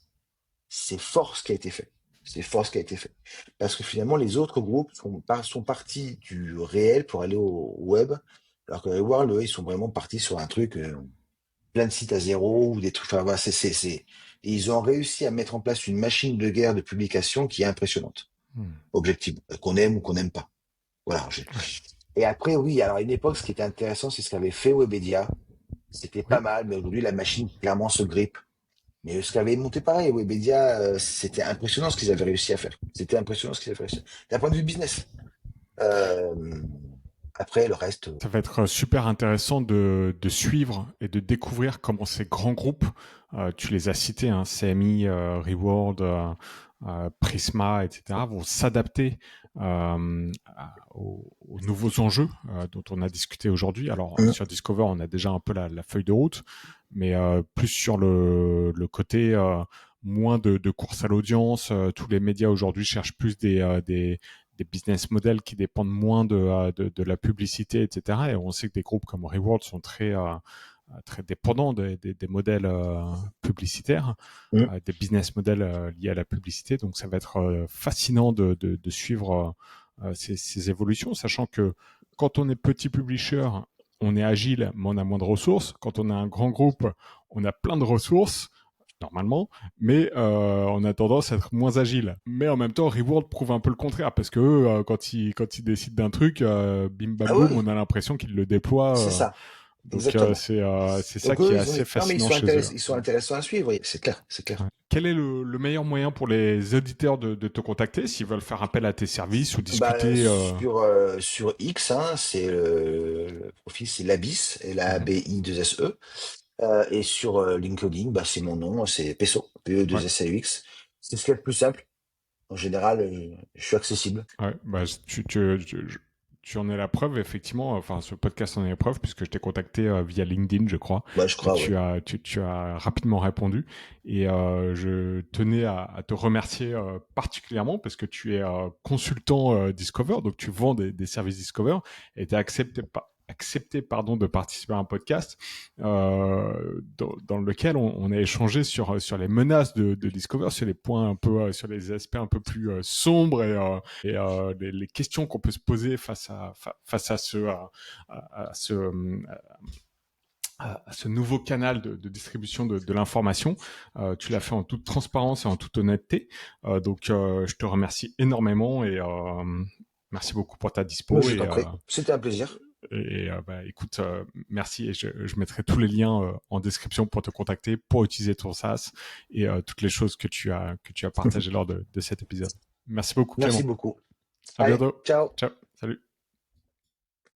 c'est fort ce qui a été fait. C'est fort ce qui a été fait. Parce que finalement, les autres groupes sont partis du réel pour aller au web, alors que les World, eux, ils sont vraiment partis sur un truc, plein de sites à zéro ou des trucs. Enfin, voilà, et ils ont réussi à mettre en place une machine de guerre de publication qui est impressionnante, Hmm. objectivement, qu'on aime ou qu'on n'aime pas. Voilà. Ouais. Et après, oui, alors à une époque, ce qui était intéressant, c'est ce qu'avait fait Webedia. C'était pas Oui, mal, mais aujourd'hui, la machine clairement se grippe. Mais ce qu'avait monté pareil, Webedia, c'était impressionnant ce qu'ils avaient réussi à faire. C'était impressionnant ce qu'ils avaient réussi à faire. D'un point de vue business. Euh, Après, le reste, ça va être super intéressant de suivre et de découvrir comment ces grands groupes, tu les as cités, hein, CMI, Reward, Prisma, etc., vont s'adapter aux nouveaux enjeux dont on a discuté aujourd'hui. Alors, hum, sur Discover, on a déjà un peu la feuille de route, mais plus sur le côté moins de course à l'audience. Tous les médias aujourd'hui cherchent plus des business models qui dépendent moins de la publicité, etc. Et on sait que des groupes comme Reward sont très dépendants des modèles publicitaires, hum. des business models liés à la publicité. Donc ça va être fascinant de suivre ces évolutions, sachant que quand on est petit publisher, on est agile, mais on a moins de ressources. Quand on a un grand groupe, on a plein de ressources normalement, mais on a tendance à être moins agile. Mais en même temps, Reward prouve un peu le contraire, parce que quand ils décident d'un truc, bim bam Ah oui, boum, oui, on a l'impression qu'ils le c'est déploient. ça, Donc exactement. c'est ça Donc qui eux, est assez non, mais fascinant chez eux. ils sont intéressants à suivre, oui, c'est clair, c'est clair. Ouais. Quel est le meilleur moyen pour les auditeurs de te contacter s'ils veulent faire appel à tes services ou Bah, discuter sur X, hein, c'est le profil, c'est Labis, Mhm. Labis2SE. Et sur LinkedIn, bah, c'est mon nom, c'est Pesso, Ouais. PE2SAUX. C'est ce qu'il y a de plus simple. En général, je suis accessible. Ouais, bah, tu en es la preuve, effectivement. Enfin, ce podcast en est la preuve, puisque je t'ai contacté via LinkedIn, je crois, Ouais, je et crois, ouais. tu as rapidement répondu. Et je tenais à te remercier particulièrement parce que tu es consultant Discover, donc tu vends des services Discover, et tu as accepté pardon, de participer à un podcast dans lequel on a échangé sur les menaces de Discover, sur les points un peu, sur les aspects un peu plus sombres et les questions qu'on peut se poser face à ce nouveau canal de distribution de l'information. Tu l'as fait en toute transparence et en toute honnêteté. Donc, je te remercie énormément et merci beaucoup pour ta Mais dispo je t'en prie. C'était un plaisir. bah, écoute, merci et je mettrai tous les liens en description pour te contacter, pour utiliser ton SaaS et toutes les choses que tu as partagées lors de cet épisode. Merci beaucoup Merci Clément. beaucoup. À Allez, bientôt. ciao. Ciao.